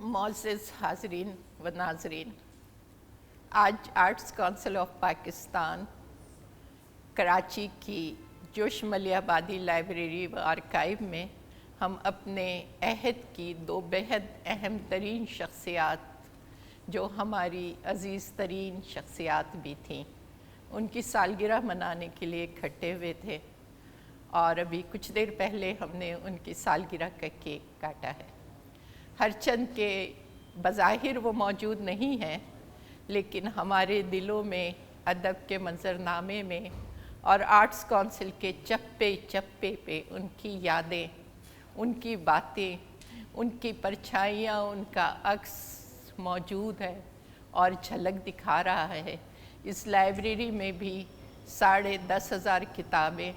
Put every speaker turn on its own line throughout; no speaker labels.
معزز حاضرین و ناظرین، آج arts council of Pakistan Karachi کی جوش ملیح آبادی لائبریری و آرکائیو میں ہم اپنے عہد کی دو بہت اہم ترین شخصیات جو ہماری عزیز ترین شخصیات بھی تھیں ان کی سالگرہ منانے کے لیے اکٹھے ہوئے تھے، اور ابھی کچھ دیر پہلے ہم نے ان کی سالگرہ کا کیک کاٹا ہے۔ ہرچند کہ بظاہر وہ موجود نہیں ہیں، لیکن ہمارے دلوں میں ادب کے منظرنامے میں اور آرٹس کونسل کے چپے چپے پہ ان کی یادیں، ان کی باتیں، ان کی پرچھائیاں، ان کا عکس موجود ہے اور جھلک دکھا رہا ہے۔ اس لائبریری میں بھی 10,500 کتابیں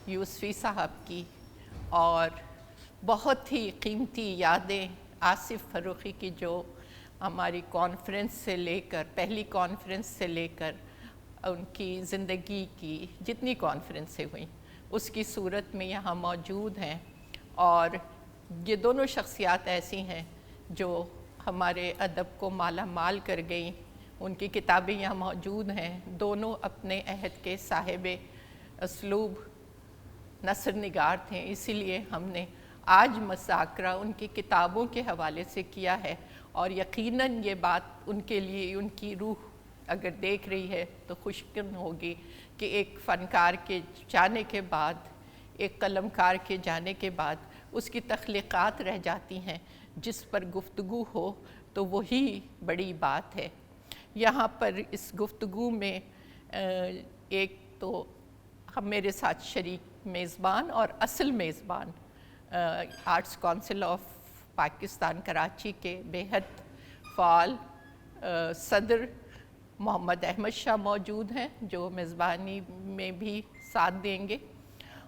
یوسفی صاحب کی اور بہت ہی قیمتی یادیں آصف فروخی کی، جو ہماری کانفرنس سے لے کر پہلی کانفرنس سے لے کر ان کی زندگی کی جتنی کانفرنسیں ہوئیں اس کی صورت میں یہاں موجود ہیں۔ اور یہ دونوں شخصیات ایسی ہیں جو ہمارے ادب کو مالا مال کر گئیں۔ ان کی کتابیں یہاں موجود ہیں۔ دونوں اپنے عہد کے صاحب اسلوب نثر نگار تھے، اسی لیے ہم نے آج مذاکرہ ان کی کتابوں کے حوالے سے کیا ہے، اور یقیناً یہ بات ان کے لیے، ان کی روح اگر دیکھ رہی ہے تو خوشکن ہوگی کہ ایک فنکار کے جانے کے بعد، ایک قلمکار کے جانے کے بعد اس کی تخلیقات رہ جاتی ہیں جس پر گفتگو ہو تو وہی بڑی بات ہے۔ یہاں پر اس گفتگو میں ایک تو ہم میرے ساتھ شریک میزبان اور اصل میزبان arts council of Pakistan Karachi کے بے حد فعال صدر محمد احمد شاہ موجود ہیں، جو میزبانی میں بھی ساتھ دیں گے،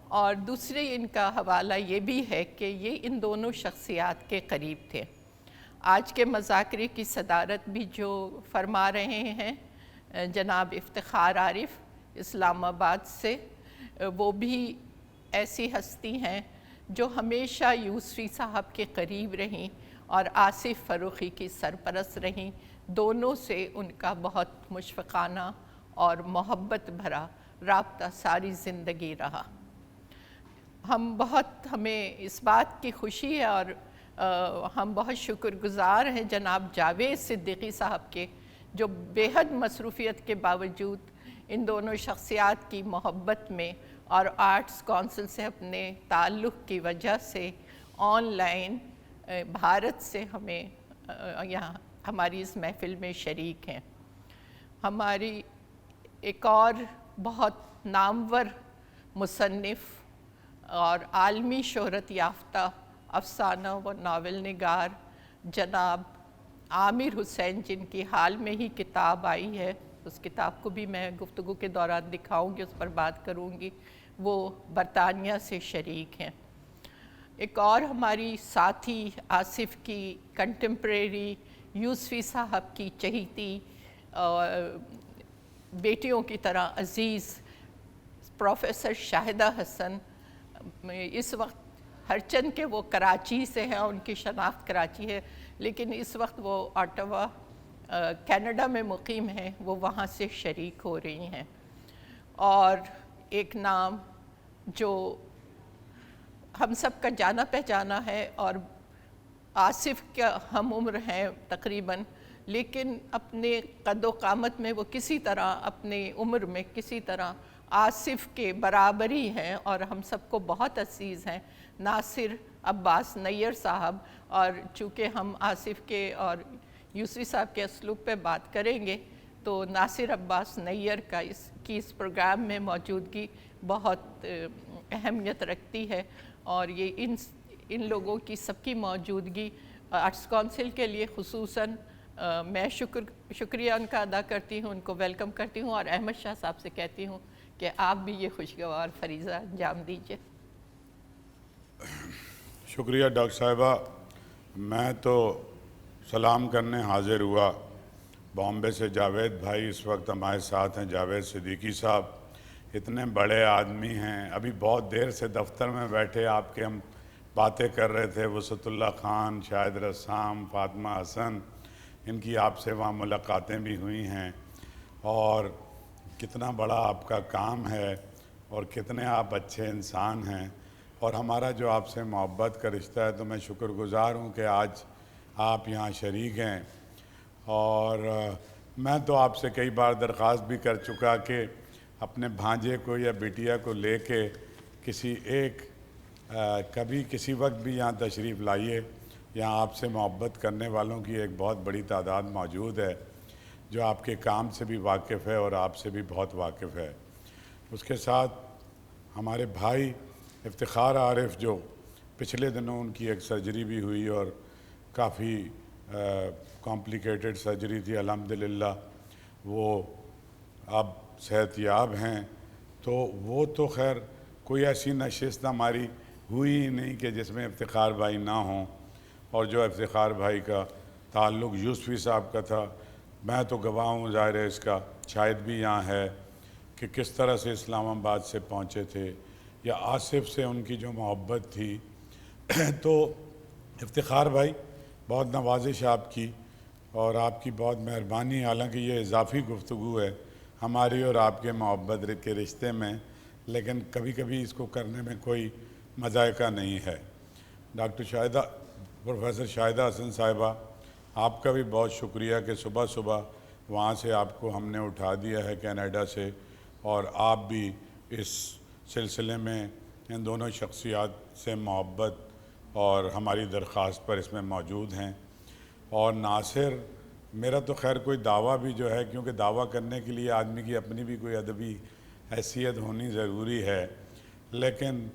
اور دوسرے ان کا حوالہ یہ بھی ہے کہ یہ ان دونوں شخصیات کے قریب تھے۔ آج کے مذاکرے کی صدارت بھی جو فرما رہے ہیں جناب افتخار عارف اسلام آباد سے، وہ بھی ایسی ہستی ہیں جو ہمیشہ یوسفی صاحب کے قریب رہیں اور آصف فروخی کی سرپرست رہیں۔ دونوں سے ان کا بہت مشفقانہ اور محبت بھرا رابطہ ساری زندگی رہا۔ ہمیں اس بات کی خوشی ہے اور ہم بہت شکر گزار ہیں جناب جاوید صدیقی صاحب کے، جو بے حد مصروفیت کے باوجود ان دونوں شخصیات کی محبت میں اور آرٹس کونسل سے اپنے تعلق کی وجہ سے آن لائن بھارت سے ہمیں یہاں ہماری اس محفل میں شریک ہیں۔ ہماری ایک اور بہت نامور مصنف اور عالمی شہرت یافتہ افسانہ و ناول نگار جناب عامر حسین، جن کی حال میں ہی کتاب آئی ہے، اس کتاب کو بھی میں گفتگو کے دوران دکھاؤں گی، اس پر بات کروں گی، وہ برطانیہ سے شریک ہیں۔ ایک اور ہماری ساتھی آصف کی کنٹمپریری یوسفی صاحب کی چہیتی بیٹیوں کی طرح عزیز پروفیسر شاہدہ حسن، اس وقت ہرچند کہ وہ کراچی سے ہیں، ان کی شناخت کراچی ہے، لیکن اس وقت وہ آٹوا کینیڈا میں مقیم ہیں، وہ وہاں سے شریک ہو رہی ہیں۔ اور ایک نام جو ہم سب کا جانا پہچانا ہے اور آصف کا ہم عمر ہیں تقریباً، لیکن اپنے قد و قامت میں وہ کسی طرح اپنے عمر میں کسی طرح آصف کے برابری ہیں اور ہم سب کو بہت عزیز ہیں، ناصر عباس نیّر صاحب۔ اور چونکہ ہم آصف کے اور یوسفی صاحب کے اسلوب پہ بات کریں گے تو ناصر عباس نیّر کا اس پروگرام میں موجودگی بہت اہمیت رکھتی ہے، اور یہ ان لوگوں کی سب کی موجودگی آرٹس کونسل کے لیے خصوصاً میں شکریہ ان کا ادا کرتی ہوں، ان کو ویلکم کرتی ہوں، اور احمد شاہ صاحب سے کہتی ہوں کہ آپ بھی یہ خوشگوار فریضہ انجام دیجیے۔
شکریہ ڈاکٹر صاحبہ۔ میں تو سلام کرنے حاضر ہوا۔ بامبے سے جاوید بھائی اس وقت ہمارے ساتھ ہیں، جاوید صدیقی صاحب اتنے بڑے آدمی ہیں، ابھی بہت دیر سے دفتر میں بیٹھے، آپ کے ہم باتیں کر رہے تھے، وسعت اللہ خان، شاہد رسام، فاطمہ حسن، ان کی آپ سے وہاں ملاقاتیں بھی ہوئی ہیں، اور کتنا بڑا آپ کا کام ہے اور کتنے آپ اچھے انسان ہیں، اور ہمارا جو آپ سے محبت کا رشتہ ہے، تو میں شکر گزار ہوں کہ آج آپ یہاں شریک ہیں۔ اور میں تو آپ سے کئی بار درخواست بھی کر چکا کہ اپنے بھانجے کو یا بیٹیا کو لے کے کسی ایک کبھی کسی وقت بھی یہاں تشریف لائیے۔ یہاں آپ سے محبت کرنے والوں کی ایک بہت بڑی تعداد موجود ہے جو آپ کے کام سے بھی واقف ہے اور آپ سے بھی بہت واقف ہے۔ اس کے ساتھ ہمارے بھائی افتخار عارف، جو پچھلے دنوں ان کی ایک سرجری بھی ہوئی اور کافی کمپلیکیٹڈ سرجری تھی، الحمدللہ وہ اب صحت یاب ہیں۔ تو وہ تو خیر کوئی ایسی نشست ہماری ہوئی ہی نہیں کہ جس میں افتخار بھائی نہ ہوں، اور جو افتخار بھائی کا تعلق یوسفی صاحب کا تھا، میں تو گواہ ہوں ظاہر ہے اس کا، شاید بھی یہاں ہے، کہ کس طرح سے اسلام آباد سے پہنچے تھے، یا آصف سے ان کی جو محبت تھی۔ تو افتخار بھائی، بہت نوازش آپ کی اور آپ کی بہت مہربانی، حالانکہ یہ اضافی گفتگو ہے ہماری اور آپ کے محبت کے رشتے میں، لیکن کبھی کبھی اس کو کرنے میں کوئی مذائقہ نہیں ہے۔ ڈاکٹر شاہدہ، پروفیسر شاہدہ حسن صاحبہ، آپ کا بھی بہت شکریہ کہ صبح صبح وہاں سے آپ کو ہم نے اٹھا دیا ہے کینیڈا سے، اور آپ بھی اس سلسلے میں ان دونوں شخصیات سے محبت اور ہماری درخواست پر اس میں موجود ہیں۔ اور ناصر، میرا تو خیر کوئی دعویٰ بھی جو ہے، کیونکہ دعویٰ کرنے کے لیے آدمی کی اپنی بھی کوئی ادبی حیثیت ہونی ضروری ہے، لیکن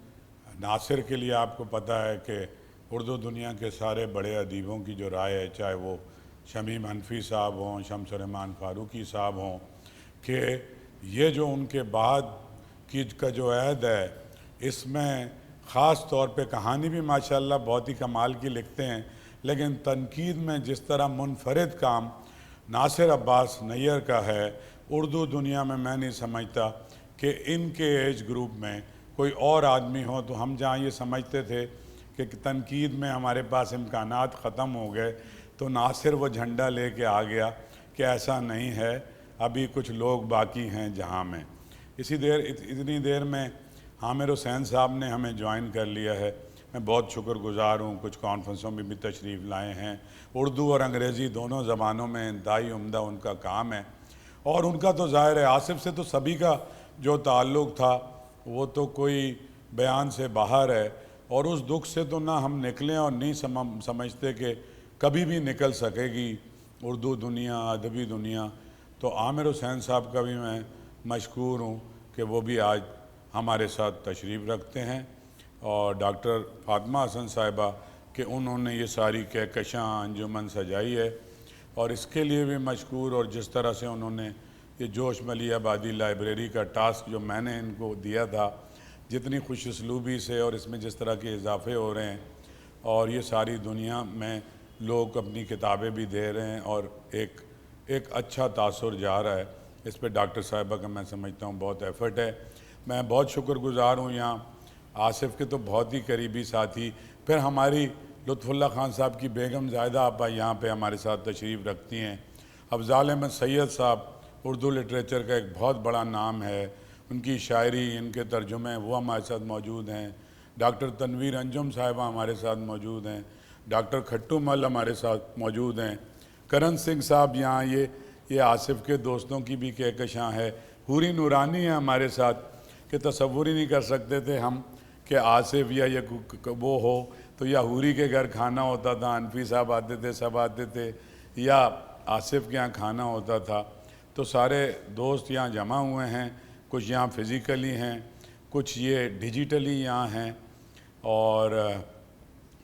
ناصر کے لیے آپ کو پتہ ہے کہ اردو دنیا کے سارے بڑے ادیبوں کی جو رائے ہے، چاہے وہ شمیم حنفی صاحب ہوں، شمس الرحمان فاروقی صاحب ہوں، کہ یہ جو ان کے بعد کی کا جو عہد ہے، اس میں خاص طور پہ کہانی بھی ماشاءاللہ بہت ہی کمال کی لکھتے ہیں، لیکن تنقید میں جس طرح منفرد کام ناصر عباس نیّر کا ہے، اردو دنیا میں نہیں سمجھتا کہ ان کے ایج گروپ میں کوئی اور آدمی ہو۔ تو ہم جہاں یہ سمجھتے تھے کہ تنقید میں ہمارے پاس امکانات ختم ہو گئے، تو ناصر وہ جھنڈا لے کے آ گیا کہ ایسا نہیں ہے، ابھی کچھ لوگ باقی ہیں جہاں میں۔ اتنی دیر میں عامر حسین صاحب نے ہمیں جوائن کر لیا ہے، میں بہت شکر گزار ہوں، کچھ کانفرنسوں میں بھی تشریف لائے ہیں، اردو اور انگریزی دونوں زبانوں میں انتہائی عمدہ ان کا کام ہے، اور ان کا تو ظاہر ہے آصف سے تو سبھی کا جو تعلق تھا وہ تو کوئی بیان سے باہر ہے، اور اس دکھ سے تو نہ ہم نکلیں اور نہیں سمجھتے کہ کبھی بھی نکل سکے گی اردو دنیا، ادبی دنیا۔ تو عامر حسین صاحب کا بھی میں مشکور ہوں کہ وہ بھی آج ہمارے ساتھ تشریف رکھتے ہیں، اور ڈاکٹر فاطمہ حسن صاحبہ کہ انہوں نے یہ ساری کہکشاں انجمن سجائی ہے، اور اس کے لیے بھی مشکور، اور جس طرح سے انہوں نے یہ جوش ملی آبادی لائبریری کا ٹاسک جو میں نے ان کو دیا تھا، جتنی خوش اسلوبی سے، اور اس میں جس طرح کے اضافے ہو رہے ہیں، اور یہ ساری دنیا میں لوگ اپنی کتابیں بھی دے رہے ہیں، اور ایک اچھا تاثر جا رہا ہے، اس پہ ڈاکٹر صاحبہ کا میں سمجھتا ہوں بہت ایفرٹ ہے۔ میں بہت شکر گزار ہوں یہاں آصف کے تو بہت ہی قریبی ساتھی، پھر ہماری لطف اللہ خان صاحب کی بیگم زاہدہ آپا یہاں پہ ہمارے ساتھ تشریف رکھتی ہیں، افضال احمد سید صاحب اردو لٹریچر کا ایک بہت بڑا نام ہے، ان کی شاعری، ان کے ترجمے وہ ہمارے ساتھ موجود ہیں، ڈاکٹر تنویر انجم صاحبہ ہمارے ساتھ موجود ہیں، ڈاکٹر کھٹو مل ہمارے ساتھ موجود ہیں، کرن سنگھ صاحب یہاں یہ آصف کے دوستوں کی بھی کہکشاں ہے، حوری نورانی ہے ہمارے ساتھ، کہ تصور ہی نہیں کر سکتے تھے ہم کہ آصف یا وہ ہو تو یا حوری کے گھر کھانا ہوتا تھا، انفی صاحب آتے تھے، سب آتے تھے، یا آصف کے یہاں کھانا ہوتا تھا، تو سارے دوست یہاں جمع ہوئے ہیں، کچھ یہاں فزیکلی ہیں، کچھ یہ ڈیجیٹلی یہاں ہیں، اور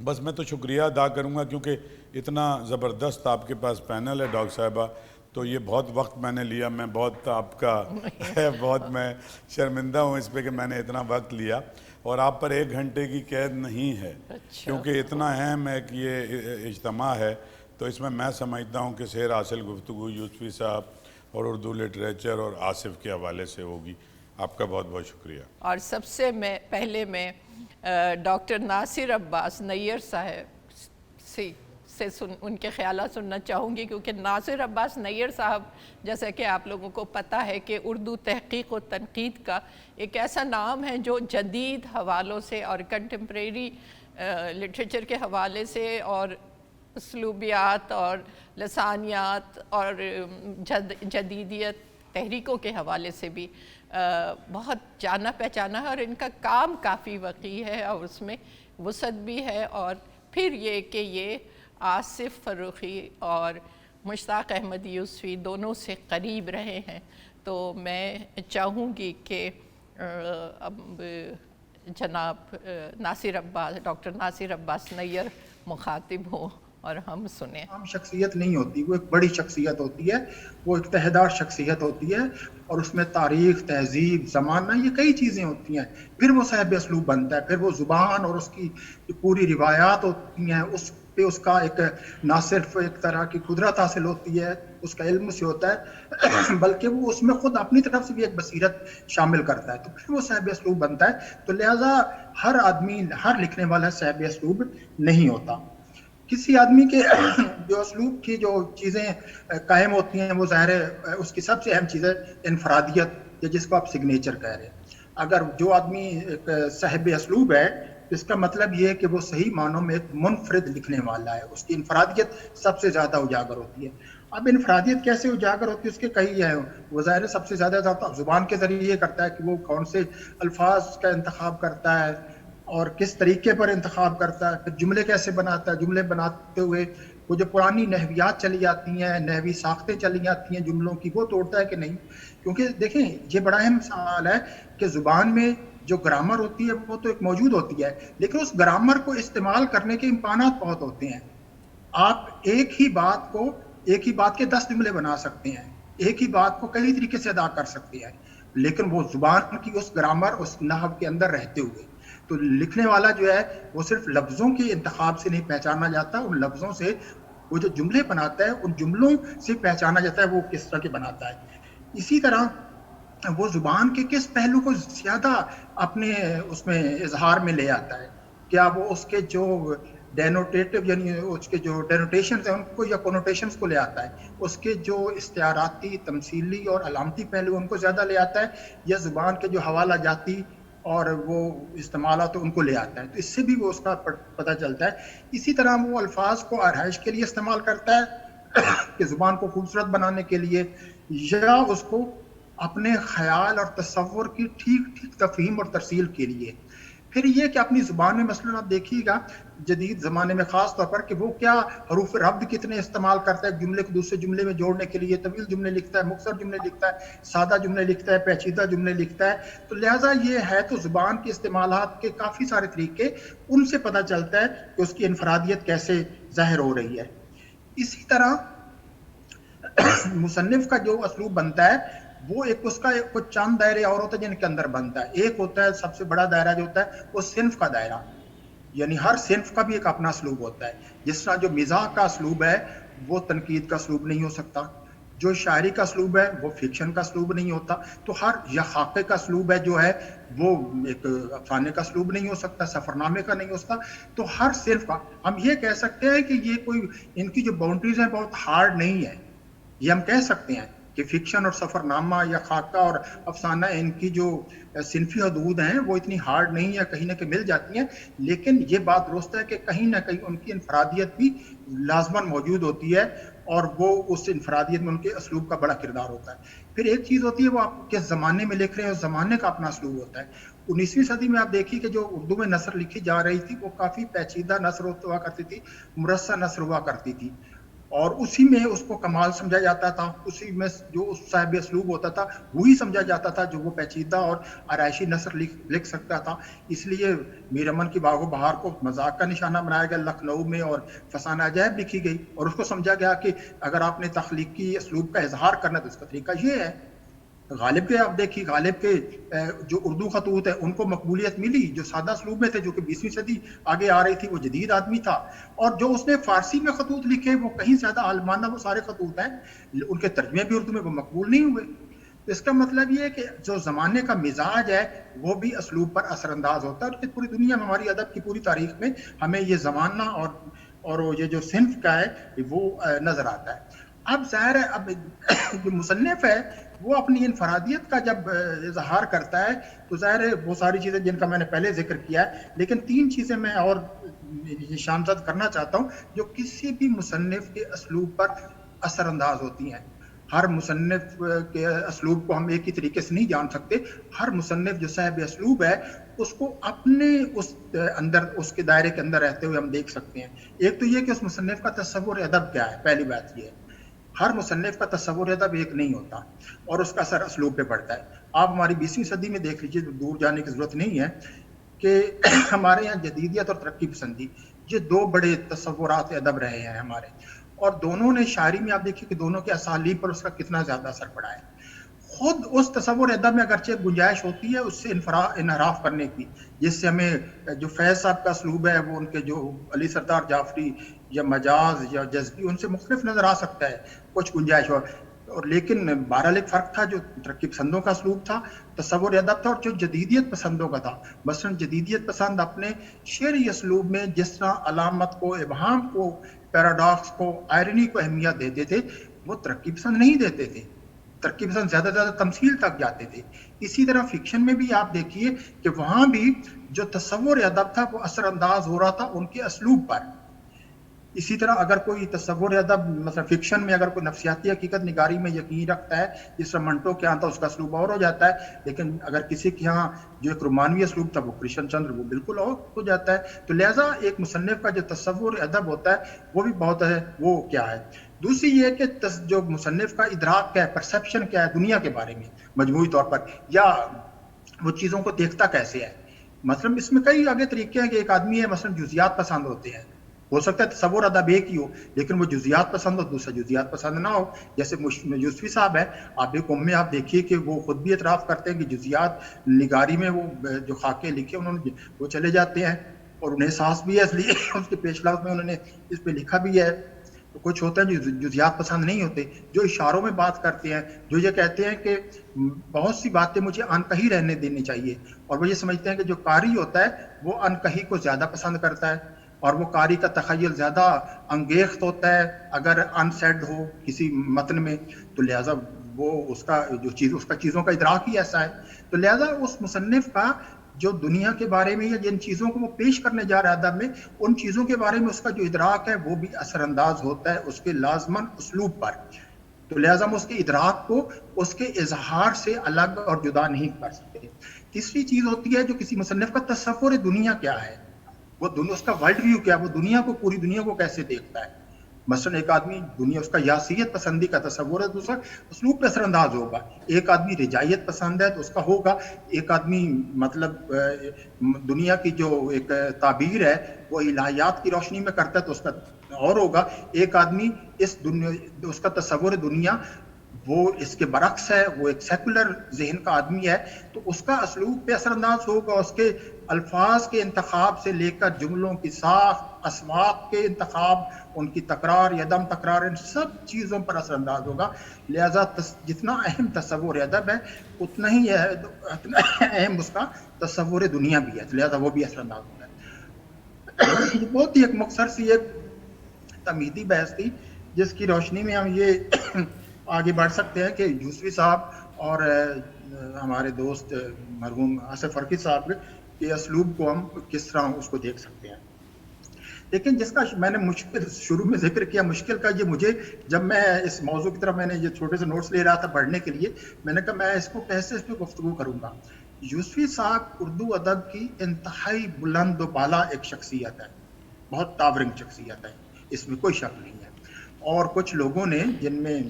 بس میں تو شکریہ ادا کروں گا کیونکہ اتنا زبردست آپ کے پاس پینل ہے ڈاکٹر صاحبہ، تو یہ بہت وقت میں نے لیا، میں بہت آپ کا بہت میں شرمندہ ہوں اس پہ کہ میں نے اتنا وقت لیا، اور آپ پر 1 گھنٹے کی قید نہیں ہے، کیونکہ اتنا اہم ہے کہ یہ اجتماع ہے، تو اس میں سمجھتا ہوں کہ سیر حاصل گفتگو یوسفی صاحب اور اردو لٹریچر اور آصف کے حوالے سے ہوگی۔ آپ کا بہت بہت شکریہ۔
اور سب سے پہلے میں ڈاکٹر ناصر عباس نیئر صاحب سے ان کے خیالات سننا چاہوں گی، کیونکہ ناصر عباس نیئر صاحب جیسا کہ آپ لوگوں کو پتہ ہے کہ اردو تحقیق و تنقید کا ایک ایسا نام ہے جو جدید حوالوں سے اور کنٹمپریری لٹریچر کے حوالے سے اور اسلوبیات اور لسانیات اور جدیدیت تحریکوں کے حوالے سے بھی بہت جانا پہچانا ہے، اور ان کا کام کافی وسیع ہے اور اس میں وسعت بھی ہے. اور پھر یہ کہ یہ آصف فروخی اور مشتاق احمد یوسفی دونوں سے قریب رہے ہیں، تو میں چاہوں گی کہ اب جناب ناصر عباس ڈاکٹر ناصر عباس نیئر مخاطب ہوں اور ہم سنیں.
عام شخصیت نہیں ہوتی، وہ ایک بڑی شخصیت ہوتی ہے، وہ اقتدار شخصیت ہوتی ہے، اور اس میں تاریخ، تہذیب، زمانہ، یہ کئی چیزیں ہوتی ہیں. پھر وہ صاحب اسلوب بنتا ہے، پھر وہ زبان اور اس کی پوری روایات ہوتی ہیں، اس پہ اس کا ایک نہ صرف ایک طرح کی قدرت حاصل ہوتی ہے، اس کا علم سے ہوتا ہے، بلکہ وہ اس میں خود اپنی طرف سے بھی ایک بصیرت شامل کرتا ہے، تو پھر وہ صاحب اسلوب بنتا ہے. تو لہٰذا ہر آدمی، ہر لکھنے والا صاحب اسلوب نہیں ہوتا. کسی آدمی کے جو اسلوب کی جو چیزیں قائم ہوتی ہیں وہ ظاہر ہے اس کی سب سے اہم چیز ہے انفرادیت، یا جس کو آپ سگنیچر کہہ رہے ہیں. اگر جو آدمی ایک صاحب اسلوب ہے، اس کا مطلب یہ ہے کہ وہ صحیح معنوں میں ایک منفرد لکھنے والا ہے، اس کی انفرادیت سب سے زیادہ اجاگر ہوتی ہے. اب انفرادیت کیسے اجاگر ہوتی ہے اس کے کئی ہیں. وہ ظاہر سب سے زیادہ زبان کے ذریعے کرتا ہے کہ وہ کون سے الفاظ کا انتخاب کرتا ہے اور کس طریقے پر انتخاب کرتا ہے، پھر جملے کیسے بناتا ہے. جملے بناتے ہوئے وہ جو پرانی نحویات چلی جاتی ہیں، نحوی ساختیں چلی جاتی ہیں جملوں کی، وہ توڑتا ہے کہ نہیں. کیونکہ دیکھیں یہ بڑا اہم سوال ہے کہ زبان میں جو گرامر ہوتی ہے وہ تو ایک موجود ہوتی ہے، لیکن اس گرامر کو استعمال کرنے کے امکانات بہت ہوتے ہیں. آپ ایک ہی بات کے 10 جملے بنا سکتے ہیں، ایک ہی بات کو کئی طریقے سے ادا کر سکتے ہیں، لیکن وہ زبان کی اس گرامر، اس نحو کے اندر رہتے ہوئے. تو لکھنے والا جو ہے وہ صرف لفظوں کے انتخاب سے نہیں پہچانا جاتا، ان لفظوں سے وہ جو جملے بناتا ہے ان جملوں سے پہچانا جاتا ہے وہ کس طرح کے بناتا ہے. اسی طرح وہ زبان کے کس پہلو کو زیادہ اپنے اس میں اظہار میں لے آتا ہے. کیا وہ اس کے جو ڈینوٹیٹو یعنی اس کے جو ڈینوٹیشنز ہیں ان کو یا کنوٹیشنز کو لے آتا ہے، اس کے جو استعاراتی، تمثیلی اور علامتی پہلو ان کو زیادہ لے آتا ہے، یا زبان کے جو حوالہ جاتی اور وہ استعمالات ان کو لے آتا ہے. تو اس سے بھی وہ اس کا پتہ چلتا ہے. اسی طرح وہ الفاظ کو آرائش کے لیے استعمال کرتا ہے کہ زبان کو خوبصورت بنانے کے لیے، یا اس کو اپنے خیال اور تصور کی ٹھیک تفہیم اور ترسیل کے لیے. پھر یہ کہ اپنی زبان میں مثلا آپ دیکھیے گا جدید زمانے میں خاص طور پر کہ وہ کیا حروف ربط کتنے استعمال کرتا ہے جملے کو دوسرے جملے میں جوڑنے کے لیے. طویل جملے لکھتا ہے، مختصر جملے لکھتا ہے، سادہ جملے لکھتا ہے، پیچیدہ جملے لکھتا ہے. تو لہٰذا یہ ہے تو زبان کے استعمالات کے کافی سارے طریقے، ان سے پتہ چلتا ہے کہ اس کی انفرادیت کیسے ظاہر ہو رہی ہے. اسی طرح مصنف کا جو اسلوب بنتا ہے وہ ایک اس کا کچھ چند دائرے اور ہوتا ہے جن کے اندر بنتا ہے. ایک ہوتا ہے سب سے بڑا دائرہ جو ہوتا ہے وہ صنف کا دائرہ، یعنی ہر صنف کا بھی ایک اپنا اسلوب ہوتا ہے. جس طرح جو مزاح کا اسلوب ہے وہ تنقید کا اسلوب نہیں ہو سکتا، جو شاعری کا اسلوب ہے وہ فکشن کا اسلوب نہیں ہوتا، تو ہر یا خاکے کا اسلوب ہے جو ہے وہ ایک افسانے کا اسلوب نہیں ہو سکتا، سفرنامے کا نہیں ہو سکتا. تو ہر صنف کا ہم یہ کہہ سکتے ہیں کہ یہ کوئی ان کی جو باؤنڈریز ہیں بہت ہارڈ نہیں ہے. یہ ہم کہہ سکتے ہیں کہ فکشن اور سفر نامہ یا خاکہ اور افسانہ ان کی جو صنفی حدود ہیں وہ اتنی ہارڈ نہیں ہے، کہیں نہ کہیں مل جاتی ہیں. لیکن یہ بات درست ہے کہ کہیں نہ کہیں ان کی انفرادیت بھی لازماً موجود ہوتی ہے، اور وہ اس انفرادیت میں ان کے اسلوب کا بڑا کردار ہوتا ہے. پھر ایک چیز ہوتی ہے وہ آپ کس زمانے میں لکھ رہے ہیں، اس زمانے کا اپنا اسلوب ہوتا ہے. 19ویں صدی میں آپ دیکھیے کہ جو اردو میں نثر لکھی جا رہی تھی وہ کافی پیچیدہ نثر ہوا کرتی تھی، مرصع نثر ہوا کرتی تھی، اور اسی میں اس کو کمال سمجھا جاتا تھا. اسی میں جو اس صاحب اسلوب ہوتا تھا وہی سمجھا جاتا تھا جو وہ پیچیدہ اور آرائشی نثر لکھ سکتا تھا. اس لیے میر امن کی باغ و بہار کو مذاق کا نشانہ بنایا گیا لکھنؤ میں، اور فسانہ عجائب لکھی گئی، اور اس کو سمجھا گیا کہ اگر آپ نے تخلیقی اسلوب کا اظہار کرنا تو اس کا طریقہ یہ ہے. غالب کے آپ دیکھیے، غالب کے جو اردو خطوط ہیں ان کو مقبولیت ملی جو سادہ اسلوب میں تھے، جو کہ 20ویں صدی آگے آ رہی تھی. وہ جدید آدمی تھا، اور جو اس نے فارسی میں خطوط لکھے وہ کہیں زیادہ عالمانہ وہ سارے خطوط ہیں، ان کے ترجمے بھی اردو میں وہ مقبول نہیں ہوئے. تو اس کا مطلب یہ ہے کہ جو زمانے کا مزاج ہے وہ بھی اسلوب پر اثر انداز ہوتا ہے، اور پوری دنیا میں ہماری ادب کی پوری تاریخ میں ہمیں یہ زمانہ اور یہ جو صنف کا ہے وہ نظر آتا ہے۔ اب ظاہر ہے اب جو مصنف ہے وہ اپنی انفرادیت کا جب اظہار کرتا ہے تو ظاہر ہے وہ ساری چیزیں جن کا میں نے پہلے ذکر کیا ہے، لیکن 3 چیزیں میں اور نشان زد کرنا چاہتا ہوں جو کسی بھی مصنف کے اسلوب پر اثر انداز ہوتی ہیں۔ ہر مصنف کے اسلوب کو ہم ایک ہی طریقے سے نہیں جان سکتے، ہر مصنف جو صاحب اسلوب ہے اس کو اپنے اس کے دائرے کے اندر رہتے ہوئے ہم دیکھ سکتے ہیں۔ ایک تو یہ کہ اس مصنف کا تصور ادب کیا ہے، پہلی بات یہ ہے۔ ہر مصنف کا تصور ادب ایک نہیں ہوتا اور اس کا اثر اسلوب پہ پڑتا ہے۔ آپ ہماری 20ویں صدی میں دیکھ لیجیے، دور جانے کی ضرورت نہیں ہے کہ ہمارے یہاں جدیدیت اور ترقی پسندی یہ 2 بڑے تصورات ادب رہے ہیں ہمارے، اور دونوں نے شاعری میں آپ دیکھیے کہ دونوں کے اسالیب پر اس کا کتنا زیادہ اثر پڑا ہے۔ خود اس تصور ادب میں اگرچہ گنجائش ہوتی ہے اس سے انحراف کرنے کی، جس سے ہمیں جو فیض صاحب کا اسلوب ہے وہ ان کے جو علی سردار جعفری یا مجاز یا جذبی ان سے مختلف نظر آ سکتا ہے، کچھ گنجائش اور لیکن بہرحال ایک فرق تھا جو ترقی پسندوں کا اسلوب تھا، تصور ادب تھا، اور جو جدیدیت پسندوں کا تھا۔ مثلا جدیدیت پسند اپنے شعری اسلوب میں جس طرح علامت کو، ابہام کو، پیراڈاکس کو، آئرنی کو اہمیت دیتے تھے وہ ترقی پسند نہیں دیتے تھے۔ ترقی پسند زیادہ زیادہ تمثیل تک جاتے تھے۔ اسی طرح فکشن میں بھی آپ دیکھیے کہ وہاں بھی جو تصور ادب تھا وہ اثر انداز ہو رہا تھا ان کے اسلوب پر۔ اسی طرح اگر کوئی تصور ادب مثلا فکشن میں اگر کوئی نفسیاتی حقیقت نگاری میں یقین رکھتا ہے، جس طرح منٹو کے یہاں تھا اس کا اسلوب اور ہو جاتا ہے، لیکن اگر کسی کے یہاں جو ایک رومانوی اسلوب تھا وہ کرشن چندر وہ بالکل اور ہو جاتا ہے۔ تو لہٰذا ایک مصنف کا جو تصور ادب ہوتا ہے وہ بھی بہت ہے، وہ کیا ہے۔ دوسری یہ کہ جو مصنف کا ادراک کیا ہے، پرسیپشن کیا ہے دنیا کے بارے میں مجموعی طور پر، یا وہ چیزوں کو دیکھتا کیسے ہے۔ مثلا اس میں کئی آگے طریقے ہیں کہ ایک آدمی ہے مثلا جزیات پسند ہوتے ہیں، ہو سکتا ہے تصور ادب ایک ہی ہو لیکن وہ جزیات پسند ہو، دوسرا جزیات پسند نہ ہو۔ جیسے یوسفی صاحب ہے، آپ ایک میں آپ دیکھیے کہ وہ خود بھی اعتراف کرتے ہیں کہ جزیات نگاری میں وہ جو خاکے لکھے انہوں نے وہ چلے جاتے ہیں اور انہیں احساس بھی ہے، اس لیے اس کے پیش لفظ میں انہوں نے اس پہ لکھا بھی ہے۔ تو کچھ ہوتے ہیں جو جزیات پسند نہیں ہوتے، جو اشاروں میں بات کرتے ہیں، جو یہ کہتے ہیں کہ بہت سی باتیں مجھے انکہی رہنے دینی چاہیے، اور وہ یہ سمجھتے ہیں کہ جو قاری ہوتا ہے وہ انکہی کو زیادہ پسند کرتا ہے، اور وہ قاری کا تخیل زیادہ انگیخت ہوتا ہے اگر انسیڈ ہو کسی متن میں، تو لہٰذا وہ اس کا چیزوں کا ادراک ہی ایسا ہے۔ تو لہٰذا اس مصنف کا جو دنیا کے بارے میں یا جن چیزوں کو وہ پیش کرنے جا رہا ہے ادب میں، ان چیزوں کے بارے میں اس کا جو ادراک ہے وہ بھی اثر انداز ہوتا ہے اس کے لازماً اسلوب پر۔ تو لہٰذا ہم اس کے ادراک کو اس کے اظہار سے الگ اور جدا نہیں کر سکتے۔ تیسری چیز ہوتی ہے جو کسی مصنف کا تصور دنیا کیا ہے، وہ اس کا ورلڈ ویو کیا ہے، وہ دنیا کو، پوری دنیا کو کیسے دیکھتا ہے۔ مثلا ایک آدمی دنیا، اس کا یاسیت پسندی کا تصور ہے، دوسرا اسلوب پہ اثر انداز ہوگا۔ ایک آدمی رجائیت پسند ہے تو اس کا ہوگا، ایک آدمی مطلب دنیا کی جو ایک تعبیر ہے وہ الہیات کی روشنی میں کرتا ہے تو اس کا اور ہوگا۔ ایک آدمی اس کا تصور دنیا وہ اس کے برعکس ہے، وہ ایک سیکولر ذہن کا آدمی ہے، تو اس کا اسلوب پہ اثر انداز ہوگا، اس کے الفاظ کے انتخاب سے لے کر جملوں کی ساخت، اسواق کے انتخاب، ان کی تکرار یا عدم تکرار، ان سب چیزوں پر اثر انداز ہوگا۔ لہذا جتنا اہم تصور ادب ہے اتنا ہی اہم اس کا تصور دنیا بھی ہے، لہذا وہ بھی اثر انداز ہوگا۔ یہ بہت ہی ایک مختصر سی ایک تمہیدی بحث تھی جس کی روشنی میں ہم یہ آگے بڑھ سکتے ہیں کہ یوسفی صاحب اور ہمارے دوست مرحوم آصف فرقی صاحب کے اسلوب کو ہم کس طرح اس کو دیکھ سکتے ہیں۔ لیکن جس کا میں نے مشکل شروع میں ذکر کیا، مشکل کا یہ مجھے جب میں اس موضوع کی طرف میں نے یہ چھوٹے سے نوٹس لے رہا تھا پڑھنے کے لیے، میں نے کہا میں اس کو کیسے اس پہ گفتگو کروں گا۔ یوسفی صاحب اردو ادب کی انتہائی بلند و بالا ایک شخصیت ہے، بہت ٹاورنگ شخصیت ہے، اس میں کوئی شک نہیں ہے۔ اور کچھ لوگوں نے جن میں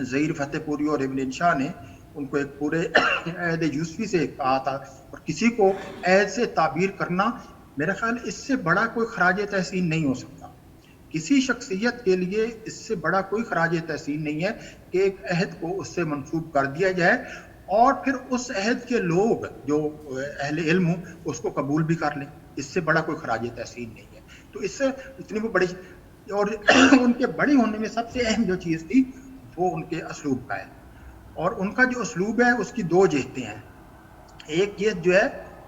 ظہیر فتح پوری اور ابن انشا نے ان کو ایک پورے عہد یوسفی سے کہا تھا، اور کسی کو عہد سے تعبیر کرنا میرا خیال اس سے بڑا کوئی خراج تحسین نہیں ہو سکتا۔ کسی شخصیت کے لیے اس سے بڑا کوئی خراج تحسین نہیں ہے کہ ایک عہد کو اس سے منسوب کر دیا جائے اور پھر اس عہد کے لوگ جو اہل علم ہوں اس کو قبول بھی کر لیں، اس سے بڑا کوئی خراج تحسین نہیں ہے۔ تو اس سے اتنی وہ بڑی، اور ان کے بڑی ہونے میں سب سے اہم جو چیز تھی وہ ان کے اسلوب کا ہے۔ اور ان کا جو اسلوب ہے اس کی دو جہتیں ہیں. ایک جہت جو ہے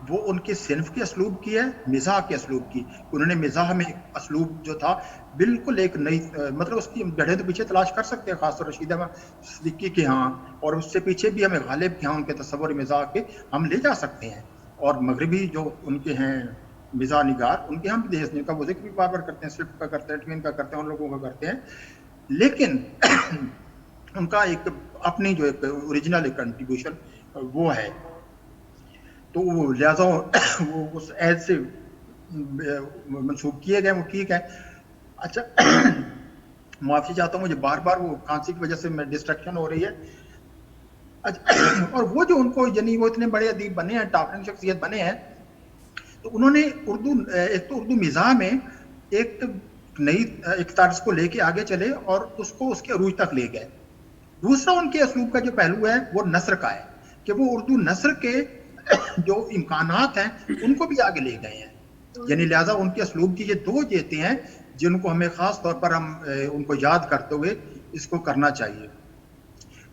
وہ ان کے صنف کے اسلوب کی ہے, مزاح کے اسلوب کی. انہوں نے مزاح میں اسلوب جو تھا بالکل ایک نئی, مطلب اس کی جڑیں تو پیچھے تلاش کر سکتے ہیں, خاص طور رشید احمد صدیقی کے ہاں, اور اس سے پیچھے بھی ہمیں غالب کے ہاں ان کے تصور مزاح کے ہم لے جا سکتے ہیں. اور مغربی جو ان کے ہیں مزاح نگار, ان کے ہم بھی دیکھتے ہیں, کا وہ ذکر بھی بار بار کرتے ہیں, سوئفٹ کا کرتے ہیں, ٹوین کا کرتے ہیں, ان لوگوں کا کرتے ہیں. لیکن ان کا ایک اپنی جو ایک اوریجنل ایک کنٹریبیوشن وہ ہے, تو وہ لہٰذا وہ اس عہد سے منسوخ کیے گئے, وہ ٹھیک ہے. اچھا معافی چاہتا ہوں, مجھے بار بار وہ کھانسی کی وجہ سے میں ڈسٹریکشن ہو رہی ہے. اور وہ جو ان کو یعنی وہ اتنے بڑے ادیب بنے ہیں, ٹاپرنگ شخصیت بنے ہیں, تو انہوں نے اردو, ایک تو اردو مزاح میں ایک نئی ایک طرز کو لے کے آگے چلے اور اس کو اس کے عروج تک لے گئے. دوسرا ان کے اسلوب کا جو پہلو ہے وہ نثر کا ہے, کہ وہ اردو نثر کے جو امکانات ہیں ان کو بھی آگے لے گئے ہیں. یعنی لہٰذا ان کے اسلوب کی یہ دو جہتیں ہیں جن کو ہمیں خاص طور پر ہم ان کو یاد کرتے ہوئے اس کو کرنا چاہیے,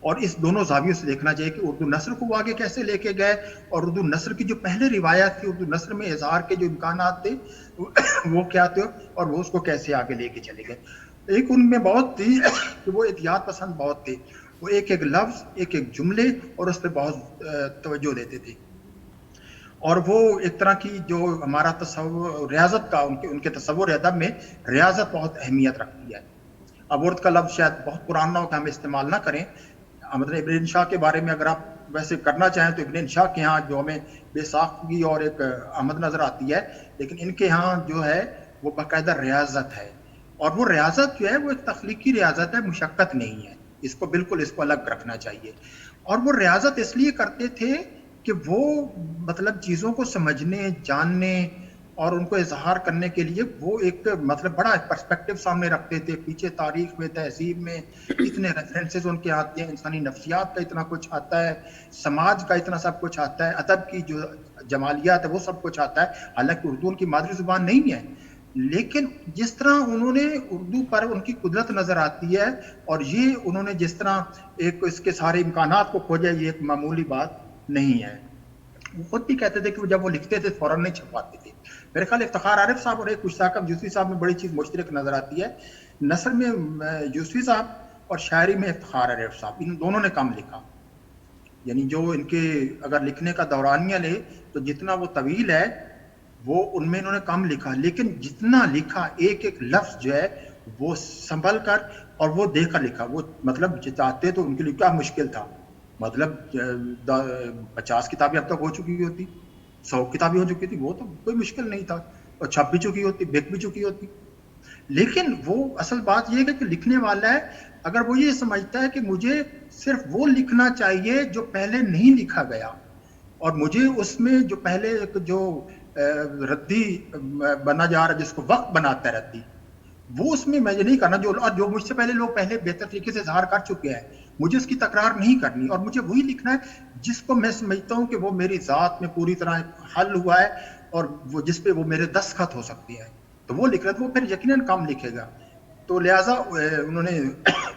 اور اس دونوں زاویوں سے دیکھنا چاہیے کہ اردو نثر کو وہ آگے کیسے لے کے گئے, اور اردو نثر کی جو پہلے روایت تھی, اردو نثر میں اظہار کے جو امکانات تھے وہ کیا تھے, اور وہ اس کو کیسے آگے لے کے چلے گئے. ایک ان میں بہت تھی کہ وہ احتیاط پسند بہت تھے, وہ ایک ایک لفظ, ایک ایک جملے اور اس پہ بہت توجہ دیتے تھے. اور وہ ایک طرح کی جو ہمارا تصور ریاضت کا, ان کے تصور ادب میں ریاضت بہت اہمیت رکھتی ہے. اب عورت کا لفظ شاید بہت پرانا ہو کہ ہم استعمال نہ کریں, مطلب ابن شاہ کے بارے میں اگر آپ ویسے کرنا چاہیں تو ابن شاہ کے ہاں جو ہمیں بے ساختگی اور ایک آمد نظر آتی ہے, لیکن ان کے ہاں جو ہے وہ باقاعدہ ریاضت ہے, اور وہ ریاضت جو ہے وہ ایک تخلیقی ریاضت ہے, مشقت نہیں ہے. اس کو بالکل اس کو الگ رکھنا چاہیے. اور وہ ریاضت اس لیے کرتے تھے کہ وہ مطلب چیزوں کو سمجھنے, جاننے اور ان کو اظہار کرنے کے لیے وہ ایک مطلب بڑا پرسپیکٹو سامنے رکھتے تھے. پیچھے تاریخ میں, تہذیب میں اتنے ریفرنسز ان کے آتے ہیں, انسانی نفسیات کا اتنا کچھ آتا ہے, سماج کا اتنا سب کچھ آتا ہے, ادب کی جو جمالیات ہے وہ سب کچھ آتا ہے. حالانکہ اردو ان کی مادری زبان نہیں ہے, لیکن جس طرح انہوں نے اردو پر ان کی قدرت نظر آتی ہے, اور یہ انہوں نے جس طرح ایک اس کے سارے امکانات کو کھوجا, یہ ایک معمولی بات نہیں ہے. وہ خود بھی کہتے تھے کہ جب وہ لکھتے تھے فوراً نہیں چھپاتے تھے. میرے خیال افتخار عارف صاحب اور ایک مشتاق یوسفی صاحب میں بڑی چیز مشترک نظر آتی ہے. نثر میں یوسفی صاحب اور شاعری میں افتخار عارف صاحب, ان دونوں نے کم لکھا. یعنی جو ان کے اگر لکھنے کا دورانیہ لے تو جتنا وہ طویل ہے وہ ان میں انہوں نے کم لکھا, لیکن جتنا لکھا ایک ایک لفظ جو ہے وہ سنبھل کر اور وہ دیکھ کر لکھا. وہ مطلب چاہتے تو ان کے لیے کیا مشکل تھا, مطلب 50 کتابیں اب تک ہو چکی ہوتی, 100 کتابیں ہو چکی تھی, وہ تو کوئی مشکل نہیں تھا, اور چھپ بھی چکی ہوتی, بک بھی چکی ہوتی. لیکن وہ اصل بات یہ ہے کہ لکھنے والا ہے اگر وہ یہ سمجھتا ہے کہ مجھے صرف وہ لکھنا چاہیے جو پہلے نہیں لکھا گیا, اور مجھے اس میں جو پہلے جو ردی بنا جا رہا, جس کو وقت بناتا ہے ردی, وہ اس میں یہ نہیں کرنا جو مجھ سے پہلے لوگ پہلے بہتر طریقے سے اظہار کر چکے ہیں, مجھے اس کی تکرار نہیں کرنی, اور مجھے وہی لکھنا ہے جس کو میں سمجھتا ہوں کہ وہ میری ذات میں پوری طرح حل ہوا ہے, اور وہ جس پہ وہ میرے دستخط ہو سکتے ہیں, تو وہ لکھ رہا ہے, وہ پھر یقیناً کم لکھے گا. تو لہٰذا انہوں نے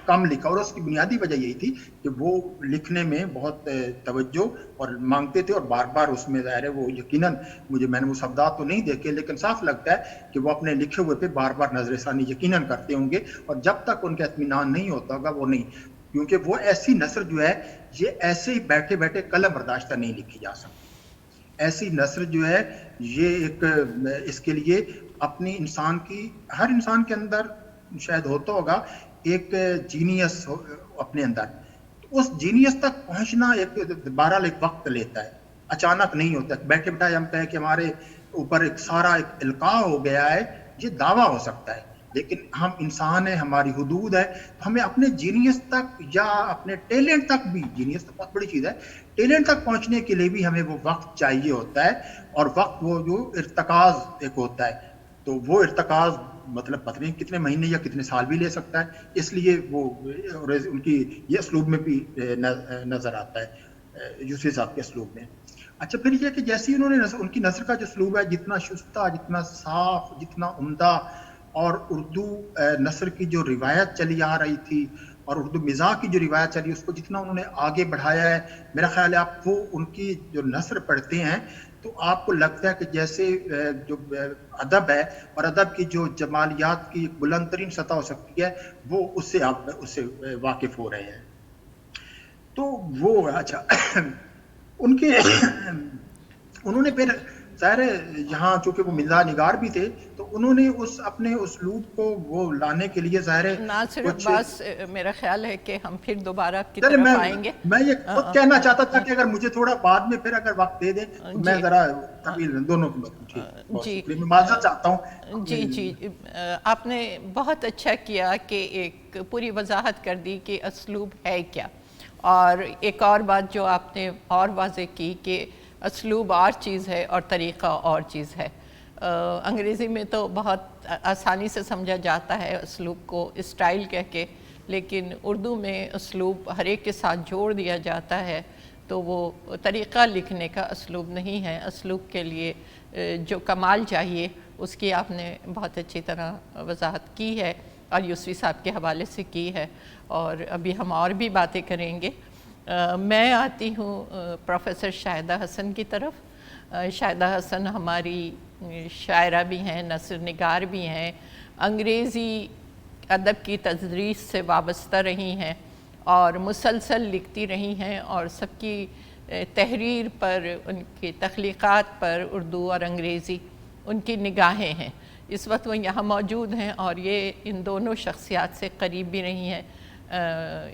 کم لکھا, اور اس کی بنیادی وجہ یہی تھی کہ وہ لکھنے میں بہت توجہ اور مانگتے تھے, اور بار بار اس میں ظاہر ہے وہ یقیناً میں نے وہ شبدات تو نہیں دیکھے, لیکن صاف لگتا ہے کہ وہ اپنے لکھے ہوئے پہ بار بار نظر ثانی یقیناً کرتے ہوں گے, اور جب تک ان کا اطمینان نہیں ہوتا ہوگا وہ نہیں, کیونکہ وہ ایسی نثر جو ہے یہ ایسے ہی بیٹھے بیٹھے قلم برداشتہ نہیں لکھی جا سکتی. ایسی نثر جو ہے یہ ایک اس کے لیے اپنی انسان کی, ہر انسان کے اندر شاید ہوتا ہوگا ایک جینیس اپنے اندر, تو اس جینیس تک پہنچنا ایک بہرحال ایک وقت لیتا ہے, اچانک نہیں ہوتا. بیٹھے بیٹھے ہم کہیں کہ ہمارے اوپر ایک سارا ایک القاء ہو گیا ہے, یہ دعویٰ ہو سکتا ہے, لیکن ہم انسان ہیں, ہماری حدود ہے, تو ہمیں اپنے جینیس تک یا اپنے ٹیلنٹ تک بھی, جینیس تو بہت بڑی چیز ہے, ٹیلنٹ تک پہنچنے کے لیے بھی ہمیں وہ وقت چاہیے ہوتا ہے, اور وقت وہ جو ارتکاز ایک ہوتا ہے, تو وہ ارتکاز مطلب پتہ نہیں کتنے مہینے یا کتنے سال بھی لے سکتا ہے. اس لیے وہ ان کی یہ اسلوب میں بھی نظر آتا ہے یوسفی صاحب کے اسلوب میں. اچھا پھر یہ کہ جیسے انہوں نے ان کی نثر کا جو اسلوب ہے جتنا شستہ, جتنا صاف, جتنا عمدہ, اور اردو نثر کی جو روایت چلی آ رہی تھی اور اردو مزاح کی جو روایت چلی اس کو جتنا انہوں نے آگے بڑھایا ہے، میرا خیال ہے آپ وہ ان کی جو نثر پڑھتے ہیں تو آپ کو لگتا ہے کہ جیسے جو ادب ہے اور ادب کی جو جمالیات کی بلند ترین سطح ہو سکتی ہے وہ اس سے آپ اس سے واقف ہو رہے ہیں. تو وہ اچھا ان کے انہوں نے پھر ظاہر ہے یہاں چونکہ وہ مزاح نگار بھی تھے تو انہوں نے اس اپنے اسلوب کو وہ لانے کے لیے ظاہر ہے
ناصر
کچھ
عباس، میرا خیال ہے کہ ہم پھر دوبارہ آپ کی طرف آئیں گے.
میں یہ خود کہنا چاہتا تھا کہ اگر مجھے تھوڑا بعد میں پھر اگر وقت دے دیں تو میں ذرا طویل دونوں کی بات
جی
میں معذرت چاہتا ہوں.
جی آپ نے بہت اچھا کیا کہ ایک پوری وضاحت کر دی کہ اسلوب ہے کیا، اور ایک اور بات جو آپ نے اور واضح کی کہ اسلوب اور چیز ہے اور طریقہ اور چیز ہے. انگریزی میں تو بہت آسانی سے سمجھا جاتا ہے اسلوب کو اسٹائل کہہ کے، لیکن اردو میں اسلوب ہر ایک کے ساتھ جوڑ دیا جاتا ہے تو وہ طریقہ لکھنے کا اسلوب نہیں ہے. اسلوب کے لیے جو کمال چاہیے اس کی آپ نے بہت اچھی طرح وضاحت کی ہے اور یوسفی صاحب کے حوالے سے کی ہے، اور ابھی ہم اور بھی باتیں کریں گے. میں آتی ہوں پروفیسر شاہدہ حسن کی طرف. شاہدہ حسن ہماری شاعرہ بھی ہیں، نثر نگار بھی ہیں، انگریزی ادب کی تدریس سے وابستہ رہی ہیں اور مسلسل لکھتی رہی ہیں، اور سب کی تحریر پر، ان کی تخلیقات پر اردو اور انگریزی ان کی نگاہیں ہیں. اس وقت وہ یہاں موجود ہیں اور یہ ان دونوں شخصیات سے قریب بھی رہی ہیں،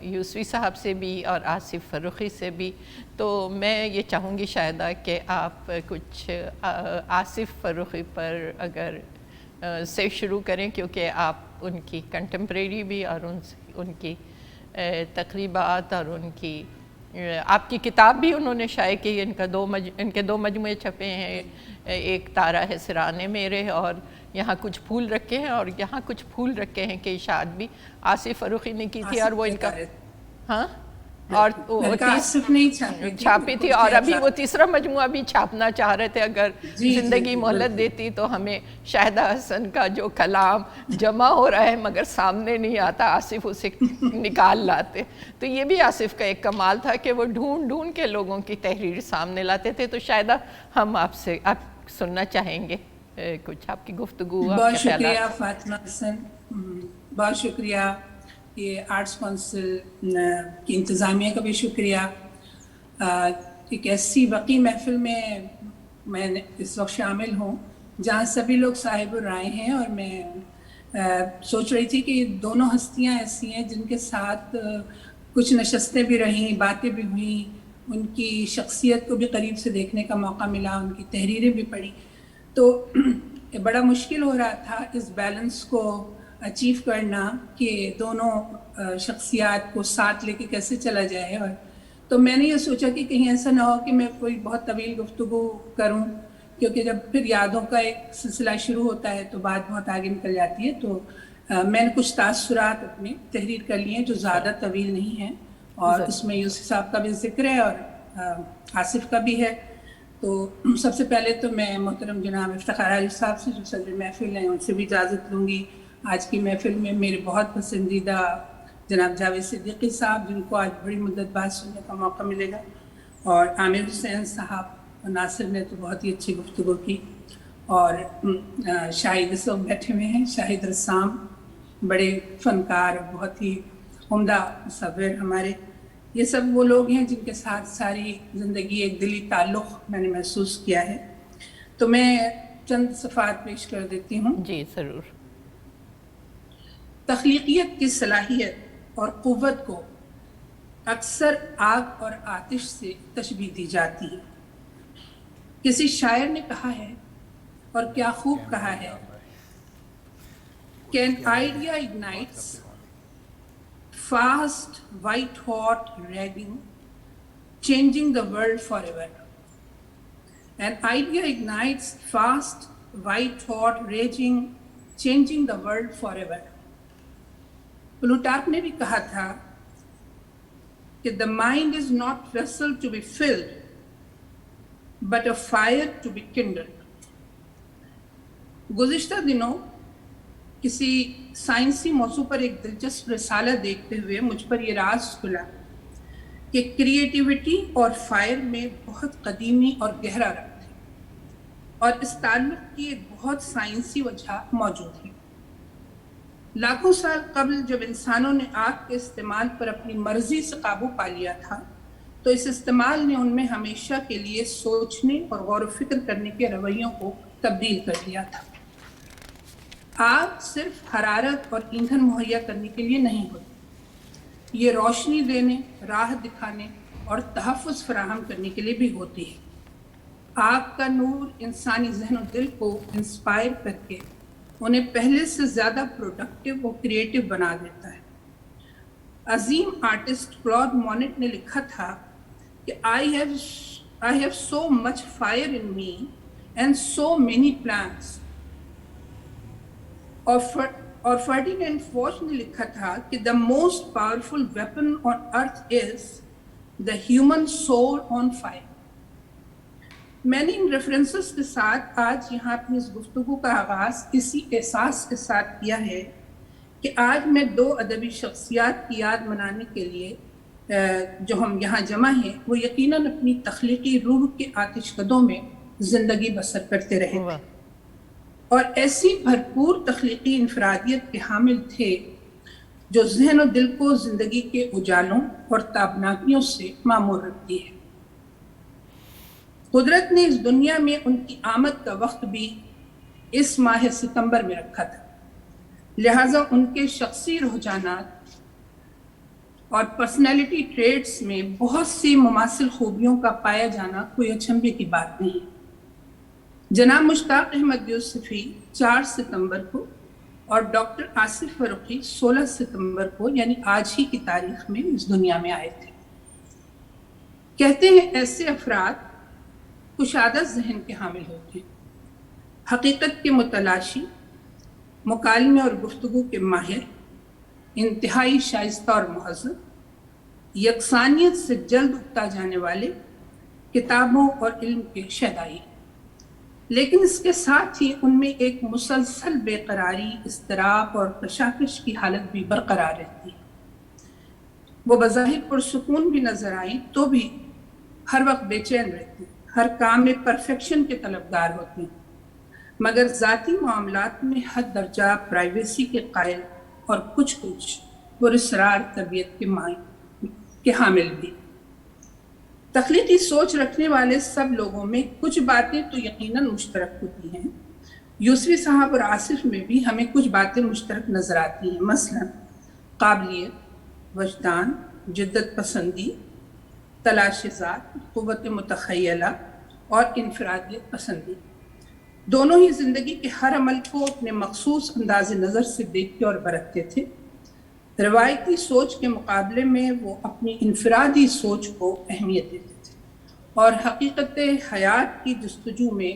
یوسفی صاحب سے بھی اور آصف فرخی سے بھی. تو میں یہ چاہوں گی شاہدہ کہ آپ کچھ آصف فرخی پر اگر سے شروع کریں، کیونکہ آپ ان کی کنٹمپریری بھی اور ان کی تقریبات اور ان کی آپ کی کتاب بھی انہوں نے شائع کی. ان کے دو مجموعے چھپے ہیں، ایک تارہ ہے سرانے میرے اور یہاں کچھ پھول رکھے ہیں، اور یہاں کچھ پھول رکھے ہیں کہ اشاعت بھی آصف فروخی نے کی تھی، اور وہ ان کا ہاں اور چھاپی تھی، اور ابھی وہ تیسرا مجموعہ بھی چھاپنا چاہ رہے تھے. اگر زندگی مہلت دیتی تو ہمیں شاہدہ حسن کا جو کلام جمع ہو رہا ہے مگر سامنے نہیں آتا، آصف اسے نکال لاتے. تو یہ بھی آصف کا ایک کمال تھا کہ وہ ڈھونڈ ڈھونڈ کے لوگوں کی تحریر سامنے لاتے تھے. تو شاہدہ ہم آپ سے سننا چاہیں گے کچھ آپ کی گفتگو.
بہت شکریہ فاطمہ حسن، بہت شکریہ. یہ آرٹس کونسل کی انتظامیہ کا بھی شکریہ. ایک ایسی وقی محفل میں اس وقت شامل ہوں جہاں سبھی لوگ صاحب الرائے ہیں، اور میں سوچ رہی تھی کہ یہ دونوں ہستیاں ایسی ہیں جن کے ساتھ کچھ نشستیں بھی رہیں، باتیں بھی ہوئیں، ان کی شخصیت کو بھی قریب سے دیکھنے کا موقع ملا، ان کی تحریریں بھی پڑھی. تو بڑا مشکل ہو رہا تھا اس بیلنس کو اچیو کرنا کہ دونوں شخصیات کو ساتھ لے کے کیسے چلا جائے. اور تو میں نے یہ سوچا کہ کہیں ایسا نہ ہو کہ میں کوئی بہت طویل گفتگو کروں، کیونکہ جب پھر یادوں کا ایک سلسلہ شروع ہوتا ہے تو بات بہت آگے نکل جاتی ہے. تو میں نے کچھ تاثرات اپنے تحریر کر لیے ہیں جو زیادہ طویل نہیں ہیں، اور اس میں یوسف صاحب کا بھی ذکر ہے اور آصف کا بھی ہے. تو سب سے پہلے تو میں محترم جناب افتخار حاجی صاحب سے جو صدر محفل ہیں ان سے بھی اجازت لوں گی. آج کی محفل میں میرے بہت پسندیدہ جناب جاوید صدیقی صاحب، جن کو آج بڑی مدت بعد سننے کا موقع ملے گا، اور عامر حسین صاحب. ناصر نے تو بہت ہی اچھی گفتگو کی، اور شاہد اس وقت بیٹھے ہوئے ہیں، شاہد رسام، بڑے فنکار، بہت ہی عمدہ مصور ہمارے. یہ سب وہ لوگ ہیں جن کے ساتھ ساری زندگی ایک دلی تعلق میں نے محسوس کیا ہے. تو میں چند صفحات پیش کر دیتی ہوں.
جی ضرور.
تخلیقیت کی صلاحیت اور قوت کو اکثر آگ اور آتش سے تشبیہ دی جاتی ہے. کسی شاعر نے کہا ہے، اور کیا خوب کہا ہے، کہ an idea ignites fast, white-hot raging, changing the world forever. An idea ignites fast, white-hot raging, changing the world forever. پلوٹارک نے بھی کہا تھا کہ the mind is not vessel to be filled, but a fire to be kindled. گزشتہ دنوں کسی سائنسی موضوع پر ایک دلچسپ رسالہ دیکھتے ہوئے مجھ پر یہ راز کھلا کہ کریٹیوٹی اور فائر میں بہت قدیمی اور گہرا ربط ہے، اور اس تعلق کی ایک بہت سائنسی وجہ موجود ہے۔ لاکھوں سال قبل جب انسانوں نے آگ کے استعمال پر اپنی مرضی سے قابو پا لیا تھا تو اس استعمال نے ان میں ہمیشہ کے لیے سوچنے اور غور و فکر کرنے کے رویوں کو تبدیل کر دیا تھا۔ آگ صرف حرارت اور ایندھن مہیا کرنے کے لیے نہیں ہوتی، یہ روشنی دینے، راہ دکھانے اور تحفظ فراہم کرنے کے لیے بھی ہوتی ہے۔ آگ کا نور انسانی ذہن و دل کو انسپائر کر کے انہیں پہلے سے زیادہ پروڈکٹیو اور کریٹیو بنا دیتا ہے۔ عظیم آرٹسٹ کلاڈ مونٹ نے لکھا تھا کہ I have so much fire in me and so many plans۔ اور فرڈینینڈ فوچ نے لکھا تھا کہ the most powerful weapon on earth is the human soul on fire۔ میں نے ان ریفرنسز کے ساتھ آج یہاں اپنی اس گفتگو کا آغاز اسی احساس کے ساتھ کیا ہے کہ آج میں دو ادبی شخصیات کی یاد منانے کے لیے جو ہم یہاں جمع ہیں وہ یقیناً اپنی تخلیقی روح کے آتش قدوں میں زندگی بسر کرتے رہے تھے اور ایسی بھرپور تخلیقی انفرادیت کے حامل تھے جو ذہن و دل کو زندگی کے اجالوں اور تابناکیوں سے معمور رکھتی ہے۔ قدرت نے اس دنیا میں ان کی آمد کا وقت بھی اس ماہ ستمبر میں رکھا تھا، لہٰذا ان کے شخصی رجحانات اور پرسنالٹی ٹریٹس میں بہت سی مماثل خوبیوں کا پایا جانا کوئی اچنبھے کی بات نہیں۔ جناب مشتاق احمد یوسفی 4 ستمبر کو اور ڈاکٹر آصف فرقی 16 ستمبر کو یعنی آج ہی کی تاریخ میں اس دنیا میں آئے تھے۔ کہتے ہیں ایسے افراد کشادہ ذہن کے حامل ہوتے ہیں، حقیقت کے متلاشی، مکالمے اور گفتگو کے ماہر، انتہائی شائستہ اور مہذب، یکسانیت سے جلد اکتا جانے والے، کتابوں اور علم کے شیدائی، لیکن اس کے ساتھ ہی ان میں ایک مسلسل بے قراری، اضطراب اور کشاکش کی حالت بھی برقرار رہتی ہے۔ وہ بظاہر پرسکون بھی نظر آئیں تو بھی ہر وقت بے چین رہتی ہیں، ہر کام میں پرفیکشن کے طلبگار ہوتے ہیں، مگر ذاتی معاملات میں حد درجہ پرائیویسی کے قائل اور کچھ پراسرار طبیعت کے حامل بھی۔ تخلیقی سوچ رکھنے والے سب لوگوں میں کچھ باتیں تو یقیناً مشترک ہوتی ہیں۔ یوسفی صاحب اور آصف میں بھی ہمیں کچھ باتیں مشترک نظر آتی ہیں، مثلا قابلیت، وجدان، جدت پسندی، تلاش ذات، قوت متخیلہ اور انفرادیت پسندی۔ دونوں ہی زندگی کے ہر عمل کو اپنے مخصوص انداز نظر سے دیکھتے اور برتتے تھے۔ روایتی سوچ کے مقابلے میں وہ اپنی انفرادی سوچ کو اہمیت دیتے تھے اور حقیقت حیات کی جستجو میں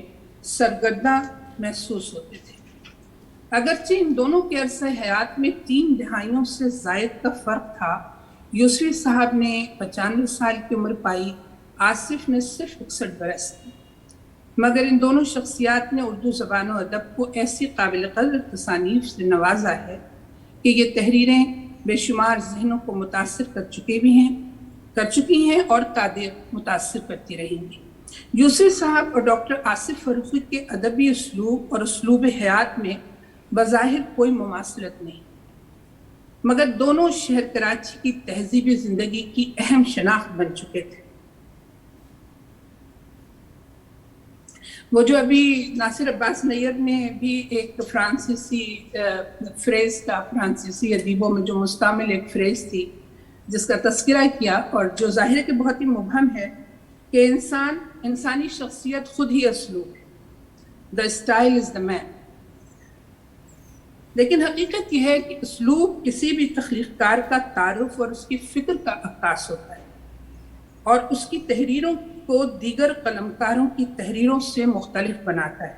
سرگرداں محسوس ہوتے تھے۔ اگرچہ ان دونوں کے عرصہ حیات میں 3 دہائیوں سے زائد کا فرق تھا، یوسفی صاحب نے 95 سال کی عمر پائی، آصف نے صرف 61 برس کی، مگر ان دونوں شخصیات نے اردو زبان و ادب کو ایسی قابل قدر تصانیف سے نوازا ہے کہ یہ تحریریں بے شمار ذہنوں کو متاثر کر چکی ہیں اور تادیع متاثر کرتی رہیں گی۔ یوسفی صاحب اور ڈاکٹر آصف فرقی کے ادبی اسلوب اور اسلوب حیات میں بظاہر کوئی مماثلت نہیں، مگر دونوں شہر کراچی کی تہذیبی زندگی کی اہم شناخت بن چکے تھے۔ وہ جو ابھی ناصر عباس نیّر نے بھی ایک فرانسیسی فریز کا، فرانسیسی ادیبوں میں جو مستعمل ایک فریز تھی جس کا تذکرہ کیا اور جو ظاہر ہے کہ بہت ہی مبہم ہے کہ انسانی شخصیت خود ہی اسلوب ہے، the style is the man۔ لیکن حقیقت یہ ہے کہ اسلوب کسی بھی تخلیق کار کا تعارف اور اس کی فکر کا عکاس ہوتا ہے اور اس کی تحریروں کو دیگر قلمکاروں کی تحریروں سے مختلف بناتا ہے،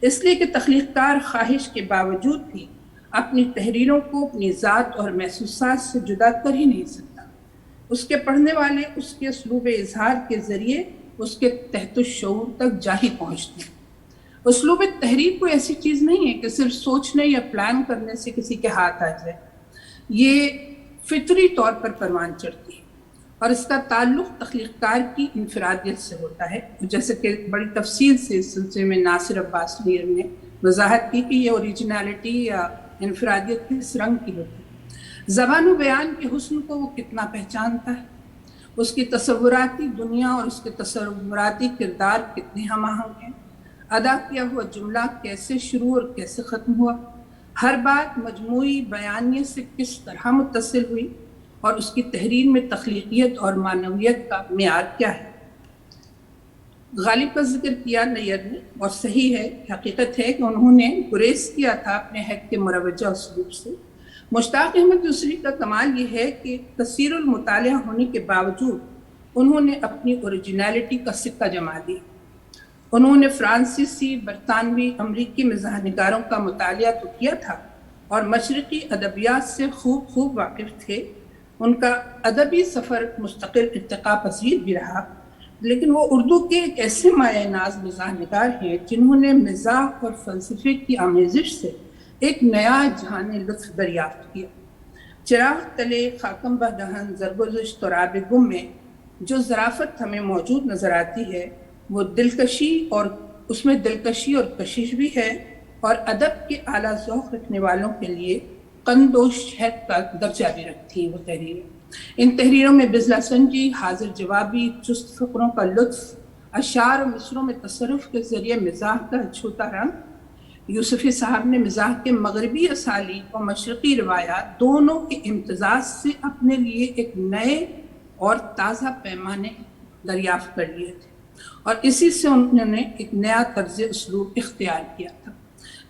اس لیے کہ تخلیق کار خواہش کے باوجود بھی اپنی تحریروں کو اپنی ذات اور محسوسات سے جدا کر ہی نہیں سکتا۔ اس کے پڑھنے والے اس کے اسلوب اظہار کے ذریعے اس کے تحت الشعور تک جا ہی پہنچتے ہیں۔ اسلوب تحریر کوئی ایسی چیز نہیں ہے کہ صرف سوچنے یا پلان کرنے سے کسی کے ہاتھ آ جائے. یہ فطری طور پر پروان چڑھتی ہے اور اس کا تعلق تخلیق کار کی انفرادیت سے ہوتا ہے. جیسے کہ بڑی تفصیل سے اس سلسلے میں ناصر عباس میر نے وضاحت کی کہ یہ اوریجنالٹی یا انفرادیت کس رنگ کی ہوتی ہے. زبان و بیان کے حسن کو وہ کتنا پہچانتا ہے، اس کی تصوراتی دنیا اور اس کے تصوراتی کردار کتنے ہم آہنگ ہیں، ادا کیا ہوا جملہ کیسے شروع اور کیسے ختم ہوا، ہر بات مجموعی بیانیے سے کس طرح متصل ہوئی، اور اس کی تحریر میں تخلیقیت اور معنویت کا معیار کیا ہے. غالب کا ذکر کیا نیئر نے، اور صحیح ہے، حقیقت ہے کہ انہوں نے گریز کیا تھا اپنے حق کے مروجہ اسلوب سے. مشتاق احمد یسری کا کمال یہ ہے کہ کثیر المطالعہ ہونے کے باوجود انہوں نے اپنی اوریجنالٹی کا سکہ جما دیا. انہوں نے فرانسیسی، برطانوی، امریکی مزاح نگاروں کا مطالعہ تو کیا تھا اور مشرقی ادبیات سے خوب واقف تھے. ان کا ادبی سفر مستقل ارتقاء پذیر بھی رہا، لیکن وہ اردو کے ایک ایسے مایہ ناز مزاح نگار ہیں جنہوں نے مزاح اور فلسفے کی آمیزش سے ایک نیا جہان لطف دریافت کیا. چراغ تلے، خاکم بہ دہن، زرگزش، تراب گم میں جو ظرافت ہمیں موجود نظر آتی ہے وہ دلکشی اور اس میں دلکشی اور کشش بھی ہے، اور ادب کے اعلیٰ ذوق رکھنے والوں کے لیے قند و شہد کا درجہ بھی رکھتی ہیں وہ تحریریں. ان تحریروں میں بزلہ سنجی، حاضر جوابی، چست فقروں کا لطف، اشعار و مصروں میں تصرف کے ذریعے مزاح کا چھوٹا رنگ. یوسفی صاحب نے مزاح کے مغربی اسالیب اور مشرقی روایات دونوں کے امتزاج سے اپنے لیے ایک نئے اور تازہ پیمانے دریافت کر لیے تھے، اور اسی سے انہوں نے ایک نیا طرز اسلوب اختیار کیا تھا.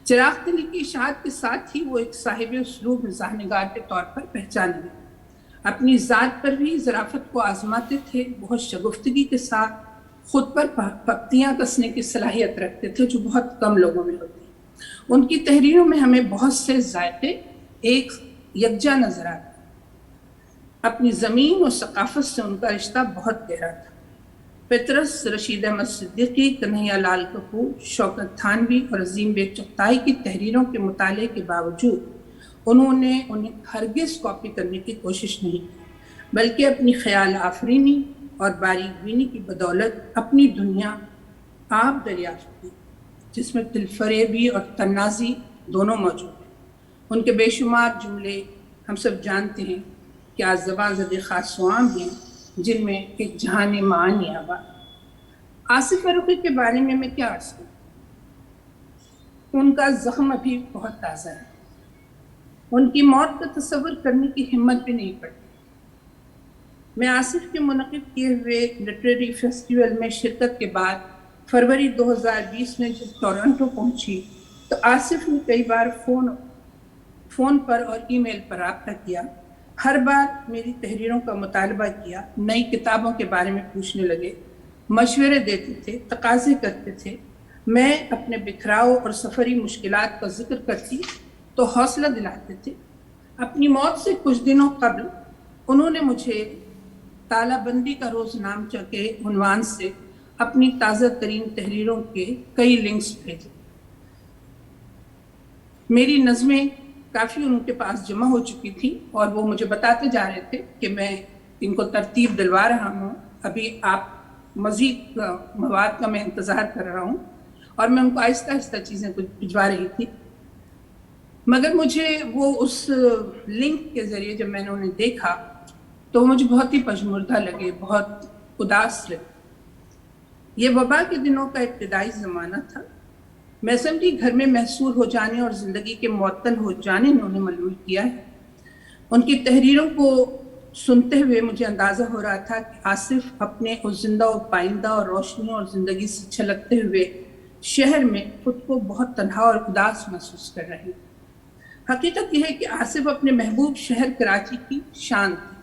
چراغ تلی کی اشاعت کے ساتھ ہی وہ ایک صاحب اسلوب مزاح نگار کے طور پر پہچانے گئے. اپنی ذات پر بھی ظرافت کو آزماتے تھے، بہت شگفتگی کے ساتھ خود پر پختیاں کسنے کی صلاحیت رکھتے تھے جو بہت کم لوگوں میں ہوتی. ان کی تحریروں میں ہمیں بہت سے ذائقے ایک یکجا نظر آتے. اپنی زمین اور ثقافت سے ان کا رشتہ بہت گہرا تھا. پطرس، رشید احمد صدیقی، کنہیا لال کپور، شوکت تھانوی اور عظیم بیگ چغتائی کی تحریروں کے مطالعے کے باوجود انہوں نے انہیں ہرگز کاپی کرنے کی کوشش نہیں کی، بلکہ اپنی خیال آفرینی اور باریک بینی کی بدولت اپنی دنیا آپ دریافت کی جس میں دلفریبی اور تنازی دونوں موجود ہیں. ان کے بے شمار جملے ہم سب جانتے ہیں کہ آج زبان زد خاص و عام ہیں جن میں ایک جہان معانی آباد. آصف فروخی کے بارے میں کیا عرض کروں، ان کا زخم ابھی بہت تازہ ہے. ان کی موت کا تصور کرنے کی ہمت بھی نہیں پڑتی. میں آصف کے منعقد کیے ہوئے لٹریری فیسٹیول میں شرکت کے بعد فروری 2020 میں جب ٹورنٹو پہنچی تو آصف نے کئی بار فون پر اور ای میل پر رابطہ کیا. ہر بار میری تحریروں کا مطالبہ کیا، نئی کتابوں کے بارے میں پوچھنے لگے، مشورے دیتے تھے، تقاضے کرتے تھے. میں اپنے بکھراؤ اور سفری مشکلات کا ذکر کرتی تو حوصلہ دلاتے تھے. اپنی موت سے کچھ دنوں قبل انہوں نے مجھے تالہ بندی کا روز نامچہ کے عنوان سے اپنی تازہ ترین تحریروں کے کئی لنکس بھیجے. میری نظمیں کافی ان کے پاس جمع ہو چکی تھی اور وہ مجھے بتاتے جا رہے تھے کہ میں ان کو ترتیب دلوا رہا ہوں، ابھی آپ مزید مواد کا میں انتظار کر رہا ہوں، اور میں ان کو آہستہ آہستہ چیزیں کچھ بھجوا رہی تھی. مگر مجھے وہ اس لنک کے ذریعے جب میں نے انہیں دیکھا تو مجھے بہت ہی پژمردہ لگے، بہت اداس لگے. یہ وبا کے دنوں کا ابتدائی زمانہ تھا. میں سمجھی گھر میں محصور ہو جانے اور زندگی کے معطل ہو جانے نے انہیں ملول کیا ہے. ان کی تحریروں کو سنتے ہوئے مجھے اندازہ ہو رہا تھا کہ آصف اپنے اس زندہ و پائندہ اور روشنی اور زندگی سے چھلکتے ہوئے شہر میں خود کو بہت تنہا اور اداس محسوس کر رہے ہیں. حقیقت یہ ہے کہ آصف اپنے محبوب شہر کراچی کی شان تھی.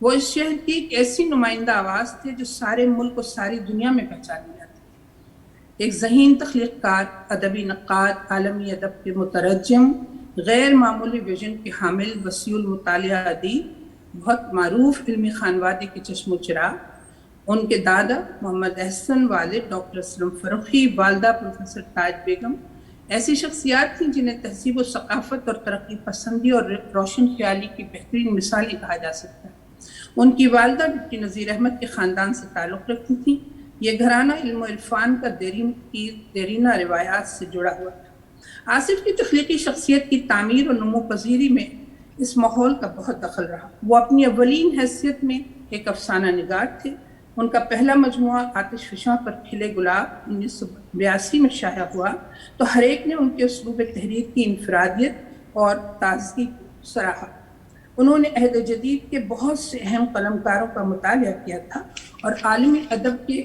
وہ اس شہر کی ایک ایسی نمائندہ آواز تھے جو سارے ملک اور ساری دنیا میں پہچانی جاتی تھی. ایک ذہین تخلیق کار، ادبی نقاد، عالمی ادب کے مترجم، غیر معمولی ویژن کے حامل، وسیع المطالعہ ادیب، بہت معروف علمی خانوادے کے چشم و چراغ. ان کے دادا محمد احسن، والد ڈاکٹر اسلم فروخی، والدہ پروفیسر تاج بیگم ایسی شخصیات تھیں جنہیں تہذیب و ثقافت اور ترقی پسندی اور روشن خیالی کی بہترین مثالیں کہا جا سکتا ہے۔ ان کی والدہ ڈپٹی نذیر احمد کے خاندان سے تعلق رکھتی تھیں۔ یہ گھرانہ علم و عرفان کا دیرینہ روایات سے جڑا ہوا تھا۔ آصف کی تخلیقی شخصیت کی تعمیر اور نمو پذیری میں اس ماحول کا بہت دخل رہا۔ وہ اپنی اولین حیثیت میں ایک افسانہ نگار تھے۔ ان کا پہلا مجموعہ آتش فشاں پر کھلے گلاب 1982 میں شائع ہوا تو ہر ایک نے ان کے اسلوب تحریر کی انفرادیت اور تازگی کو سراہا۔ انہوں نے عہد جدید کے بہت سے اہم قلمکاروں کا مطالعہ کیا تھا اور عالمی ادب کے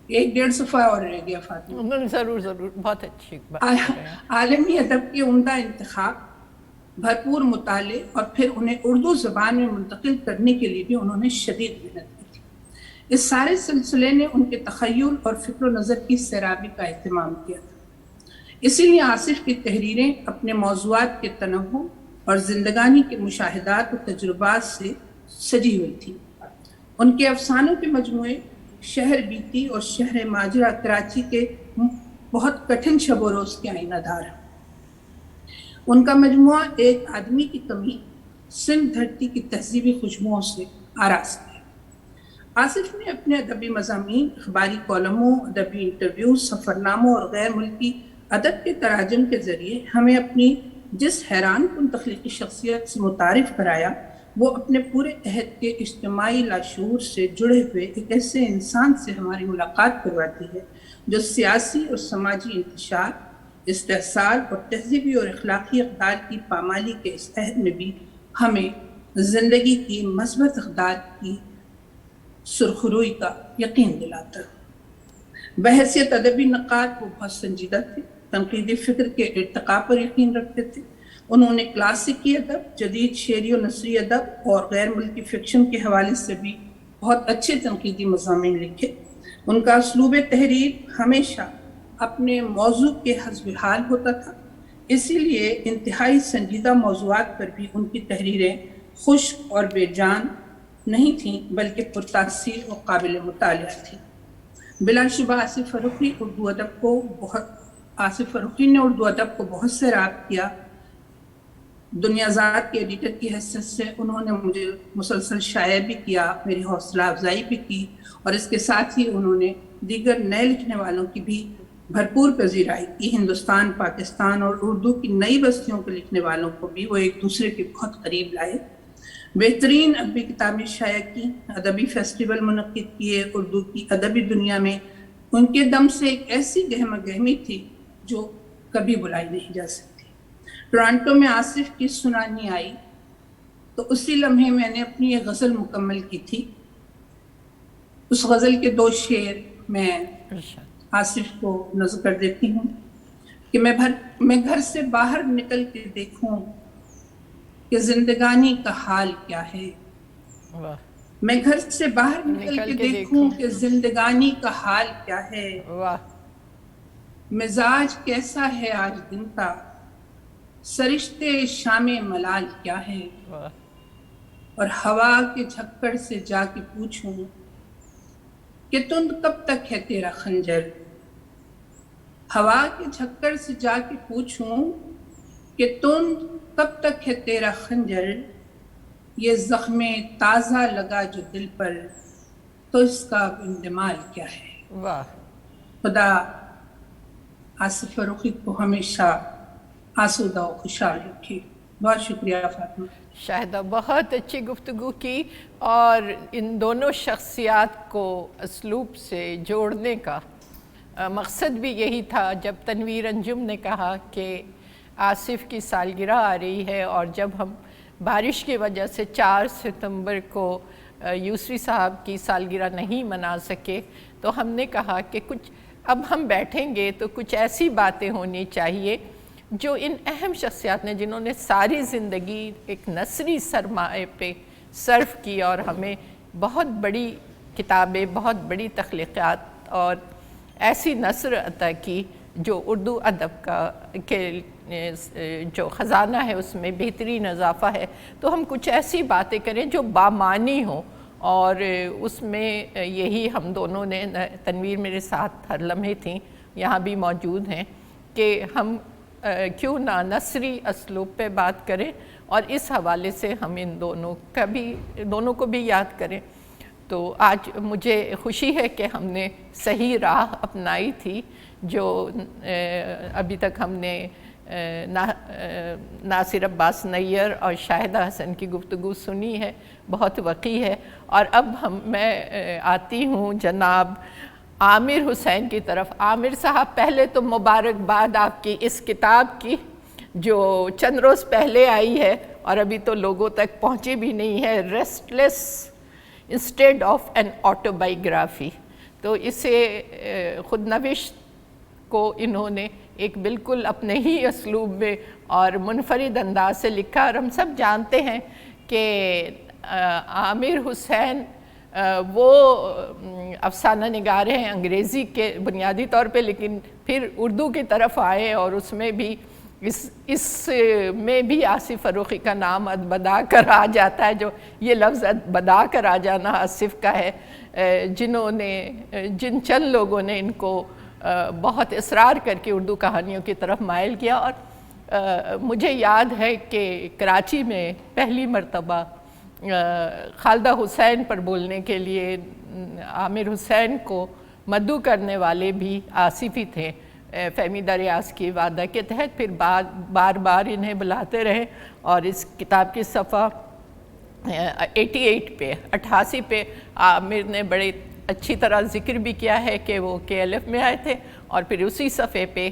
1-1.5 صفحہ اور رہ گیا فاطمہ۔
ضرور بہت اچھی بات۔
عالمی ادب کے عمدہ انتخاب، بھرپور مطالعے اور پھر انہیں اردو زبان میں منتقل کرنے کے لیے بھی انہوں نے شدید محنت کی تھی۔ اس سارے سلسلے نے ان کے تخیل اور فکر و نظر کی سیرابی کا اہتمام کیا تھا۔ اسی لیے آصف کی تحریریں اپنے موضوعات کے تنوع اور زندگانی کے مشاہدات و تجربات سے سجی ہوئی تھی۔ ان کے افسانوں کے مجموعے شہر بیتی اور شہر ماجرا کراچی کے بہت کٹھن شب و روز کے آئینہ دار ہیں۔ ان کا مجموعہ ایک آدمی کی کمی سندھ دھرتی کی تہذیبی خوشبوؤں سے آراستہ ہے۔ آصف نے اپنے ادبی مضامین، اخباری کالموں، ادبی انٹرویو، سفرناموں اور غیر ملکی ادب کے تراجم کے ذریعے ہمیں اپنی جس حیران کن تخلیقی شخصیت سے متعارف کرایا، وہ اپنے پورے عہد کے اجتماعی لاشعور سے جڑے ہوئے ایک ایسے انسان سے ہماری ملاقات کرواتی ہے جو سیاسی اور سماجی انتشار، استحصال اور تہذیبی اور اخلاقی اقدار کی پامالی کے اس عہد میں بھی ہمیں زندگی کی مثبت اقدار کی سرخروئی کا یقین دلاتا ہے۔ بحیثیت ادبی نقاد وہ بہت سنجیدہ تھے، تنقیدی فکر کے ارتقاء پر یقین رکھتے تھے۔ انہوں نے کلاسیکی ادب، جدید شعری و نثری ادب اور غیر ملکی فکشن کے حوالے سے بھی بہت اچھے تنقیدی مضامین لکھے۔ ان کا اسلوب تحریر ہمیشہ اپنے موضوع کے حسب حال ہوتا تھا، اسی لیے انتہائی سنجیدہ موضوعات پر بھی ان کی تحریریں خشک اور بے جان نہیں تھیں بلکہ پرتاثیر اور قابل مطالعہ تھیں۔ بلا شبہ آصف فروخی نے اردو ادب کو بہت سے رابط کیا۔ دنیا ذات کے ایڈیٹر کی حیثیت سے انہوں نے مجھے مسلسل شائع بھی کیا، میری حوصلہ افزائی بھی کی، اور اس کے ساتھ ہی انہوں نے دیگر نئے لکھنے والوں کی بھی بھرپور پذیرائی کی۔ ہندوستان، پاکستان اور اردو کی نئی بستیوں کے لکھنے والوں کو بھی وہ ایک دوسرے کے بہت قریب لائے۔ بہترین ادبی کتابیں شائع کی، ادبی فیسٹیول منعقد کیے۔ اردو کی ادبی دنیا میں ان کے دم سے ایک ایسی گہمہ گہمی تھی جو کبھی بلائی نہیں جا سکتی۔ ٹورانٹو میں آصف کی سنانی آئی تو اسی لمحے میں نے اپنی ایک غزل مکمل کی تھی۔ اس غزل کے 2 شعر میں آصف کو نظر کر دیتی ہوں کہ میں گھر سے باہر نکل کے دیکھوں کہ زندگانی کا حال کیا ہے۔ میں گھر سے باہر نکل کے دیکھوں کہ زندگانی کا حال کیا ہے۔ مزاج کیسا ہے آج دن کا، سرشتے شام ملال کیا ہے۔ اور ہوا کے جھکڑ سے جا کے پوچھوں کہ تند کب تک ہے تیرا خنجر۔ ہوا کے جھکڑ سے جا کے پوچھوں کہ تند کب تک ہے تیرا خنجر۔ یہ زخم تازہ لگا جو دل پر، تو اس کا اندمال کیا ہے۔ خدا آصف فروخی کو ہمیشہ آسودہ و خوشحال رکھے۔ بہت شکریہ فاطمہ۔
شاہدہ، بہت اچھی گفتگو کی، اور ان دونوں شخصیات کو اسلوب سے جوڑنے کا مقصد بھی یہی تھا۔ جب تنویر انجم نے کہا کہ آصف کی سالگرہ آ رہی ہے، اور جب ہم بارش کی وجہ سے 4 ستمبر کو یوسری صاحب کی سالگرہ نہیں منا سکے، تو ہم نے کہا کہ اب ہم بیٹھیں گے تو کچھ ایسی باتیں ہونی چاہیے جو ان اہم شخصیات نے، جنہوں نے ساری زندگی ایک نثری سرمایہ پہ صرف کی اور ہمیں بہت بڑی کتابیں، بہت بڑی تخلیقات اور ایسی نثر عطا کی جو اردو ادب کے جو خزانہ ہے اس میں بہترین اضافہ ہے۔ تو ہم کچھ ایسی باتیں کریں جو بامعنی ہوں اور اس میں یہی ہم دونوں نے، تنویر میرے ساتھ ہر لمحے تھیں، یہاں بھی موجود ہیں، کہ ہم کیوں نہ نثری اسلوب پہ بات کریں اور اس حوالے سے ہم ان دونوں کو بھی یاد کریں۔ تو آج مجھے خوشی ہے کہ ہم نے صحیح راہ اپنائی تھی، جو ابھی تک ہم نے ناصر عباس نیّر اور شاہدہ حسن کی گفتگو سنی ہے، بہت وقی ہے۔ اور اب میں آتی ہوں جناب عامر حسین کی طرف۔ عامر صاحب، پہلے تو مبارکباد آپ کی اس کتاب کی، جو چند روز پہلے آئی ہے اور ابھی تو لوگوں تک پہنچی بھی نہیں ہے، ریسٹلیس انسٹیڈ آف این آٹوبائیگرافی۔ تو اسے خود نوشت کو انہوں نے ایک بالکل اپنے ہی اسلوب میں اور منفرد انداز سے لکھا، اور ہم سب جانتے ہیں کہ عامر حسین وہ افسانہ نگار ہیں انگریزی کے بنیادی طور پہ، لیکن پھر اردو کی طرف آئے، اور اس میں بھی اس میں بھی آصف فروخی کا نام ادبدا کر آ جاتا ہے، جو یہ لفظ ادبدا کر آ جانا آصف کا ہے، جن چند لوگوں نے ان کو بہت اصرار کر کے اردو کہانیوں کی طرف مائل کیا۔ اور مجھے یاد ہے کہ کراچی میں پہلی مرتبہ خالدہ حسین پر بولنے کے لیے عامر حسین کو مدعو کرنے والے بھی آصف ہی تھے، فہمیدہ ریاض کی وعدہ کے تحت۔ پھر بار بار انہیں بلاتے رہے، اور اس کتاب کی صفحہ 88 پہ عامر نے بڑے اچھی طرح ذکر بھی کیا ہے کہ وہ KLF میں آئے تھے، اور پھر اسی صفحے پہ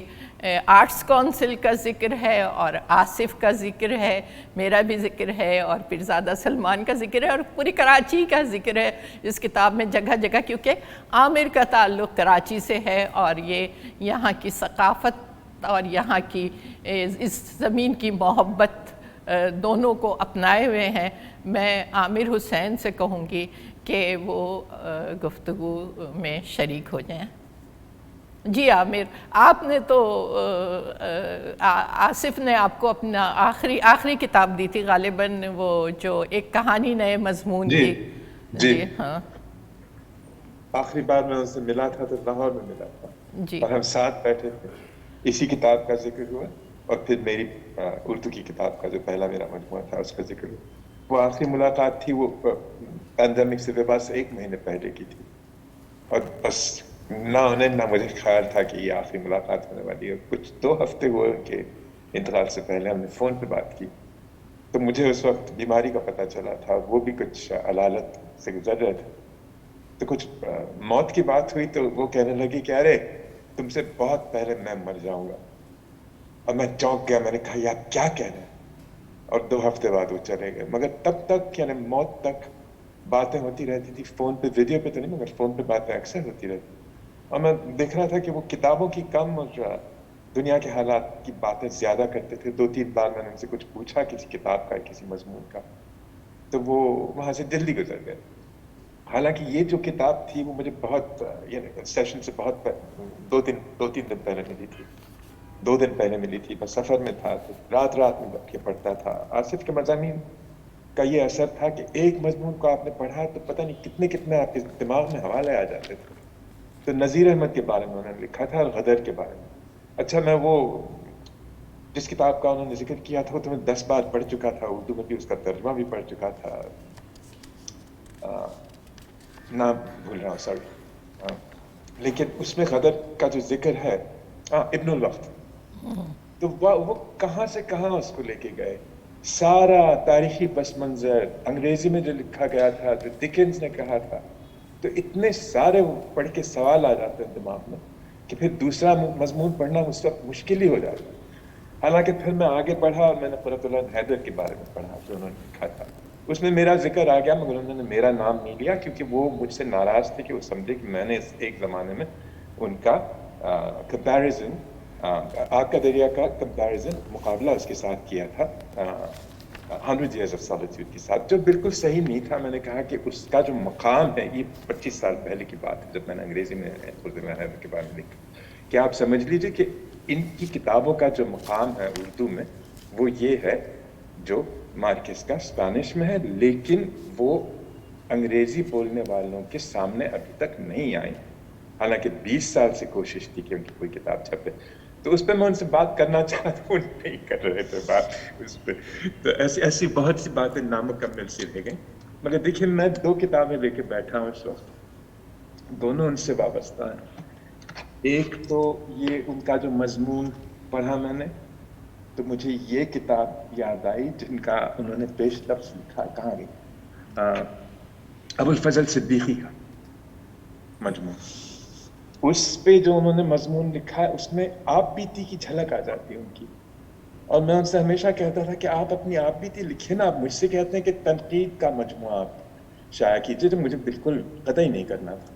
آرٹس کونسل کا ذکر ہے، اور آصف کا ذکر ہے، میرا بھی ذکر ہے، اور پھر زادہ سلمان کا ذکر ہے، اور پوری کراچی کا ذکر ہے اس کتاب میں جگہ جگہ، کیونکہ عامر کا تعلق کراچی سے ہے، اور یہ یہاں کی ثقافت اور یہاں کی اس زمین کی محبت دونوں کو اپنائے ہوئے ہیں۔ میں عامر حسین سے کہوں گی کہ وہ گفتگو میں شریک ہو جائیں۔ جی عامر، آپ نے تو آصف نے آپ کو اپنا آخری کتاب دی تھی غالباً، وہ جو ایک کہانی نئے مضمون کی۔
جی
ہاں،
آخری بار میں ان سے ملا تھا تو لاہور میں ملا تھا،
جی
اور ہم ساتھ بیٹھے تھے، اسی کتاب کا ذکر ہوا، اور پھر میری اردو کی کتاب کا جو پہلا میرا مجموعہ تھا اس کا ذکر ہوا۔ وہ آخری ملاقات تھی، وہ پینڈیمک سے وبا سے 1 مہینے پہلے کی تھی، اور بس نہ انہیں نہ مجھے خیال تھا کہ یہ آخری ملاقات ہونے والی ہے۔ کچھ 2 ہفتے ہوئے ان کے انتقال سے پہلے ہم نے فون پہ بات کی، تو مجھے اس وقت بیماری کا پتہ چلا تھا، وہ بھی کچھ علالت سے گزر رہے تھے، تو کچھ موت کی بات ہوئی تو وہ کہنے لگی کہ ارے تم سے بہت پہلے میں مر جاؤں گا، اور میں چونک گیا، میں نے کہا یار کیا کہہ رہے ہیں، اور 2 ہفتے بعد وہ چلے گئے۔ مگر تب تک یعنی موت تک باتیں ہوتی رہتی تھی، فون پہ، ویڈیو پہ تو نہیں مگر فون پہ باتیں اکثر ہوتی رہتی، اور میں دیکھ رہا تھا کہ وہ کتابوں کی کم اور دنیا کے حالات کی باتیں زیادہ کرتے تھے۔ 2-3 بار میں نے ان سے کچھ پوچھا کسی کتاب کا، کسی مضمون کا، تو وہ وہاں سے جلدی گزر گئے۔ حالانکہ یہ جو کتاب تھی وہ مجھے بہت یعنی سیشن سے بہت 2-3 دن پہلے ملی تھی، 2 دن پہلے ملی تھی، میں سفر میں تھا تو رات میں بیٹھ کے پڑھتا تھا۔ آصف کے مضامین کا یہ اثر تھا کہ ایک مضمون کو آپ نے پڑھا تو پتہ نہیں کتنے آپ کے دماغ میں حوالے آ جاتے تھے۔ تو نذیر احمد کے بارے میں انہوں نے لکھا تھا، اور غدر کے بارے میں۔ اچھا، میں وہ جس کتاب کا انہوں نے ذکر کیا تھا وہ تو میں 10 بار پڑھ چکا تھا، اردو میں بھی اس کا ترجمہ بھی پڑھ چکا تھا، نام بھول رہا ہوں، سوری، لیکن اس میں غدر کا جو ذکر ہے، ابن الوقت، تو وہ کہاں سے کہاں اس کو لے کے گئے، سارا تاریخی پس منظر انگریزی میں جو لکھا گیا تھا، جو ڈکنز نے کہا تھا، تو اتنے سارے پڑھ کے سوال آ جاتے ہیں دماغ میں کہ پھر دوسرا مضمون پڑھنا اس وقت مشکل ہی ہو جاتا ہے۔ حالانکہ پھر میں آگے پڑھا اور میں نے قرۃ اللہ حیدر کے بارے میں پڑھا جو انہوں نے لکھا تھا، اس میں میرا ذکر آ گیا، مگر انہوں نے میرا نام نہیں لیا، کیونکہ وہ مجھ سے ناراض تھے کہ وہ سمجھے کہ میں نے ایک زمانے میں ان کا کمپیریزن، آگ کا دریا کا کمپیریزن، مقابلہ اس کے ساتھ کیا تھا 100 Years of Solitude کے ساتھ، جو بالکل صحیح نہیں تھا۔ میں نے کہا کہ اس کا جو مقام ہے، یہ 25 سال پہلے کی بات ہے جب میں نے انگریزی میں حیدر کے بارے میں لکھا، کہ آپ سمجھ لیجئے کہ ان کی کتابوں کا جو مقام ہے اردو میں وہ یہ ہے جو مارکس کا اسپینش میں ہے، لیکن وہ انگریزی بولنے والوں کے سامنے ابھی تک نہیں آئی، حالانکہ 20 سال سے کوشش تھی کہ ان کی کوئی کتاب چھپے. تو اس پہ میں ان سے بات کرنا چاہتا ہوں، نہیں کر رہے تھے بات اس پہ. تو ایسی بہت سی باتیں نامکمل سی رہ گئیں. مگر دیکھیے میں 2 کتابیں لے کے بیٹھا ہوں اس وقت، دونوں ان سے وابستہ ہیں. ایک تو یہ ان کا جو مضمون پڑھا میں نے تو مجھے یہ کتاب یاد آئی جن کا انہوں نے پیش لفظ لکھا، کہاں گئی، ابو الفضل صدیقی کا مجموعہ. اس پہ جو انہوں نے مضمون لکھا ہے اس میں آپ بیتی کی جھلک آ جاتی ہے ان کی. اور میں ان سے ہمیشہ کہتا تھا کہ آپ اپنی آپ بیتی لکھیں نا. آپ مجھ سے کہتے ہیں کہ تنقید کا مجموعہ آپ شائع کیجیے، جو مجھے بالکل قطعی نہیں کرنا تھا.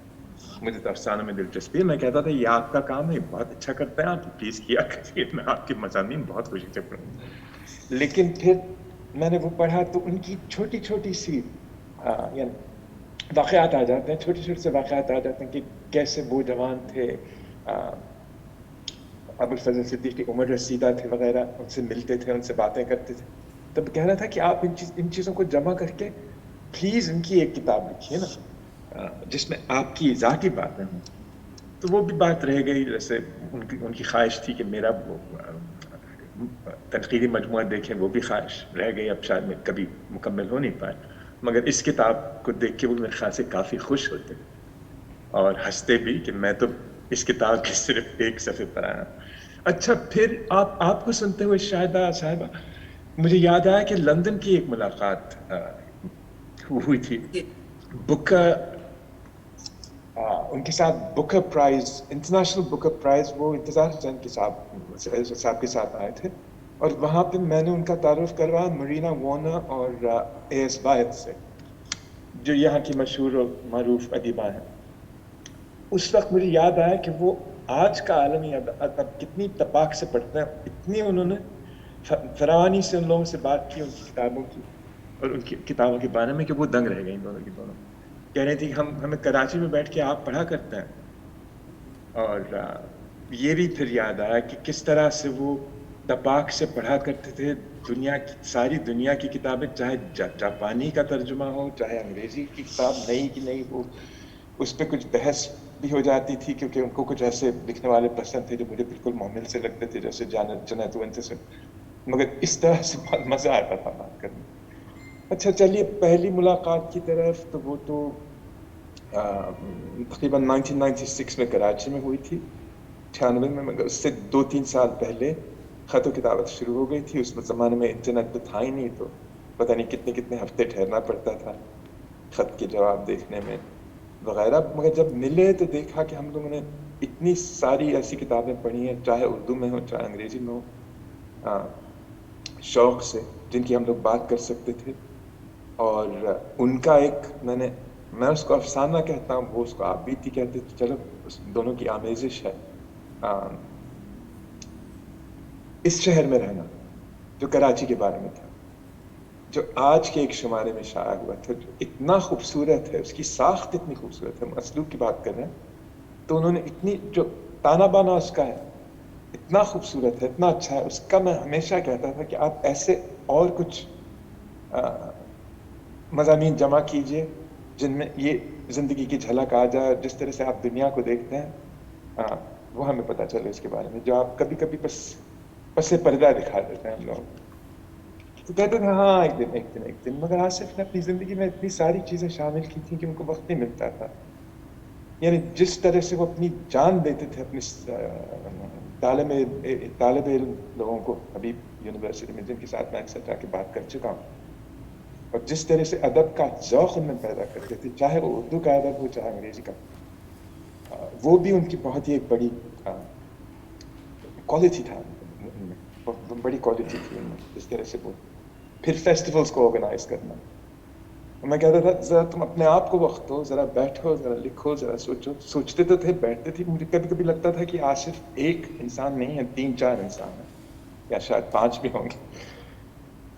مجھے تو افسانوں میں دلچسپی ہے. میں کہتا تھا یہ آپ کا کام ہے، بہت اچھا کرتے ہیں آپ، پلیز کیا کریے، میں آپ کے مضامین بہت خوشی سے پڑھوں گا. لیکن پھر میں نے وہ پڑھا تو ان کی چھوٹی چھوٹی سی یعنی واقعات آ جاتے ہیں، چھوٹے چھوٹے سے واقعات آ جاتے ہیں کہ کیسے وہ جوان تھے، ابو الفضل صدیقی عمر رسیدہ تھے وغیرہ، ان سے ملتے تھے، ان سے باتیں کرتے تھے. تب کہہ رہا تھا کہ آپ ان چیزوں کو جمع کر کے پلیز ان کی ایک کتاب لکھیے نا جس میں آپ کی ذاتی باتیں ہوں. تو وہ بھی بات رہ گئی، جیسے ان کی خواہش تھی کہ میرا تنقیدی مجموعہ دیکھیں، وہ بھی خواہش رہ گئی، اب شاید میں کبھی مکمل ہو نہیں پائے. مگر اس کتاب کو دیکھ کے وہ میرے خیال سے کافی خوش ہوتے اور ہنستے بھی کہ میں تو اس کتاب کے صرف ایک صفحے پر آیا. اچھا پھر آپ کو سنتے ہوئے شاہدہ صاحبہ مجھے یاد آیا کہ لندن کی ایک ملاقات ہوئی تھی. بکر ان کے ساتھ بکر پرائز، انٹرنیشنل بکر پرائز، وہ انتظار حسین کے صاحب کے ساتھ آئے تھے. اور وہاں پہ میں نے ان کا تعارف کروایا مرینا وارنر اور اے ایس باید سے، جو یہاں کی مشہور اور معروف ادیبہ ہیں. اس وقت مجھے یاد آیا کہ وہ آج کا عالمی ادب کتنی تپاک سے پڑھتے ہیں. اتنی انہوں نے فراوانی سے ان لوگوں سے بات کی ان کی کتابوں کی اور ان کی کتابوں کے بارے میں کہ وہ دنگ رہ گئی ان دونوں کی دونوں. کہہ رہی تھی کہ ہمیں کراچی میں بیٹھ کے آپ پڑھا کرتے ہیں. اور یہ بھی پھر یاد آیا کہ کس طرح سے وہ تپاک سے پڑھا کرتے تھے دنیا کی ساری دنیا کی کتابیں، چاہے جاپانی کا ترجمہ ہو، چاہے انگریزی کی کتاب نئی کی نئی ہو. اس پہ کچھ بحث بھی ہو جاتی تھی کیونکہ ان کو کچھ ایسے لکھنے والے پسند تھے جو مجھے بالکل معامل سے لگتے تھے، جیسے جنید ونت سے. مگر اس طرح سے بہت مزہ آتا تھا بات کرنے. اچھا چلیے پہلی ملاقات کی طرف، تو وہ تو تقریباً 1996 میں کراچی میں ہوئی تھی، 96 میں. مگر اس سے 2-3 سال پہلے خط و کتابت شروع ہو گئی تھی. اس زمانے میں انٹرنیٹ تو تھا ہی نہیں، تو پتہ نہیں کتنے ہفتے ٹھہرنا پڑتا تھا خط کے جواب دیکھنے میں وغیرہ. مگر جب ملے تو دیکھا کہ ہم لوگوں نے اتنی ساری ایسی کتابیں پڑھی ہیں، چاہے اردو میں ہو چاہے انگریزی میں ہو، شوق سے، جن کی ہم لوگ بات کر سکتے تھے. اور ان کا ایک میں اس کو افسانہ کہتا ہوں، وہ اس کو آپ بیتی کہتے تھے. چلو اس دونوں کی آمیزش ہے. اس شہر میں رہنا جو کراچی کے بارے میں تھا، جو آج کے ایک شمارے میں شائع ہوا تھا، جو اتنا خوبصورت ہے، اس کی ساخت اتنی خوبصورت ہے. اسلوب کی بات کر رہے ہیں تو انہوں نے اتنی جو تانا بانا اس کا ہے اتنا خوبصورت ہے، اتنا اچھا ہے. اس کا میں ہمیشہ کہتا تھا کہ آپ ایسے اور کچھ مضامین جمع کیجئے جن میں یہ زندگی کی جھلک آ جائے، جس طرح سے آپ دنیا کو دیکھتے ہیں وہ ہمیں پتہ چلے اس کے بارے میں، جو آپ کبھی کبھی پس پردہ دکھا دیتے ہیں ہم لوگ. تو کہتے تھے ہاں ایک دن. مگر آصف نے اپنی زندگی میں اتنی ساری چیزیں شامل کی تھیں کہ ان کو وقت نہیں ملتا تھا. یعنی جس طرح سے وہ اپنی جان دیتے تھے اپنی طالب علم لوگوں کو، حبیب یونیورسٹی میں جن کے ساتھ میں اکثر جا کے بات کر چکا ہوں، اور جس طرح سے ادب کا ذوق ان میں پیدا کرتے تھے، چاہے وہ اردو کا ادب ہو چاہے انگریزی کا، وہ بھی ان کی بہت ہی ایک بڑی کوالٹی تھا ان میں، بڑی کوالٹی تھی ان میں. جس طرح سے وہ پھر فیسٹیولز کو آرگنائز کرنا. میں کہتا تھا ذرا تم اپنے آپ کو وقت دو، ذرا بیٹھو، ذرا لکھو، ذرا سوچو. سوچتے تو تھے، بیٹھتے تھے. مجھے کبھی کبھی لگتا تھا کہ آصف ایک انسان نہیں ہے، 3-4 انسان ہیں، یا شاید 5 بھی ہوں گے.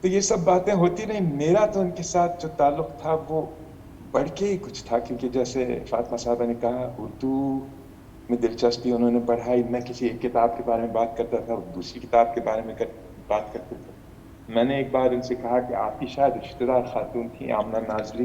تو یہ سب باتیں ہوتی نہیں. میرا تو ان کے ساتھ جو تعلق تھا وہ بڑھ کے ہی کچھ تھا، کیونکہ جیسے فاطمہ صاحبہ نے کہا اردو میں دلچسپی انہوں نے بڑھائی. میں کسی ایک کتاب کے بارے میں بات کرتا تھا، دوسری کتاب کے بارے میں بات کرتے تھے. میں نے ایک بار ان سے کہا کہ آپ کی شاید رشتہ دار خاتون تھیں Amna نازلی،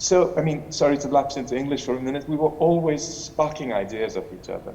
So, I mean, sorry to lapse into English for a minute, we were always sparking ideas of each other.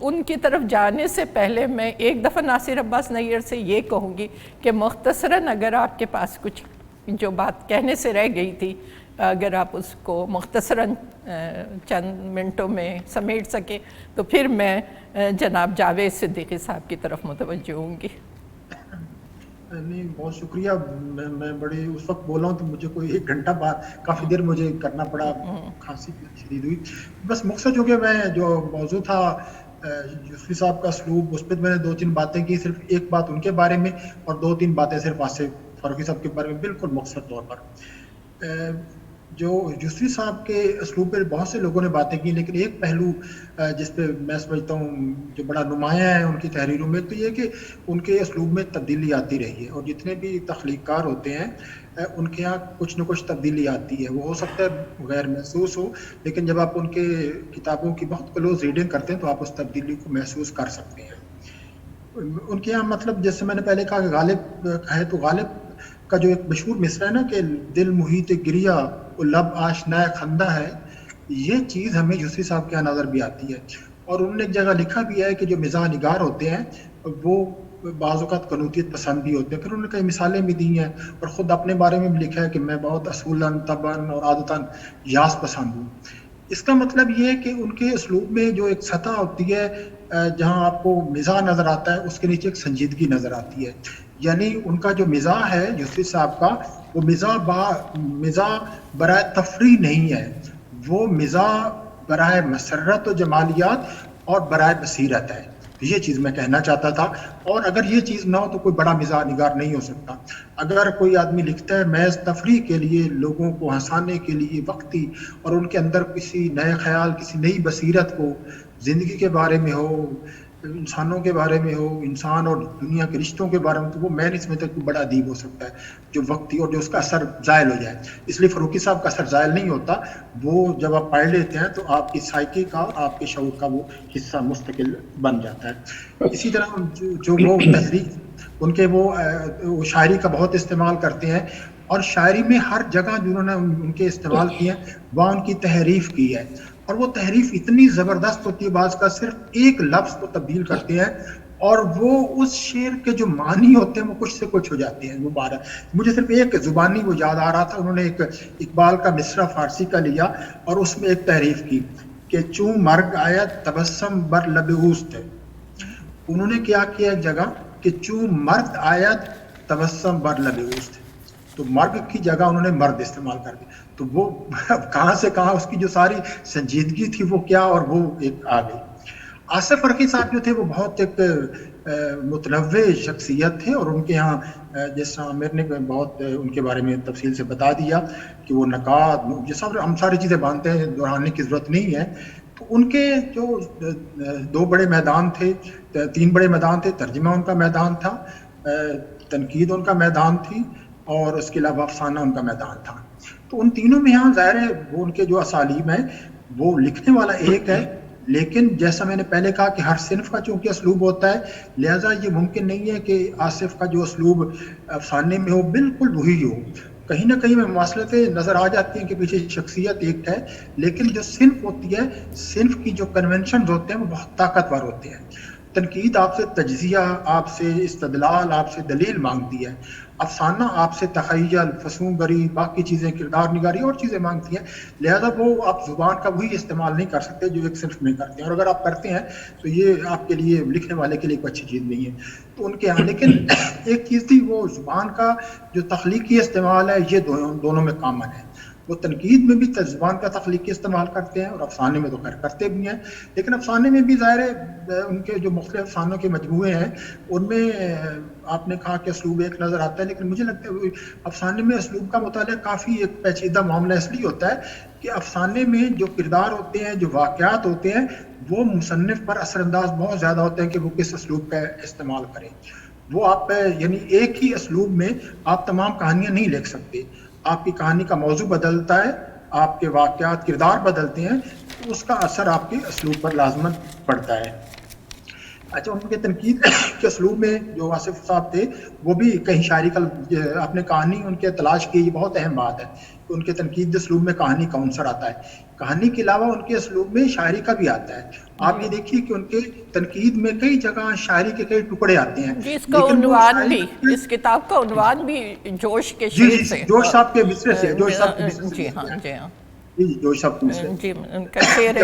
ان کی طرف جانے سے پہلے میں ایک دفعہ ناصر عباس نیّر سے یہ کہوں گی کہ مختصراً اگر آپ کے پاس کچھ جو بات کہنے سے رہ گئی تھی، اگر آپ اس کو مختصراً چند منٹوں میں سمیٹ سکیں تو پھر میں جناب جاوید صدیقی صاحب کی طرف متوجہ ہوں گی۔
نہیں، بہت شکریہ۔ میں بڑے اس وقت بولا ہوں تو مجھے کوئی 1 گھنٹہ بعد کافی دیر مجھے کرنا پڑا، کھانسی شدید ہوئی۔ بس مقصد جو کہ میں جو موضوع تھا یوسفی صاحب کا اسلوب، اس پہ میں نے 2-3 باتیں کی، صرف ایک بات ان کے بارے میں اور 2-3 باتیں صرف آصف فاروقی صاحب کے بارے میں بالکل مختصر طور پر۔ جو یوسفی صاحب کے اسلوب پہ بہت سے لوگوں نے باتیں کی، لیکن ایک پہلو جس پہ میں سمجھتا ہوں جو بڑا نمایاں ہے ان کی تحریروں میں، تو یہ کہ ان کے اسلوب میں تبدیلی آتی رہی ہے، اور جتنے بھی تخلیق کار ہوتے ہیں ان کے یہاں کچھ نہ کچھ تبدیلی آتی ہے۔ وہ ہو سکتا ہے غیر محسوس ہو، لیکن جب آپ ان کے کتابوں کی بہت کلوز ریڈنگ کرتے ہیں تو آپ اس تبدیلی کو محسوس کر سکتے ہیں۔ ان کے یہاں مطلب جیسے میں نے پہلے کہا کہ غالب ہے، تو غالب کا جو ایک مشہور مصرع ہے نا کہ دل محیط گریا و لب آشنا خندہ ہے، یہ چیز ہمیں یوسفی صاحب کے یہاں نظر بھی آتی ہے۔ اور انہوں نے ایک جگہ لکھا بھی ہے کہ جو مزاح نگار ہوتے ہیں وہ بعض اوقات قنوتیت پسند بھی ہوتے ہیں۔ پھر انہوں نے کئی مثالیں بھی دی ہیں، اور خود اپنے بارے میں بھی لکھا ہے کہ میں بہت اصولاً طبعاً اور عادتاً یاس پسند ہوں۔ اس کا مطلب یہ ہے کہ ان کے اسلوب میں جو ایک سطح ہوتی ہے جہاں آپ کو مزاح نظر آتا ہے، اس کے نیچے ایک سنجیدگی نظر آتی ہے۔ یعنی ان کا جو مزاح ہے یوسفی صاحب کا، وہ مزاح برائے تفریح نہیں ہے، وہ مزاح برائے مسرت و جمالیات اور برائے بصیرت ہے۔ یہ چیز میں کہنا چاہتا تھا، اور اگر یہ چیز نہ ہو تو کوئی بڑا مزاح نگار نہیں ہو سکتا۔ اگر کوئی آدمی لکھتا ہے محض تفریح کے لیے، لوگوں کو ہنسانے کے لیے وقتی، اور ان کے اندر کسی نئے خیال، کسی نئی بصیرت کو زندگی کے بارے میں ہو، انسانوں کے بارے میں ہو، انسان اور دنیا کے رشتوں کے بارے میں، تو وہ میں نہیں سمجھتا کوئی بڑا ادیب ہو سکتا ہے جو وقتی اور جو اس کا اثر زائل ہو جائے۔ اس لیے فاروقی صاحب کا اثر زائل نہیں ہوتا، وہ جب آپ پڑھ لیتے ہیں تو آپ کی سائیکی کا، آپ کے شعور کا وہ حصہ مستقل بن جاتا ہے۔ اسی طرح جو وہ تحریک ان کے وہ شاعری کا بہت استعمال کرتے ہیں، اور شاعری میں ہر جگہ جنہوں نے ان کے استعمال کیے ہیں وہاں ان کی تحریف کی ہے، اور وہ تحریف اتنی زبردست ہوتی ہے، بعض کا صرف ایک لفظ کو تبدیل کرتے ہیں اور وہ اس شعر کے جو معنی ہوتے ہیں وہ کچھ سے کچھ ہو جاتے ہیں۔ مجھے صرف ایک زبانی وہ یاد آ رہا تھا، انہوں نے ایک اقبال کا مصرع فارسی کا لیا اور اس میں ایک تحریف کی کہ چوں مرگ آیا تبسم بر لب اوست۔ انہوں نے کیا کیا ایک جگہ کہ چوں مرد آیا تبسم بر لب اوست، تو مرگ کی جگہ انہوں نے مرد استعمال کر دیا، تو وہ کہاں سے کہاں اس کی جو ساری سنجیدگی تھی وہ کیا، اور وہ ایک آ گئی۔ آصف فرقی صاحب جو تھے وہ بہت ایک متنوع شخصیت تھے، اور ان کے ہاں جیسا عامر نے بہت ان کے بارے میں تفصیل سے بتا دیا کہ وہ نقاد، جیسا ہم ساری چیزیں مانتے ہیں، دہرانے کی ضرورت نہیں ہے۔ تو ان کے جو 2 بڑے میدان تھے، 3 بڑے میدان تھے، ترجمہ ان کا میدان تھا، تنقید ان کا میدان تھی، اور اس کے علاوہ افسانہ ان کا میدان تھا۔ تو ان تینوں میں یہاں ظاہر ہے وہ ان کے جو اسالیب ہیں وہ لکھنے والا ایک ہے، لیکن جیسا میں نے پہلے کہا کہ ہر صنف کا چونکہ اسلوب ہوتا ہے، لہٰذا یہ ممکن نہیں ہے کہ آصف کا جو اسلوب افسانے میں ہو بالکل وہی ہو۔ کہیں نہ کہیں میں مواصلتیں نظر آ جاتی ہیں کہ پیچھے شخصیت ایک ہے، لیکن جو صنف ہوتی ہے، صنف کی جو کنونشنز ہوتے ہیں وہ بہت طاقتور ہوتے ہیں۔ تنقید آپ سے تجزیہ، آپ سے استدلال، آپ سے دلیل مانگتی ہے۔ افسانہ آپ سے تخیل، فسون گری، باقی چیزیں، کردار نگاری اور چیزیں مانگتی ہیں، لہذا وہ آپ زبان کا وہی استعمال نہیں کر سکتے جو ایک صنف میں کرتے ہیں، اور اگر آپ کرتے ہیں تو یہ آپ کے لیے، لکھنے والے کے لیے کوئی اچھی چیز نہیں ہے۔ تو ان کے یہاں لیکن ایک چیز تھی، وہ زبان کا جو تخلیقی استعمال ہے یہ دونوں میں کامن ہے۔ وہ تنقید میں بھی زبان کا تخلیقی استعمال کرتے ہیں، اور افسانے میں تو خیر کرتے بھی ہیں، لیکن افسانے میں بھی ظاہر ہے ان کے جو مختلف افسانوں کے مجموعے ہیں ان میں آپ نے کہا کہ اسلوب ایک نظر آتا ہے، لیکن مجھے لگتا ہے افسانے میں اسلوب کا مطالعہ کافی ایک پیچیدہ معاملہ اس لیے ہوتا ہے کہ افسانے میں جو کردار ہوتے ہیں، جو واقعات ہوتے ہیں، وہ مصنف پر اثر انداز بہت زیادہ ہوتے ہیں کہ وہ کس اسلوب کا استعمال کریں۔ وہ آپ یعنی ایک ہی اسلوب میں آپ تمام کہانیاں نہیں لکھ سکتے، آپ کی کہانی کا موضوع بدلتا ہے، آپ کے واقعات، کردار بدلتے ہیں، تو اس کا اثر آپ کے اسلوب پر لازماً پڑتا ہے۔ اچھا ان کے تنقید کے اسلوب میں جو آصف صاحب تھے وہ بھی کہیں شاعری کا اپنے کہانی ان کے تلاش کی، یہ بہت اہم بات ہے کہ ان کے تنقید کے اسلوب میں کہانی کا عنصر آتا ہے، کہانی کے علاوہ ان کے اسلوب میں شاعری کا بھی آتا ہے. آپ یہ دیکھیے کہ ان کے تنقید میں کئی جگہ شاعری کے کئی ٹکڑے آتے ہیں،
جی اس کا
لیکن وہ
عنوان
شاعری
بھی، اس کتاب کا عنوان بھی جوش کے
جی
شعر
جی
سے،
جوش صاحب کے مصرے سے، جوش صاحب کے مصرے سے
جی ہاں جی ہاں
جی جوش صاحب کے مصرے.
جی ان کا شعر ہے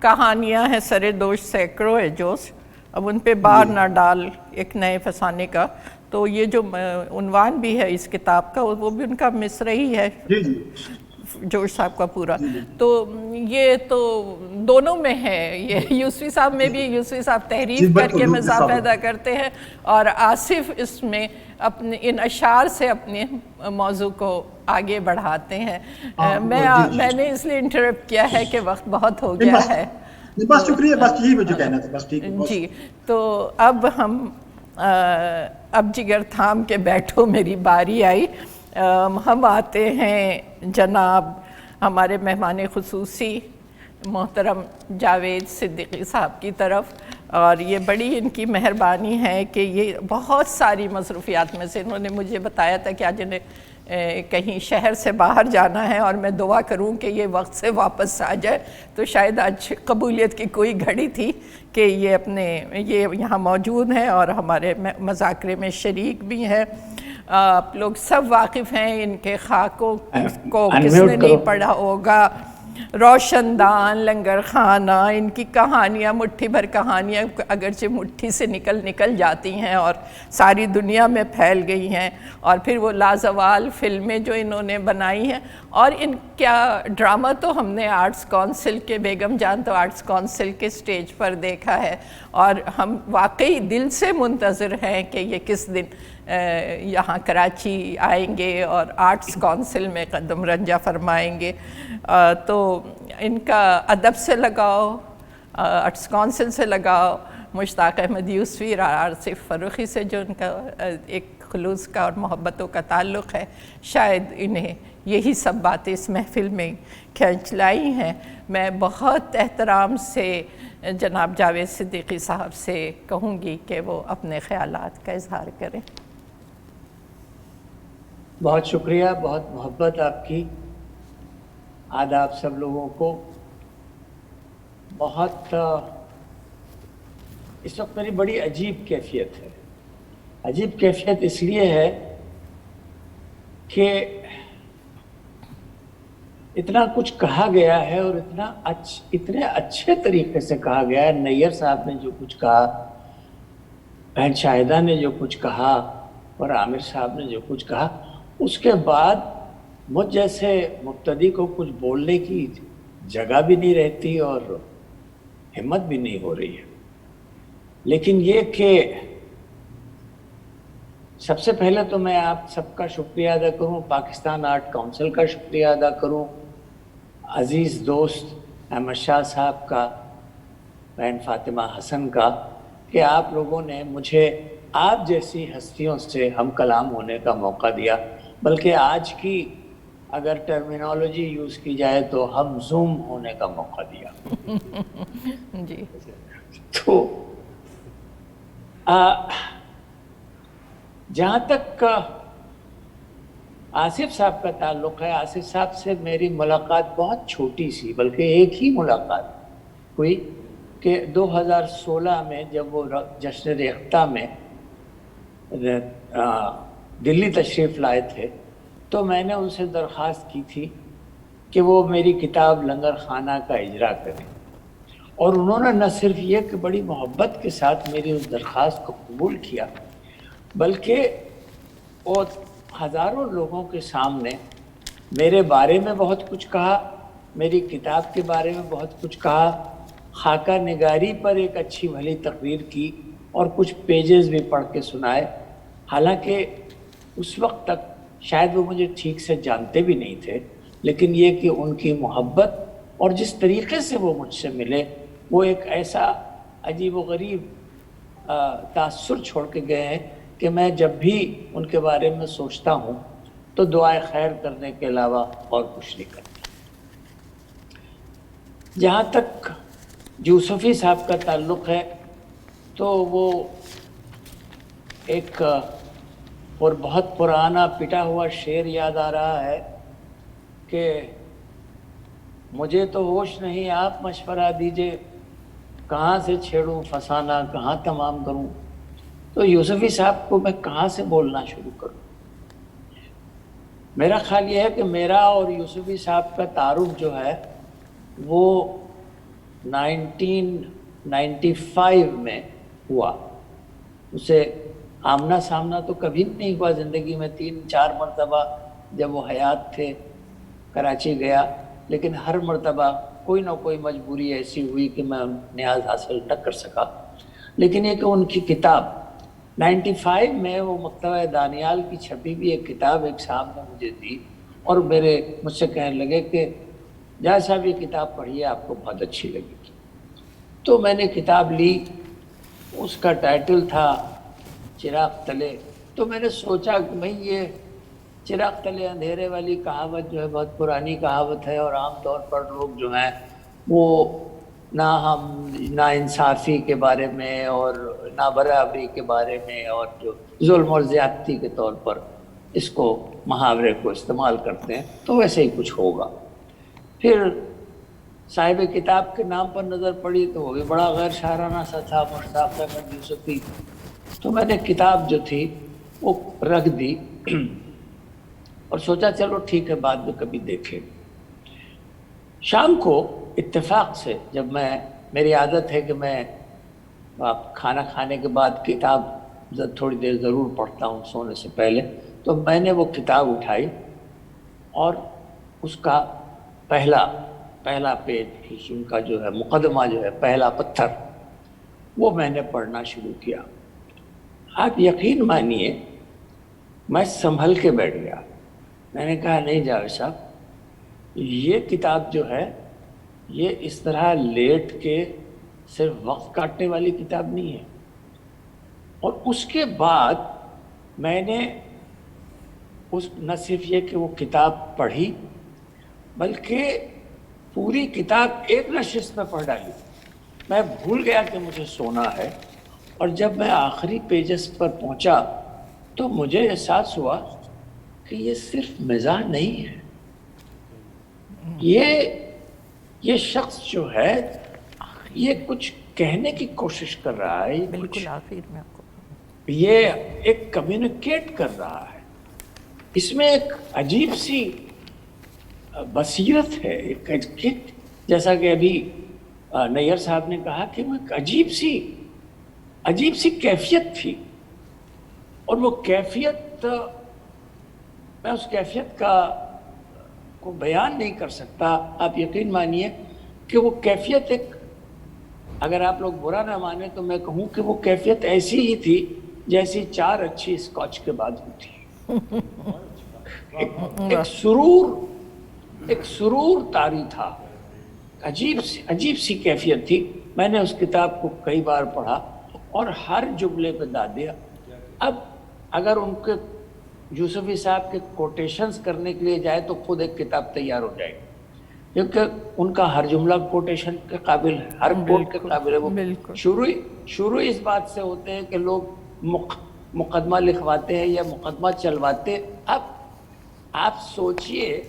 کہانیاں ہیں سرے دوش سینکڑوں ہے جوش، اب ان پہ بار نہ ڈال ایک نئے فسانے کا. تو یہ جو عنوان بھی ہے اس کتاب کا وہ بھی ان کا مصرع ہی ہے
جی جی
جوش صاحب کا پورا. تو یہ تو دونوں میں ہے، یہ یوسفی صاحب میں بھی یوسفی صاحب تحریف کر کے مزاح پیدا کرتے ہیں اور آصف اس میں اپنے ان اشعار سے اپنے موضوع کو آگے بڑھاتے ہیں. میں نے اس لیے انٹرپٹ کیا ہے کہ وقت بہت ہو گیا ہے.
بس شکریہ، بس یہی مجھے کہنا تھا، بس ٹھیک ہے.
جی تو اب اب جگر تھام کے بیٹھو میری باری آئی. ہم آتے ہیں جناب ہمارے مہمان خصوصی محترم جاوید صدیقی صاحب کی طرف، اور یہ بڑی ان کی مہربانی ہے کہ یہ بہت ساری مصروفیات میں سے انہوں نے مجھے بتایا تھا کہ آج انہیں کہیں شہر سے باہر جانا ہے اور میں دعا کروں کہ یہ وقت سے واپس آ جائے. تو شاید آج قبولیت کی کوئی گھڑی تھی کہ یہ یہاں موجود ہیں اور ہمارے مذاکرے میں شریک بھی ہیں. آپ لوگ سب واقف ہیں ان کے خاکوں کو، کس نے نہیں پڑھا ہوگا. روشن دان، لنگر خانہ، ان کی کہانیاں مٹھی بھر کہانیاں اگرچہ مٹھی سے نکل جاتی ہیں اور ساری دنیا میں پھیل گئی ہیں. اور پھر وہ لازوال فلمیں جو انہوں نے بنائی ہیں، اور ان کیا ڈرامہ تو ہم نے آرٹس کونسل کے، بیگم جان تو آرٹس کونسل کے سٹیج پر دیکھا ہے، اور ہم واقعی دل سے منتظر ہیں کہ یہ کس دن یہاں کراچی آئیں گے اور آرٹس کونسل میں قدم رنجہ فرمائیں گے. تو ان کا ادب سے لگاؤ، آرٹس کونسل سے لگاؤ، مشتاق احمد یوسفی، آصف فروخی سے جو ان کا ایک خلوص کا اور محبتوں کا تعلق ہے، شاید انہیں یہی سب باتیں اس محفل میں کھینچ لائی ہیں. میں بہت احترام سے جناب جاوید صدیقی صاحب سے کہوں گی کہ وہ اپنے خیالات کا اظہار کریں.
بہت شکریہ، بہت محبت آپ کی. آداب سب لوگوں کو. بہت اس وقت میری بڑی عجیب کیفیت ہے. عجیب کیفیت اس لیے ہے کہ اتنا کچھ کہا گیا ہے اور اتنے اچھے طریقے سے کہا گیا ہے. نیّر صاحب نے جو کچھ کہا، بہن شاہدہ نے جو کچھ کہا، اور عامر صاحب نے جو کچھ کہا، اس کے بعد مجھ جیسے مبتدی کو کچھ بولنے کی جگہ بھی نہیں رہتی اور ہمت بھی نہیں ہو رہی ہے. لیکن یہ کہ سب سے پہلے تو میں آپ سب کا شکریہ ادا کروں، پاکستان آرٹ کونسل کا شکریہ ادا کروں، عزیز دوست احمد شاہ صاحب کا، بہن فاطمہ حسن کا، کہ آپ لوگوں نے مجھے آپ جیسی ہستیوں سے ہم کلام ہونے کا موقع دیا. بلکہ آج کی اگر ٹرمینالوجی یوز کی جائے تو ہم زوم ہونے کا موقع دیا.
جی
تو جہاں تک آصف صاحب کا تعلق ہے، آصف صاحب سے میری ملاقات بہت چھوٹی سی، بلکہ ایک ہی ملاقات ہوئی کہ 2016 میں جب وہ جشن ریختہ میں دلی تشریف لائے تھے تو میں نے ان سے درخواست کی تھی کہ وہ میری کتاب لنگر خانہ کا اجرا کریں، اور انہوں نے نہ صرف یہ کہ بڑی محبت کے ساتھ میری اس درخواست کو قبول کیا، بلکہ وہ ہزاروں لوگوں کے سامنے میرے بارے میں بہت کچھ کہا، میری کتاب کے بارے میں بہت کچھ کہا، خاکہ نگاری پر ایک اچھی بھلی تقریر کی اور کچھ پیجز بھی پڑھ کے سنائے. حالانکہ اس وقت تک شاید وہ مجھے ٹھیک سے جانتے بھی نہیں تھے، لیکن یہ کہ ان کی محبت اور جس طریقے سے وہ مجھ سے ملے، وہ ایک ایسا عجیب و غریب تاثر چھوڑ کے گئے ہیں کہ میں جب بھی ان کے بارے میں سوچتا ہوں تو دعائے خیر کرنے کے علاوہ اور کچھ نہیں کرتا. جہاں تک یوسفی صاحب کا تعلق ہے، تو وہ ایک اور بہت پرانا پٹا ہوا شعر یاد آ رہا ہے کہ مجھے تو ہوش نہیں آپ مشورہ دیجئے، کہاں سے چھیڑوں فسانہ کہاں تمام کروں. تو یوسفی صاحب کو میں کہاں سے بولنا شروع کروں؟ میرا خیال یہ ہے کہ میرا اور یوسفی صاحب کا تعارف جو ہے وہ 1995 میں ہوا. اسے آمنا سامنا تو کبھی نہیں ہوا زندگی میں. 3-4 مرتبہ جب وہ حیات تھے کراچی گیا، لیکن ہر مرتبہ کوئی نہ کوئی مجبوری ایسی ہوئی کہ میں نیاز حاصل نہ کر سکا. لیکن یہ کہ ان کی کتاب 95 میں وہ مکتبہ دانیال کی چھپی ہوئی ایک کتاب ایک صاحب نے مجھے دی اور مجھ سے کہنے لگے کہ جہاں صاحب یہ کتاب پڑھیے آپ کو بہت اچھی لگے گی. تو میں نے کتاب لی، اس کا ٹائٹل تھا چراغ تلے. تو میں نے سوچا کہ بھئی یہ چراغ تلے اندھیرے والی کہاوت جو ہے بہت پرانی کہاوت ہے، اور عام طور پر لوگ جو ہیں وہ نا انصافی کے بارے میں اور نا برابری کے بارے میں اور جو ظلم اور زیادتی کے طور پر اس کو محاورے کو استعمال کرتے ہیں، تو ویسے ہی کچھ ہوگا. پھر صاحب کتاب کے نام پر نظر پڑی تو وہ بھی بڑا غیر شاعرانہ سا تھا، مشتاق احمد یوسفی. تو میں نے کتاب جو تھی وہ رکھ دی اور سوچا چلو ٹھیک ہے بعد میں کبھی دیکھیں. شام کو اتفاق سے جب میری عادت ہے کہ میں کھانا کھانے کے بعد کتاب تھوڑی دیر ضرور پڑھتا ہوں سونے سے پہلے، تو میں نے وہ کتاب اٹھائی اور اس کا پہلا پیج ان کا جو ہے مقدمہ جو ہے پہلا پتھر وہ میں نے پڑھنا شروع کیا. آپ یقین مانیے میں سنبھل کے بیٹھ گیا. میں نے کہا نہیں جاوید صاحب، یہ کتاب جو ہے یہ اس طرح لیٹ کے صرف وقت کاٹنے والی کتاب نہیں ہے. اور اس کے بعد میں نے نہ صرف یہ کہ وہ کتاب پڑھی بلکہ پوری کتاب ایک نشست میں پڑھ ڈالی. میں بھول گیا کہ مجھے سونا ہے، اور جب میں آخری پیجز پر پہنچا تو مجھے احساس ہوا کہ یہ صرف مزاح نہیں ہے، یہ شخص جو ہے یہ کچھ کہنے کی کوشش کر رہا ہے،
بالکل آخر میں آپ کو
یہ ایک کمیونیکیٹ کر رہا ہے. اس میں ایک عجیب سی بصیرت ہے، جیسا کہ ابھی نیئر صاحب نے کہا کہ وہ ایک عجیب سی کیفیت تھی. اور وہ کیفیت میں اس کیفیت کو بیان نہیں کر سکتا. آپ یقین مانیے کہ وہ کیفیت اگر آپ لوگ برا نہ مانیں تو میں کہوں کہ وہ کیفیت ایسی ہی تھی جیسی 4 اچھی اسکاچ کے بعد ہوتی ہے. ایک سرور طاری تھا، عجیب سی کیفیت تھی. میں نے اس کتاب کو کئی بار پڑھا اور ہر جملے پہ داد دیا. اب اگر ان کے یوسفی صاحب کے کوٹیشنز کرنے کے لیے جائے تو خود ایک کتاب تیار ہو جائے گی، کیونکہ ان کا ہر جملہ کوٹیشن کے قابل ہے، ہر کوٹ کے قابل ہے. وہ شروع اس بات سے ہوتے ہیں کہ لوگ مقدمہ لکھواتے ہیں یا مقدمہ چلواتے. اب آپ سوچئے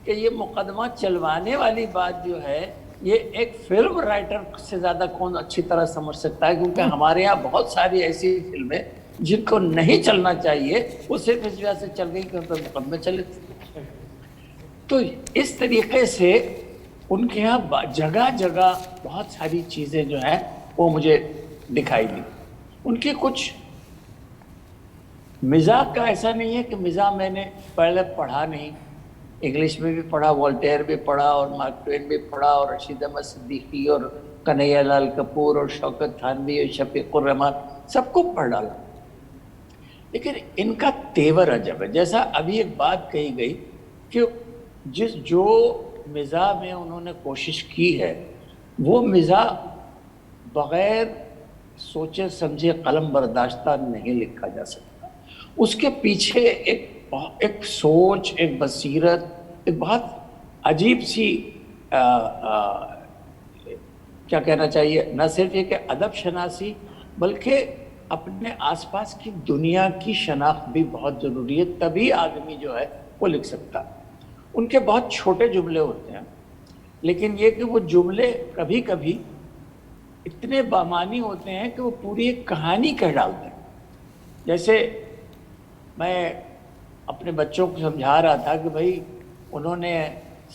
کہ یہ مقدمہ چلوانے والی بات جو ہے یہ ایک فلم رائٹر سے زیادہ کون اچھی طرح سمجھ سکتا ہے، کیونکہ ہمارے یہاں بہت ساری ایسی فلمیں جن کو نہیں چلنا چاہیے وہ صرف اس وجہ سے چل گئی کہ ان پر مقدمے چلے. تو اس طریقے سے ان کے یہاں جگہ جگہ بہت ساری چیزیں جو ہیں وہ مجھے دکھائی دی. ان کے کچھ مزاح کا ایسا نہیں ہے کہ مزاح میں نے پہلے پڑھا نہیں، انگلش میں بھی پڑھا، والٹیر بھی پڑھا اور مارک ٹوین بھی پڑھا اور رشید احمد صدیقی اور کنہیا لال کپور اور شوکت تھانوی اور شفیق الرحمان سب کو پڑھ ڈالا. لیکن ان کا تیور عجب ہے. جیسا ابھی ایک بات کہی گئی کہ جو مزاح میں انہوں نے کوشش کی ہے وہ مزاح بغیر سوچے سمجھے قلم برداشتہ نہیں لکھا جا سکتا. اس کے پیچھے ایک سوچ، ایک بصیرت، ایک بہت عجیب سی کیا کہنا چاہیے، نہ صرف یہ کہ ادب شناسی بلکہ اپنے آس پاس کی دنیا کی شناخت بھی بہت ضروری ہے، تبھی آدمی جو ہے وہ لکھ سکتا ہے۔ ان کے بہت چھوٹے جملے ہوتے ہیں، لیکن یہ کہ وہ جملے کبھی کبھی اتنے بامانی ہوتے ہیں کہ وہ پوری ایک کہانی کہہ ڈالتے ہیں۔ جیسے میں اپنے بچوں کو سمجھا رہا تھا کہ بھائی انہوں نے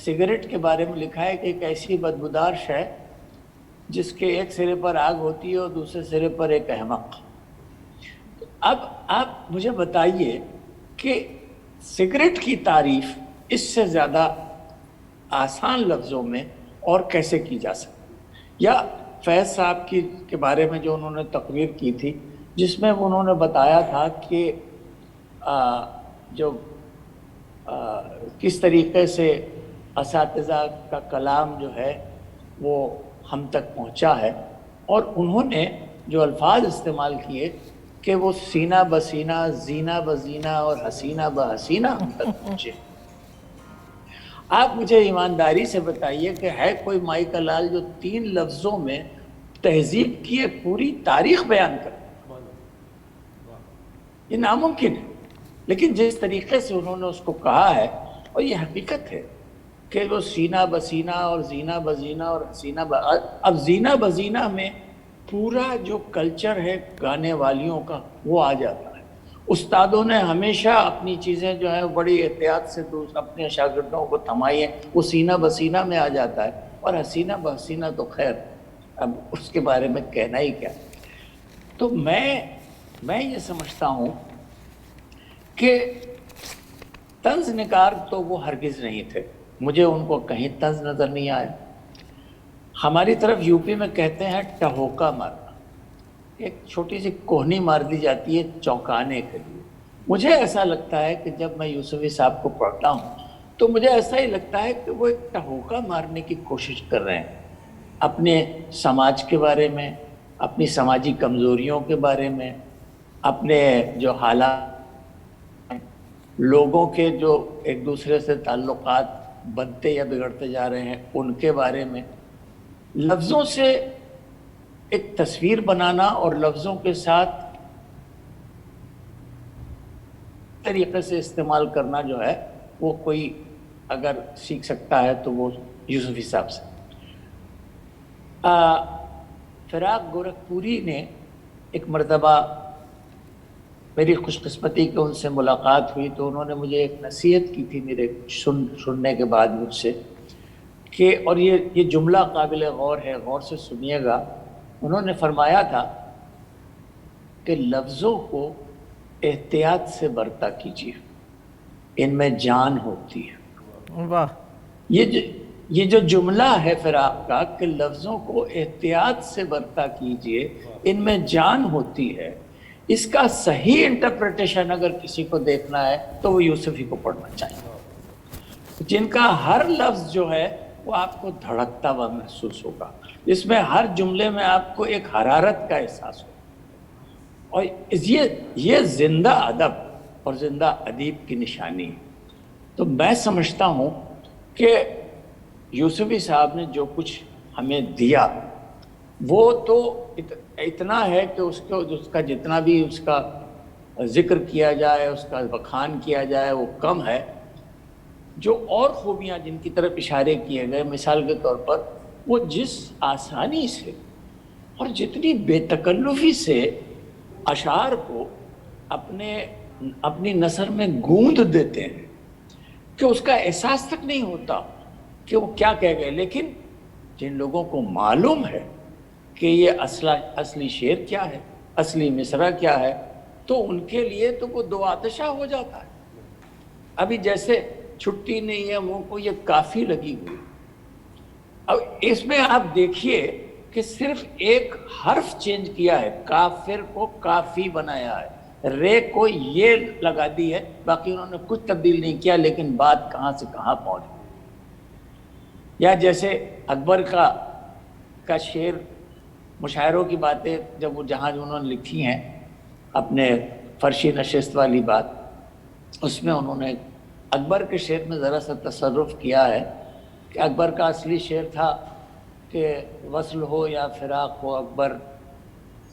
سگریٹ کے بارے میں لکھا ہے کہ ایک ایسی بدبودار شے جس کے ایک سرے پر آگ ہوتی ہے اور دوسرے سرے پر ایک احمق۔ اب آپ مجھے بتائیے کہ سگریٹ کی تعریف اس سے زیادہ آسان لفظوں میں اور کیسے کی جا سکتی؟ یا فیض صاحب کے بارے میں جو انہوں نے تقریر کی تھی، جس میں انہوں نے بتایا تھا کہ کس طریقے سے اساتذہ کا کلام جو ہے وہ ہم تک پہنچا ہے، اور انہوں نے جو الفاظ استعمال کیے کہ وہ سینہ بسینہ، زینہ بزینہ اور حسینہ بحسینہ ہم تک پہنچے۔ آپ مجھے ایمانداری سے بتائیے کہ ہے کوئی مائی کا لال جو 3 لفظوں میں تہذیب کی ایک پوری تاریخ بیان کرے؟ یہ ناممکن ہے۔ لیکن جس طریقے سے انہوں نے اس کو کہا ہے، اور یہ حقیقت ہے کہ وہ سینہ بسینہ اور زینہ بزینہ اور حسینہ اب زینہ بزینہ میں پورا جو کلچر ہے گانے والیوں کا وہ آ جاتا ہے۔ استادوں نے ہمیشہ اپنی چیزیں جو ہیں بڑی احتیاط سے اپنے شاگردوں کو تھمائی ہیں، وہ سینہ بسینہ میں آ جاتا ہے، اور حسینہ بحسینہ تو خیر اب اس کے بارے میں کہنا ہی کیا۔ تو میں یہ سمجھتا ہوں کہ طنز نگار تو وہ ہرگز نہیں تھے، مجھے ان کو کہیں طنز نظر نہیں آیا۔ ہماری طرف یو پی میں کہتے ہیں ٹہوکا مارنا، ایک چھوٹی سی کوہنی مار دی جاتی ہے چونکانے کے لیے۔ مجھے ایسا لگتا ہے کہ جب میں یوسفی صاحب کو پڑھتا ہوں تو مجھے ایسا ہی لگتا ہے کہ وہ ایک ٹہوکا مارنے کی کوشش کر رہے ہیں، اپنے سماج کے بارے میں، اپنی سماجی کمزوریوں کے بارے میں، اپنے جو حالات، لوگوں کے جو ایک دوسرے سے تعلقات بنتے یا بگڑتے جا رہے ہیں ان کے بارے میں، لفظوں سے ایک تصویر بنانا اور لفظوں کے ساتھ طریقے سے استعمال کرنا جو ہے وہ کوئی اگر سیکھ سکتا ہے تو وہ یوسفی صاحب سے۔ فراق گورکھپوری نے ایک مرتبہ میری خوش قسمتی کہ ان سے ملاقات ہوئی تو انہوں نے مجھے ایک نصیحت کی تھی میرے سننے کے بعد مجھ سے کہ، اور یہ جملہ قابل غور ہے، غور سے سنیے گا۔ انہوں نے فرمایا تھا کہ لفظوں کو احتیاط سے برتا کیجیے، ان میں جان ہوتی ہے۔
واہ!
یہ جو جملہ ہے فراق کا کہ لفظوں کو احتیاط سے برتا کیجیے، ان میں جان ہوتی ہے، اس کا صحیح انٹرپریٹیشن اگر کسی کو دیکھنا ہے تو وہ یوسفی کو پڑھنا چاہیے، جن کا ہر لفظ جو ہے وہ آپ کو دھڑکتا ہوا محسوس ہوگا، اس میں ہر جملے میں آپ کو ایک حرارت کا احساس ہوگا، اور یہ زندہ ادب اور زندہ ادیب کی نشانی ہے۔ تو میں سمجھتا ہوں کہ یوسفی صاحب نے جو کچھ ہمیں دیا وہ تو اتنا ہے کہ اس کا جتنا بھی اس کا ذکر کیا جائے، اس کا بخان کیا جائے وہ کم ہے۔ جو اور خوبیاں جن کی طرف اشارے کیے گئے، مثال کے طور پر وہ جس آسانی سے اور جتنی بے تکلفی سے اشعار کو اپنی نثر میں گوند دیتے ہیں کہ اس کا احساس تک نہیں ہوتا کہ وہ کیا کہہ گئے، لیکن جن لوگوں کو معلوم ہے کہ یہ اصلی شعر کیا ہے، اصلی مصرع کیا ہے، تو ان کے لیے تو وہ دو آتشہ ہو جاتا ہے۔ ابھی جیسے چھٹی نہیں ہے منہ کو، یہ کافی لگی ہوئی، اب اس میں آپ دیکھیے کہ صرف ایک حرف چینج کیا ہے، کافر کو کافی بنایا ہے، رے کو یہ لگا دی ہے، باقی انہوں نے کچھ تبدیل نہیں کیا، لیکن بات کہاں سے کہاں پہنچ گئی۔ یا جیسے اکبر کا شعر، مشاعروں کی باتیں جب وہ جہاں انہوں نے لکھی ہیں، اپنے فرشی نشست والی بات، اس میں انہوں نے اکبر کے شعر میں ذرا سا تصرف کیا ہے کہ اکبر کا اصلی شعر تھا کہ وصل ہو یا فراق ہو اکبر،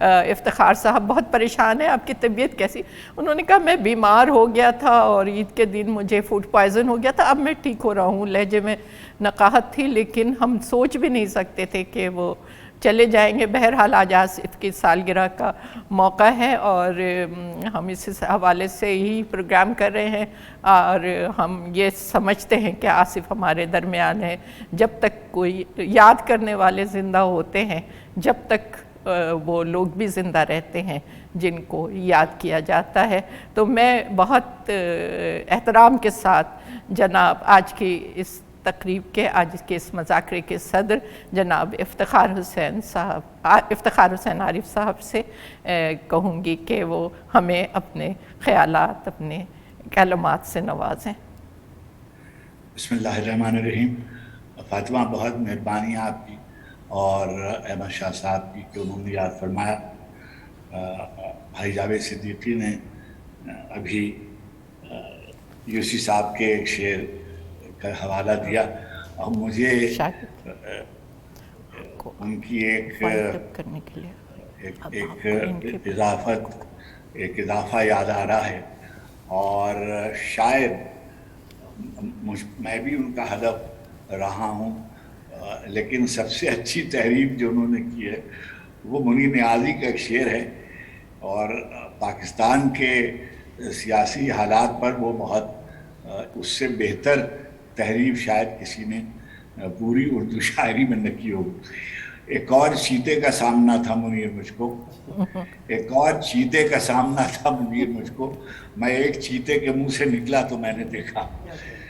افتخار صاحب بہت پریشان ہیں، آپ کی طبیعت کیسی؟ انہوں نے کہا میں بیمار ہو گیا تھا اور عید کے دن مجھے فوڈ پوائزن ہو گیا تھا، اب میں ٹھیک ہو رہا ہوں. لہجے میں نقاہت تھی، لیکن ہم سوچ بھی نہیں سکتے تھے کہ وہ چلے جائیں گے. بہرحال آج آصف کی سالگرہ کا موقع ہے اور ہم اس حوالے سے ہی پروگرام کر رہے ہیں، اور ہم یہ سمجھتے ہیں کہ آصف ہمارے درمیان ہے. جب تک کوئی یاد کرنے والے زندہ ہوتے ہیں، جب تک وہ لوگ بھی زندہ رہتے ہیں جن کو یاد کیا جاتا ہے. تو میں بہت احترام کے ساتھ جناب آج کی اس تقریب کے، آج کے اس مذاکرے کے صدر جناب افتخار حسین عارف صاحب سے کہوں گی کہ وہ ہمیں اپنے خیالات، اپنے کلمات سے نوازیں.
بسم اللہ الرحمن الرحیم. فاطمہ بہت مہربانی آپ کی اور احمد شاہ صاحب کی کہ انہوں نے یاد فرمایا. بھائی جاوید صدیقی نے ابھی یوسی صاحب کے ایک شعر کا حوالہ دیا اور مجھے ان کی ایک اضافہ یاد آ رہا ہے، اور شاید میں بھی ان کا ہدف رہا ہوں، لیکن سب سے اچھی تحریف جو انہوں نے کی ہے وہ منیر نیازی کا ایک شعر ہے، اور پاکستان کے سیاسی حالات پر وہ بہت اس سے بہتر تحریف شاید کسی نے پوری اردو شاعری میں نہ کی ہو. ایک اور چیتے کا سامنا تھا منیر مجھ کو، ایک اور چیتے کا سامنا تھا منیر مجھ کو، میں ایک چیتے کے منہ سے نکلا تو میں نے دیکھا.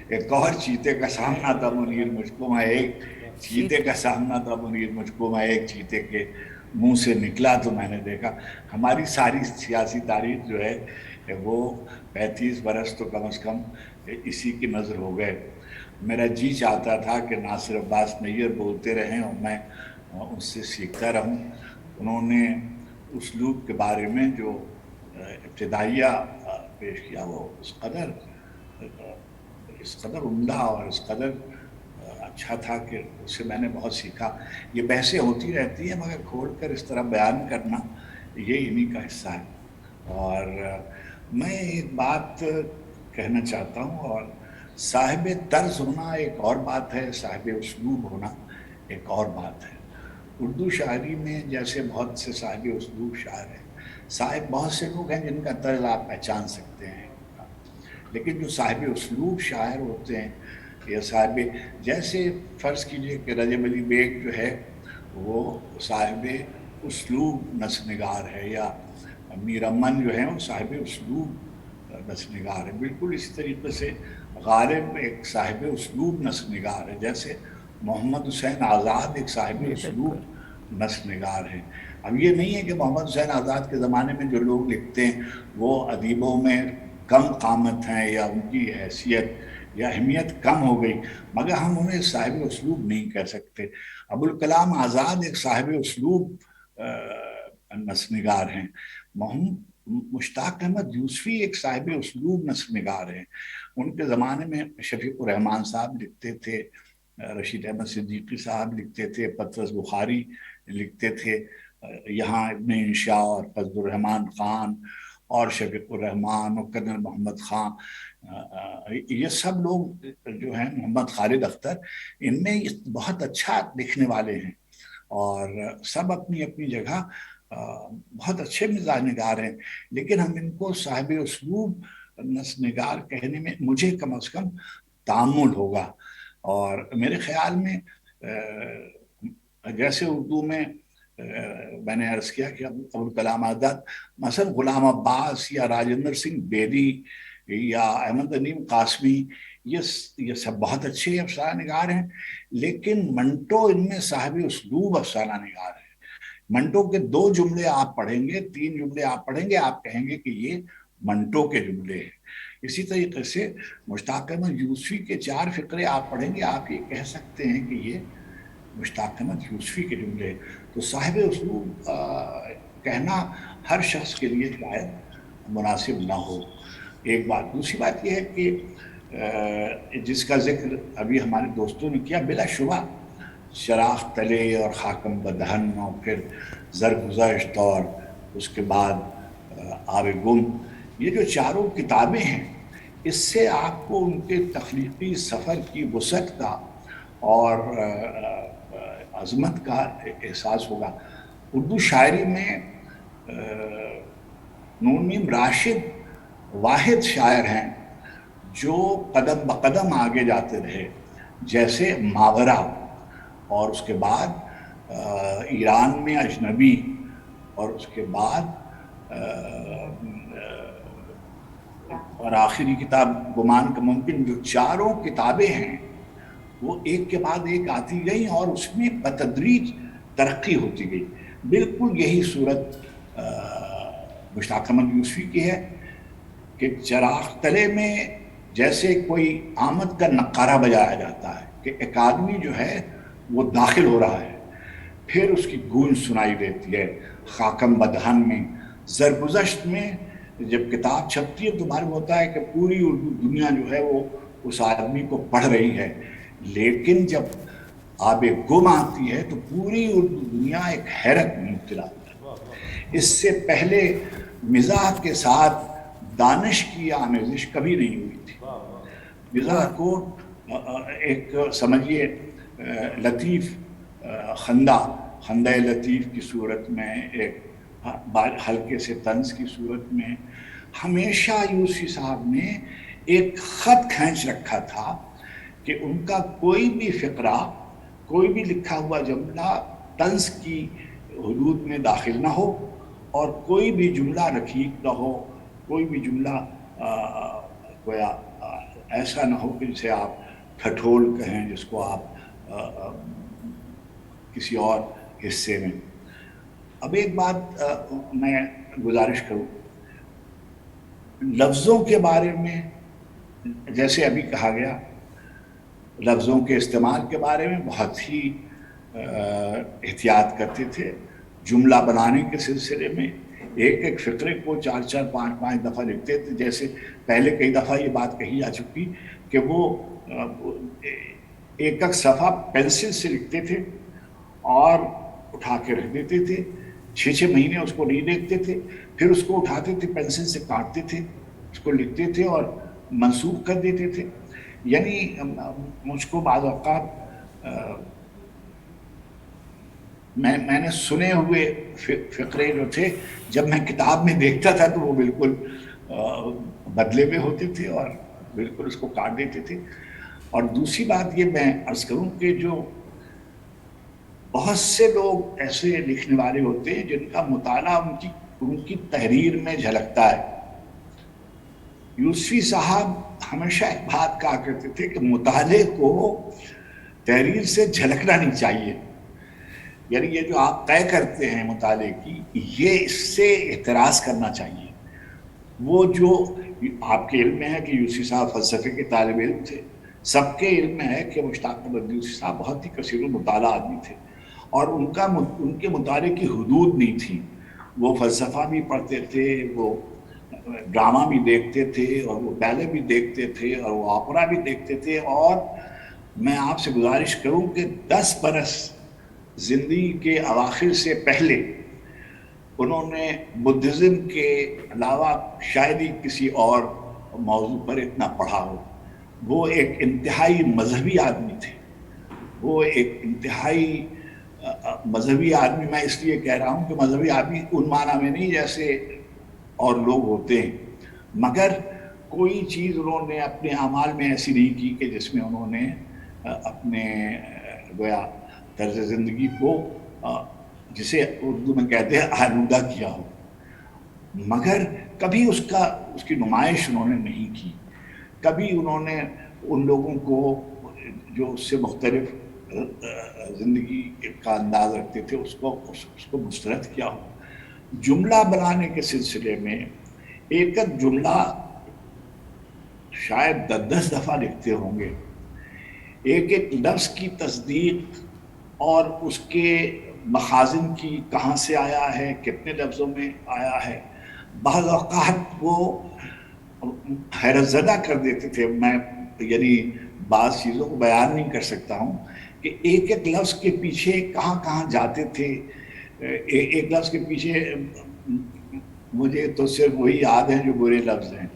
ایک اور چیتے کا سامنا تھا منیر مجھ کو، میں ایک چیتے کا سامنا تھا منیر مجھ کو، میں ایک چیتے کے منہ سے نکلا تو میں نے دیکھا. ہماری ساری سیاسی تاریخ جو ہے وہ 35 برس تو کم از کم اسی کی نظر ہو گئے. میرا جی چاہتا تھا کہ ناصر عباس نیر بولتے رہیں اور میں ان سے سیکھتا رہوں. انہوں نے اسلوب کے بارے میں جو ابتدائیہ پیش کیا وہ اس قدر عمدہ اور اس قدر اچھا تھا کہ اس سے میں نے بہت سیکھا. یہ بحثیں ہوتی رہتی ہیں مگر کھول کر اس طرح بیان کرنا یہ انہی کا حصہ ہے. اور میں ایک بات کہنا چاہتا ہوں، اور صاحب طرز ہونا ایک اور بات ہے، صاحب اسلوب ہونا ایک اور بات ہے. اردو شاعری میں جیسے بہت سے صاحب اسلوب شاعر ہیں، صاحب بہت سے لوگ ہیں جن کا طرز آپ پہچان سکتے ہیں، لیکن جو صاحب اسلوب شاعر ہوتے ہیں یا صاحب، جیسے فرض کیجئے کہ رجب علی بیگ جو ہے وہ صاحب اسلوب نثر ہے، یا میر امن جو ہیں وہ صاحب اسلوب نثر نگار ہے. بالکل اسی طریقے سے غالب ایک صاحب اسلوب نثر نگار ہے، جیسے محمد حسین آزاد ایک صاحب اسلوب نثر نگار ہے. اب یہ نہیں ہے کہ محمد حسین آزاد کے زمانے میں جو لوگ لکھتے ہیں وہ ادیبوں میں کم قامت ہیں یا ان کی حیثیت یا اہمیت کم ہو گئی، مگر ہم انہیں صاحب اسلوب نہیں کہہ سکتے. ابوالکلام آزاد ایک صاحب اسلوب نثر نگار ہیں. مشتاق احمد یوسفی ایک صاحب اسلوب نثر نگار ہیں. ان کے زمانے میں شفیق الرحمان صاحب لکھتے تھے، رشید احمد صدیقی صاحب لکھتے تھے، پطرس بخاری لکھتے تھے، یہاں ابن انشاء اور فضل الرحمان خان اور شفیق الرحمان اور کرنل محمد خان، یہ سب لوگ جو ہیں، محمد خالد اختر، ان میں بہت اچھا لکھنے والے ہیں اور سب اپنی اپنی جگہ بہت اچھے مزاج نگار ہیں. لیکن ہم ان کو صاحب اسلوب نثر نگار کہنے میں مجھے کم از کم تعامل ہوگا. اور میرے خیال میں جیسے اردو میں نے عرض کیا کہ ابوالکلام آزاد مثلا غلام عباس یا راجندر سنگھ بیدی یا احمد نعیم قاسمی، یہ سب بہت اچھے افسانہ نگار ہیں، لیکن منٹو ان میں صاحب اسلوب افسانہ نگار ہے. منٹو کے 2 جملے آپ پڑھیں گے، 3 جملے آپ پڑھیں گے، آپ کہیں گے کہ یہ منٹو کے جملے ہیں. اسی طریقے سے مشتاق احمد یوسفی کے 4 فقرے آپ پڑھیں گے، آپ یہ کہہ سکتے ہیں کہ یہ مشتاق احمد یوسفی کے جملے ہیں. تو صاحب اسلوب کہنا ہر شخص کے لیے شاید مناسب نہ ہو. ایک بات. دوسری بات یہ ہے کہ جس کا ذکر ابھی ہمارے دوستوں نے کیا، بلا شبہ چراغ تلے اور خاکم بدہن اور پھر زرگزشت اور اس کے بعد آب گم، یہ جو چاروں کتابیں ہیں اس سے آپ کو ان کے تخلیقی سفر کی وسعت کا اور عظمت کا احساس ہوگا۔ اردو شاعری میں نون میم راشد واحد شاعر ہیں جو قدم بقدم آگے جاتے رہے، جیسے ماورا، اور اس کے بعد ایران میں اجنبی، اور اس کے بعد اور آخری کتاب گمان کا ممکن، جو چاروں کتابیں ہیں وہ ایک کے بعد ایک آتی گئیں اور اس میں بتدریج ترقی ہوتی گئی۔ بالکل یہی صورت مشتاق احمد یوسفی کی ہے کہ چراغ تلے میں جیسے کوئی آمد کا نقارہ بجایا جاتا ہے کہ ایک آدمی جو ہے وہ داخل ہو رہا ہے، پھر اس کی گونج سنائی دیتی ہے۔ خاکم بدہن میں زرگزشت میں جب کتاب چھپتی ہے تو معلوم ہوتا ہے کہ پوری اردو دنیا جو ہے وہ اس آدمی کو پڑھ رہی ہے، لیکن جب آب گم آتی ہے تو پوری اردو دنیا ایک حیرت میں مبتلا ہوتا ہے۔ اس سے پہلے مزاح کے ساتھ دانش کی آمیزش کبھی نہیں ہوئی تھی۔ مزاح کو ایک سمجھیے لطیف خندہ لطیف کی صورت میں، ایک ہلکے سے طنز کی صورت میں، ہمیشہ یوسفی صاحب نے ایک خط کھینچ رکھا تھا کہ ان کا کوئی بھی فقرہ، کوئی بھی لکھا ہوا جملہ طنز کی حدود میں داخل نہ ہو، اور کوئی بھی جملہ رقیق نہ ہو، کوئی بھی جملہ گویا ایسا نہ ہو کہ جسے آپ ٹھٹھول کہیں، جس کو آپ کسی اور حصے میں۔ اب ایک بات میں گزارش کروں، لفظوں کے بارے میں جیسے ابھی کہا گیا، لفظوں کے استعمال کے بارے میں بہت ہی احتیاط کرتے تھے۔ جملہ بنانے کے سلسلے میں ایک ایک فقرے کو 4 5 دفعہ لکھتے تھے۔ جیسے پہلے کئی دفعہ یہ بات کہی جا چکی کہ وہ ایک ایک صفحہ پینسل سے لکھتے تھے اور اٹھا کے رکھ دیتے تھے، 6 مہینے اس کو نہیں دیکھتے تھے، پھر اس کو اٹھاتے تھے، پینسل سے کاٹتے تھے، اس کو لکھتے تھے اور منسوخ کر دیتے تھے۔ یعنی مجھ کو بعض اوقات میں نے سنے ہوئے فقرے جو تھے جب میں کتاب میں دیکھتا تھا تو وہ بالکل بدلے ہوئے ہوتے تھے اور بالکل اس کو کاٹ دیتے تھے۔ اور دوسری بات یہ میں عرض کروں کہ جو بہت سے لوگ ایسے لکھنے والے ہوتے ہیں جن کا مطالعہ ان کی تحریر میں جھلکتا ہے۔ یوسفی صاحب ہمیشہ ایک بات کہا کرتے تھے کہ مطالعے کو تحریر سے جھلکنا نہیں چاہیے، یعنی یہ جو آپ طے کرتے ہیں مطالعے کی، یہ اس سے اعتراض کرنا چاہیے۔ وہ جو آپ کے علم میں ہے کہ یوسفی صاحب فلسفے کے طالب علم تھے، سب کے علم میں ہے کہ مشتاق احمد یوسفی صاحب بہت ہی کثیر المطالعہ آدمی تھے، اور ان کے مطالعے کی حدود نہیں تھی۔ وہ فلسفہ بھی پڑھتے تھے، وہ ڈرامہ بھی دیکھتے تھے، اور وہ بیلے بھی دیکھتے تھے، اور وہ آپرا بھی دیکھتے تھے۔ اور میں آپ سے گزارش کروں کہ 10 برس زندگی کے اواخر سے پہلے انہوں نے بدھزم کے علاوہ شاید ہی کسی اور موضوع پر اتنا پڑھا ہو۔ وہ ایک انتہائی مذہبی آدمی تھے، وہ ایک انتہائی مذہبی آدمی، میں اس لیے کہہ رہا ہوں کہ مذہبی آدمی ان معنی میں نہیں جیسے اور لوگ ہوتے ہیں، مگر کوئی چیز انہوں نے اپنے اعمال میں ایسی نہیں کی کہ جس میں انہوں نے اپنے گویا طرز زندگی کو، جسے اردو میں کہتے ہیں، آلودہ کیا ہو، مگر کبھی اس کی نمائش انہوں نے نہیں کی۔ کبھی انہوں نے ان لوگوں کو جو اس سے مختلف زندگی کا انداز رکھتے تھے اس کو مسترد کیا ہو۔ جملہ بنانے کے سلسلے میں ایک جملہ شاید 10 دفعہ لکھتے ہوں گے، ایک لفظ کی تصدیق اور اس کے مخازن کی کہاں سے آیا ہے، کتنے لفظوں میں آیا ہے، بعض اوقات وہ حیرت زدہ کر دیتے تھے۔ میں یعنی بعض چیزوں کو بیان نہیں کر سکتا ہوں کہ ایک لفظ کے پیچھے کہاں کہاں جاتے تھے، ایک لفظ کے پیچھے مجھے تو صرف وہی یاد ہیں جو برے لفظ ہیں،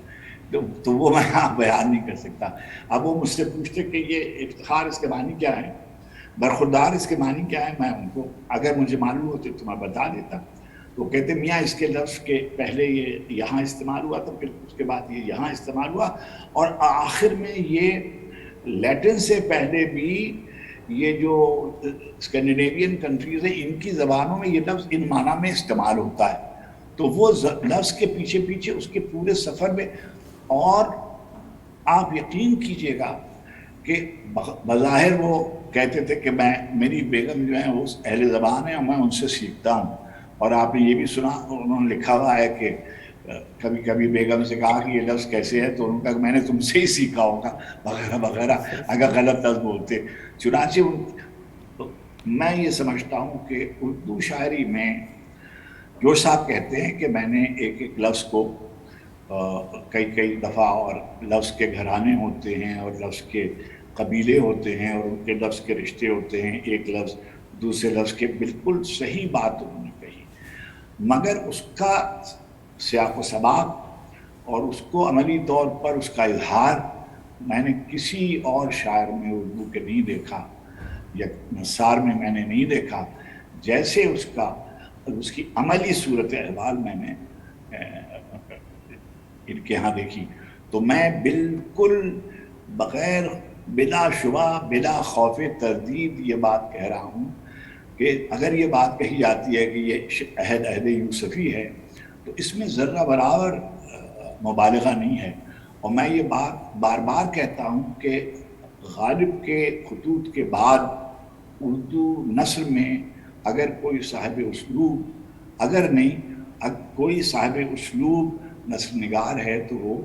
تو وہ میں بیان نہیں کر سکتا. اب وہ مجھ سے پوچھتے کہ یہ افتخار اس کے معنی کیا ہے، برخوردار اس کے معنی کیا ہے، میں ان کو اگر مجھے معلوم ہوتے تو میں بتا دیتا. تو کہتے میاں اس کے لفظ کے پہلے یہ یہاں استعمال ہوا تھا، پھر اس کے بعد یہ یہاں استعمال ہوا، اور آخر میں یہ لیٹن سے پہلے بھی یہ جو اسکینڈینیوین کنٹریز ہیں ان کی زبانوں میں یہ لفظ ان معنی میں استعمال ہوتا ہے. تو وہ لفظ کے پیچھے پیچھے اس کے پورے سفر میں، اور آپ یقین کیجئے گا کہ بظاہر وہ کہتے تھے کہ میری بیگم جو ہیں وہ اہل زبان ہیں اور میں ان سے سیکھتا ہوں. اور آپ نے یہ بھی سنا، انہوں نے لکھا ہوا ہے کہ کبھی کبھی بیگم سے کہا کہ یہ لفظ کیسے ہے، تو انہوں نے کہا کہ میں نے تم سے ہی سیکھا ہوگا وغیرہ وغیرہ، اگر غلط لفظ بولتے. چنانچہ میں یہ سمجھتا ہوں کہ اردو شاعری میں جوش صاحب کہتے ہیں کہ میں نے ایک ایک لفظ کو کئی دفعہ، اور لفظ کے گھرانے ہوتے ہیں اور لفظ کے قبیلے ہوتے ہیں اور ان کے لفظ کے رشتے ہوتے ہیں، ایک لفظ دوسرے لفظ کے بالکل صحیح بات انہوں نے کہی، مگر اس کا سیاق و سباق اور اس کو عملی طور پر اس کا اظہار میں نے کسی اور شاعر میں اردو کے نہیں دیکھا، یا نثار میں نے نہیں دیکھا، جیسے اس کی عملی صورت احوال میں نے ان کے ہاں دیکھی. تو میں بالکل بغیر بلا شبہ بلا خوف تردید یہ بات کہہ رہا ہوں کہ اگر یہ بات کہی جاتی ہے کہ یہ عہد یوسفی ہے تو اس میں ذرہ برابر مبالغہ نہیں ہے. اور میں یہ بات بار بار کہتا ہوں کہ غالب کے خطوط کے بعد اردو نثر میں اگر کوئی صاحب اسلوب، اگر نہیں کوئی صاحب اسلوب نثر نگار ہے تو وہ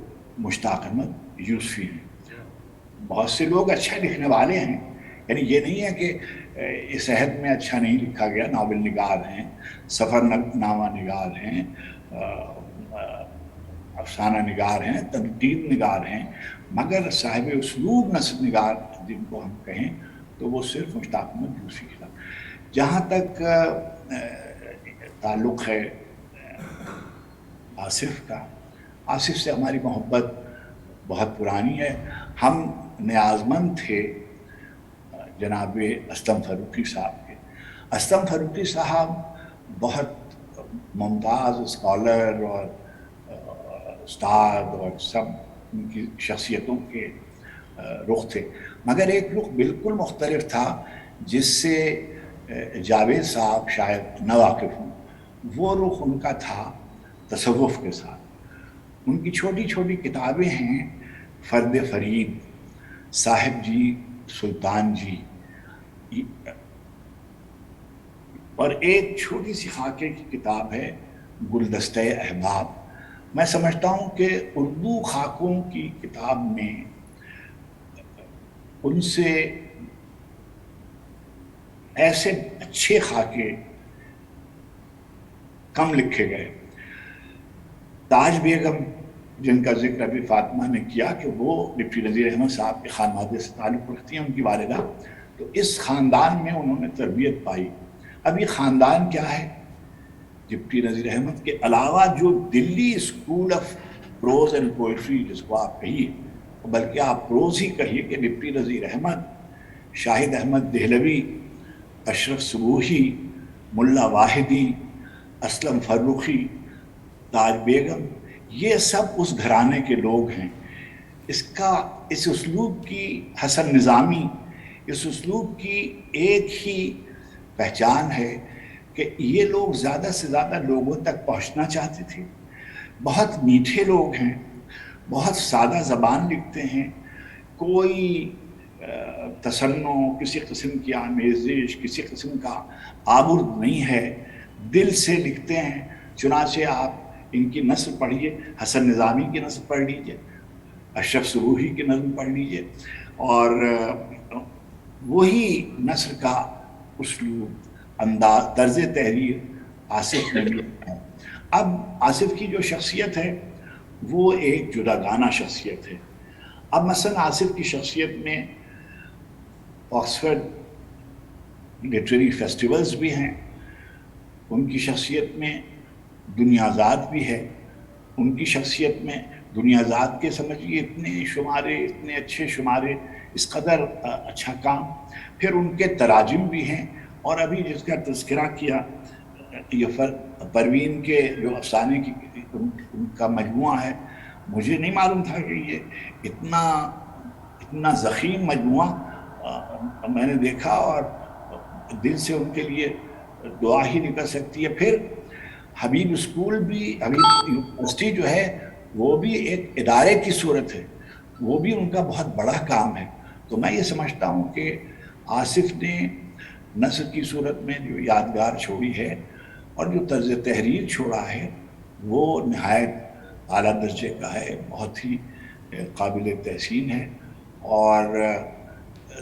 مشتاق احمد یوسفی ہیں. بہت سے لوگ اچھا لکھنے والے ہیں، یعنی یہ نہیں ہے کہ اس عہد میں اچھا نہیں لکھا گیا، ناول نگار ہیں، سفر نامہ نگار ہیں، افسانہ نگار ہیں، تنقید نگار ہیں، مگر صاحب اسلوب نثر نگار جن کو ہم کہیں تو وہ صرف مشتاق احمد یوسفی کا. جہاں تک تعلق ہے آصف کا، آصف سے ہماری محبت بہت پرانی ہے. ہم نیازمند تھے جناب اسلم فاروقی صاحب کے. اسلم فاروقی صاحب بہت ممتاز اسکالر اور استاد اور سب ان کی شخصیتوں کے رخ تھے، مگر ایک رخ بالکل مختلف تھا جس سے جاوید صاحب شاید نہ واقف ہوں. وہ رخ ان کا تھا تصوف کے ساتھ. ان کی چھوٹی چھوٹی کتابیں ہیں، فرد فرید، صاحب جی، سلطان جی، اور ایک چھوٹی سی خاکے کی کتاب ہے گلدستہ احباب. میں سمجھتا ہوں کہ اردو خاکوں کی کتاب میں ان سے ایسے اچھے خاکے کم لکھے گئے. تاج بیگم جن کا ذکر ابھی فاطمہ نے کیا کہ وہ ڈپٹی نذیر احمد صاحب کے خانوادے سے تعلق رکھتی ہیں، ان کی والدہ، تو اس خاندان میں انہوں نے تربیت پائی. اب یہ خاندان کیا ہے؟ ڈپٹی نذیر احمد کے علاوہ جو Delhi school of prose and poetry جس کو آپ کہیے، بلکہ آپ پروز ہی کہیے، کہ ڈپٹی نذیر احمد، شاہد احمد دہلوی، اشرف صبوحی، ملا واحدی، اسلم فاروقی، تاج بیگم، یہ سب اس گھرانے کے لوگ ہیں. اس اسلوب کی، حسن نظامی، اس اسلوب کی ایک ہی پہچان ہے کہ یہ لوگ زیادہ سے زیادہ لوگوں تک پہنچنا چاہتے تھے. بہت میٹھے لوگ ہیں، بہت سادہ زبان لکھتے ہیں، کوئی تصنع، کسی قسم کی آمیزش، کسی قسم کا آبرد نہیں ہے، دل سے لکھتے ہیں. چنانچہ آپ ان کی نثر پڑھیے، حسن نظامی کی نثر پڑھ لیجئے، اشرف صبوحی کی نظم پڑھ لیجئے، اور وہی نثر کا اسلوب، انداز، طرز تحریر آصف میں بھی ہے. اب آصف کی جو شخصیت ہے وہ ایک جداگانہ شخصیت ہے. اب مثلا آصف کی شخصیت میں آکسفورڈ لٹریری فیسٹیولز بھی ہیں، ان کی شخصیت میں دنیا ذات بھی ہے ان کی شخصیت میں. دنیا ذات کے سمجھیے اتنے شمارے، اتنے اچھے شمارے، اس قدر اچھا کام. پھر ان کے تراجم بھی ہیں، اور ابھی جس کا تذکرہ کیا یہ پروین کے جو افسانے کی ان کا مجموعہ ہے، مجھے نہیں معلوم تھا کہ یہ اتنا ضخیم مجموعہ میں نے دیکھا، اور دل سے ان کے لیے دعا ہی نکل سکتی ہے. پھر حبیب اسکول بھی، حبیب یونیورسٹی جو ہے وہ بھی ایک ادارے کی صورت ہے، وہ بھی ان کا بہت بڑا کام ہے. تو میں یہ سمجھتا ہوں کہ آصف نے نثر کی صورت میں جو یادگار چھوڑی ہے اور جو طرز تحریر چھوڑا ہے وہ نہایت اعلیٰ درجے کا ہے، بہت ہی قابل تحسین ہے. اور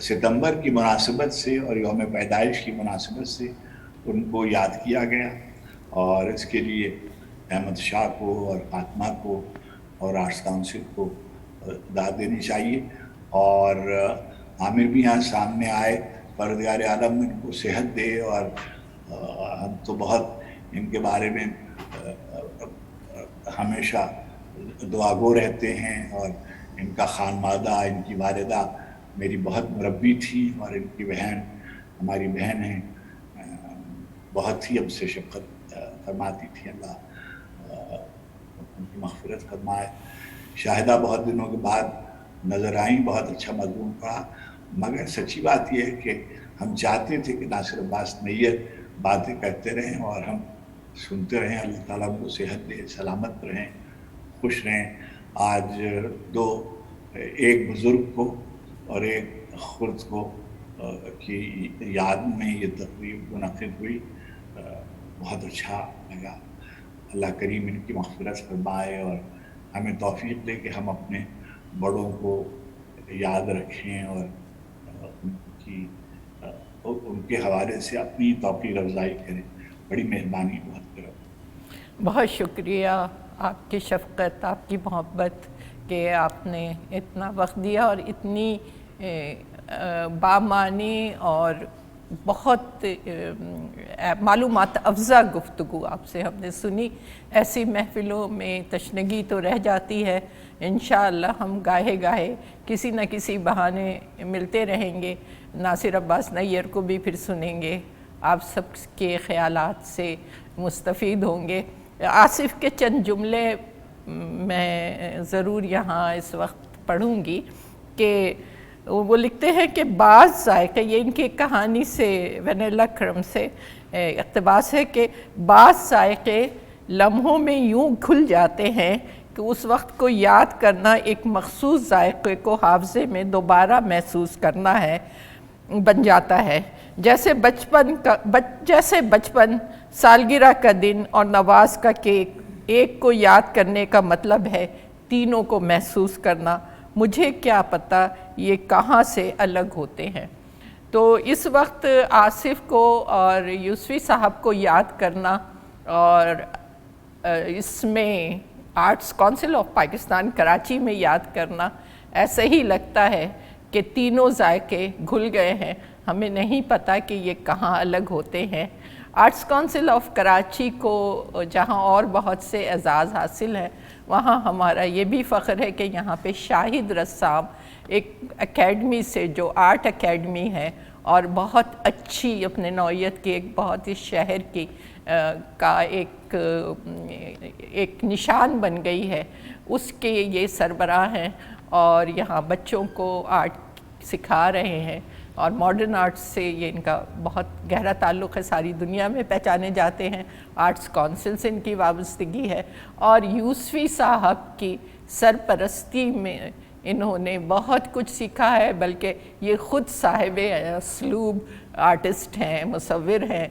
ستمبر کی مناسبت سے اور یوم پیدائش کی مناسبت سے ان کو یاد کیا گیا، اور اس کے لیے احمد شاہ کو اور فاطمہ کو اور آرٹس کاؤنسل کو داد دینی چاہیے. اور عامر بھی یہاں سامنے آئے، پروردگار عالم ان کو صحت دے، اور ہم تو بہت ان کے بارے میں ہمیشہ دعاگو رہتے ہیں. اور ان کا خانمادہ، ان کی والدہ میری بہت مربی تھی، اور ان کی بہن ہماری بہن ہیں، بہت ہی ہم سے شفقت فرماتی تھی. اللہ ان کی مغفرت فرمائے. شاہدہ بہت دنوں کے بعد نظر آئیں، بہت اچھا مضمون پڑھا. مگر سچی بات یہ ہے کہ ہم چاہتے تھے کہ ناصر عباس نیر باتیں کرتے رہیں اور ہم سنتے رہیں. اللہ تعالیٰ ان کو صحت دے، سلامت رہیں، خوش رہیں. آج ایک بزرگ کو اور ایک خرد کو کی یاد میں یہ تقریب منعقد ہوئی، بہت اچھا لگا. اللہ کریم ان کی مغفرت فرمائے اور ہمیں توفیق دے کہ ہم اپنے بڑوں کو یاد رکھیں اور ان کے حوالے سے اپنی توقیر افزائی کریں. بڑی مہربانی، بہت کرم.
بہت شکریہ آپ کی شفقت، آپ کی محبت کہ آپ نے اتنا وقت دیا اور اتنی بامعنی اور بہت معلومات افزا گفتگو آپ سے ہم نے سنی. ایسی محفلوں میں تشنگی تو رہ جاتی ہے. انشاءاللہ ہم گاہے گاہے کسی نہ کسی بہانے ملتے رہیں گے، ناصر عباس نیر کو بھی پھر سنیں گے، آپ سب کے خیالات سے مستفید ہوں گے. آصف کے چند جملے میں ضرور یہاں اس وقت پڑھوں گی کہ وہ لکھتے ہیں کہ بعض ذائقے، یہ ان کی کہانی سے وینیلا کرم سے اقتباس ہے، کہ بعض ذائقے لمحوں میں یوں کھل جاتے ہیں کہ اس وقت کو یاد کرنا ایک مخصوص ذائقے کو حافظے میں دوبارہ محسوس کرنا ہے بن جاتا ہے. جیسے بچپن، سالگرہ کا دن اور نواز کا کیک. ایک کو یاد کرنے کا مطلب ہے تینوں کو محسوس کرنا. مجھے کیا پتہ یہ کہاں سے الگ ہوتے ہیں. تو اس وقت آصف کو اور یوسفی صاحب کو یاد کرنا، اور اس میں arts council of Pakistan Karachi میں یاد کرنا، ایسا ہی لگتا ہے کہ تینوں ذائقے گھل گئے ہیں. ہمیں نہیں پتہ کہ یہ کہاں الگ ہوتے ہیں. آرٹس کونسل آف کراچی کو جہاں اور بہت سے اعزاز حاصل ہیں، وہاں ہمارا یہ بھی فخر ہے کہ یہاں پہ شاہد رسام ایک اکیڈمی سے، جو آرٹ اکیڈمی ہے اور بہت اچھی اپنے نوعیت کی، ایک بہت ہی شہر کی کا ایک نشان بن گئی ہے، اس کے یہ سربراہ ہیں اور یہاں بچوں کو آرٹ سکھا رہے ہیں. اور ماڈرن آرٹس سے یہ ان کا بہت گہرا تعلق ہے، ساری دنیا میں پہچانے جاتے ہیں. آرٹس کونسل سے ان کی وابستگی ہے، اور یوسفی صاحب کی سرپرستی میں انہوں نے بہت کچھ سیکھا ہے. بلکہ یہ خود صاحب اسلوب آرٹسٹ ہیں، مصور ہیں.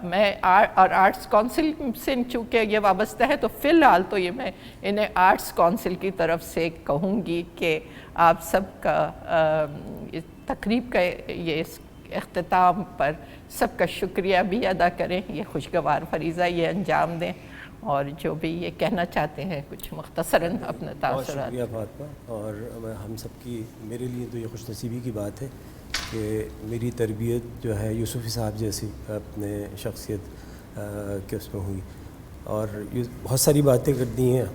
میں اور آرٹس کونسل سے چونکہ یہ وابستہ ہے، تو فی الحال تو یہ میں انہیں آرٹس کونسل کی طرف سے کہوں گی کہ آپ سب کا تقریب کا یہ اختتام پر سب کا شکریہ بھی ادا کریں، یہ خوشگوار فریضہ یہ انجام دیں، اور جو بھی یہ کہنا چاہتے ہیں کچھ مختصراً اپنا تاثرات.
بہت شکریہ فاطمہ. اور ہم سب کی، میرے لیے تو یہ خوش نصیبی کی بات ہے کہ میری تربیت جو ہے یوسفی صاحب جیسی اپنے شخصیت کے اس میں ہوئی. اور یہ بہت ساری باتیں کر دی ہیں.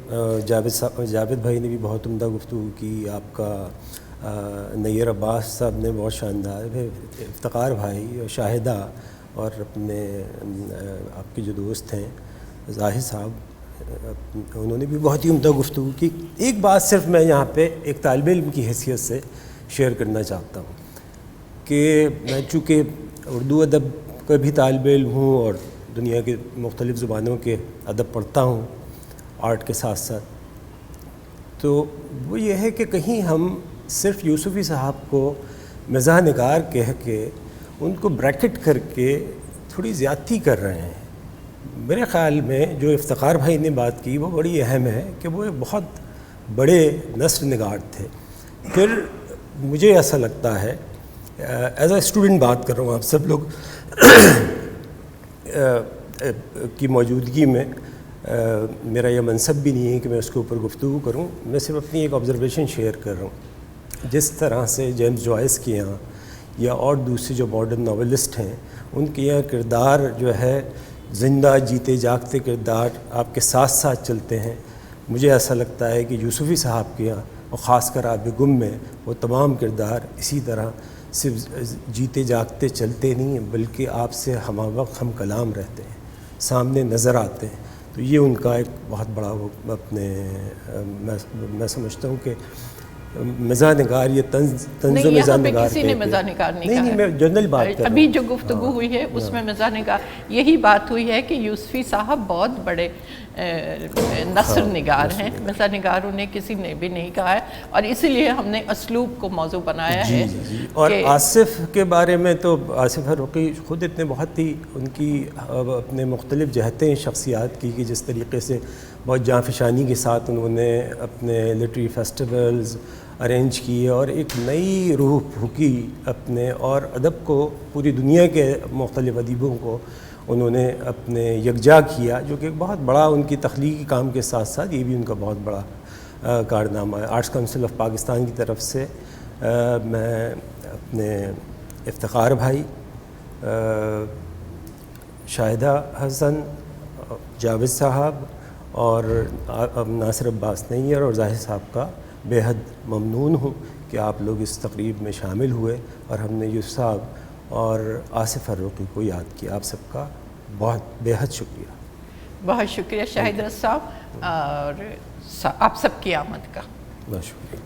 جاوید بھائی نے بھی بہت عمدہ گفتگو کی. آپ کا نیر عباس صاحب نے بہت شاندار ہے. افتخار بھائی اور شاہدہ اور اپنے آپ کے جو دوست ہیں ظاہر صاحب, انہوں نے بھی بہت ہی عمدہ گفتگو کی. ایک بات صرف میں یہاں پہ ایک طالب علم کی حیثیت سے شیئر کرنا چاہتا ہوں کہ میں چونکہ اردو ادب کا بھی طالب علم ہوں اور دنیا کے مختلف زبانوں کے ادب پڑھتا ہوں آرٹ کے ساتھ ساتھ, تو وہ یہ ہے کہ کہیں ہم صرف یوسفی صاحب کو مزاح نگار کہہ کے ان کو بریکٹ کر کے تھوڑی زیادتی کر رہے ہیں. میرے خیال میں جو افتخار بھائی نے بات کی وہ بڑی اہم ہے کہ وہ ایک بہت بڑے نثر نگار تھے. پھر مجھے ایسا لگتا ہے, ایز اے اسٹوڈنٹ بات کر رہا ہوں, آپ سب لوگ کی موجودگی میں, میرا یہ منصب بھی نہیں ہے کہ میں اس کے اوپر گفتگو کروں, میں صرف اپنی ایک آبزرویشن شیئر کر رہا ہوں. جس طرح سے جیمز جوائس کے یہاں یا اور دوسرے جو ماڈرن ناولسٹ ہیں ان کے یہاں کردار جو ہے زندہ جیتے جاگتے کردار آپ کے ساتھ ساتھ چلتے ہیں, مجھے ایسا لگتا ہے کہ یوسفی صاحب کے یہاں اور خاص کر آب گم میں وہ تمام کردار اسی طرح صرف جیتے جاگتے چلتے نہیں ہیں بلکہ آپ سے ہم وقت ہم کلام رہتے ہیں, سامنے نظر آتے ہیں. تو یہ ان کا ایک بہت بڑا وہ اپنے میں سمجھتا ہوں کہ مزاح نگار یہ طنز و مزاح نگار
کسی نے مزاح نگار نہیں کہا.
نہیں, میں جنرل بات کر رہا ہوں.
ابھی جو گفتگو ہوئی ہے اس میں مزاح نگار یہی بات ہوئی ہے کہ یوسفی صاحب بہت بڑے نثر نگار ہیں, مزاح نگار انہیں کسی نے بھی نہیں کہا ہے, اور اسی لیے ہم نے اسلوب کو موضوع بنایا ہے.
اور آصف کے بارے میں تو آصف فاروقی خود اتنے بہت ہی ان کی اپنے مختلف جہتیں شخصیات کی کہ جس طریقے سے بہت جانفشانی کے ساتھ انہوں نے اپنے لٹری فیسٹیولز ارینج کیے اور ایک نئی روح پھونکی اپنے, اور ادب کو پوری دنیا کے مختلف ادیبوں کو انہوں نے اپنے یکجا کیا, جو کہ ایک بہت بڑا ان کی تخلیقی کام کے ساتھ ساتھ یہ بھی ان کا بہت بڑا کارنامہ ہے. آرٹس کونسل آف پاکستان کی طرف سے میں اپنے افتخار بھائی, شاہدہ حسن, جاوید صاحب اور ناصر عباس نیر اور ظاہر صاحب کا بے حد ممنون ہوں کہ آپ لوگ اس تقریب میں شامل ہوئے اور ہم نے یوسف صاحب اور آصف فاروقی کو یاد کیا. آپ سب کا بہت بے حد شکریہ.
بہت شکریہ شاہد رضا صاحب, اور آپ سب کی آمد کا
بہت شکریہ.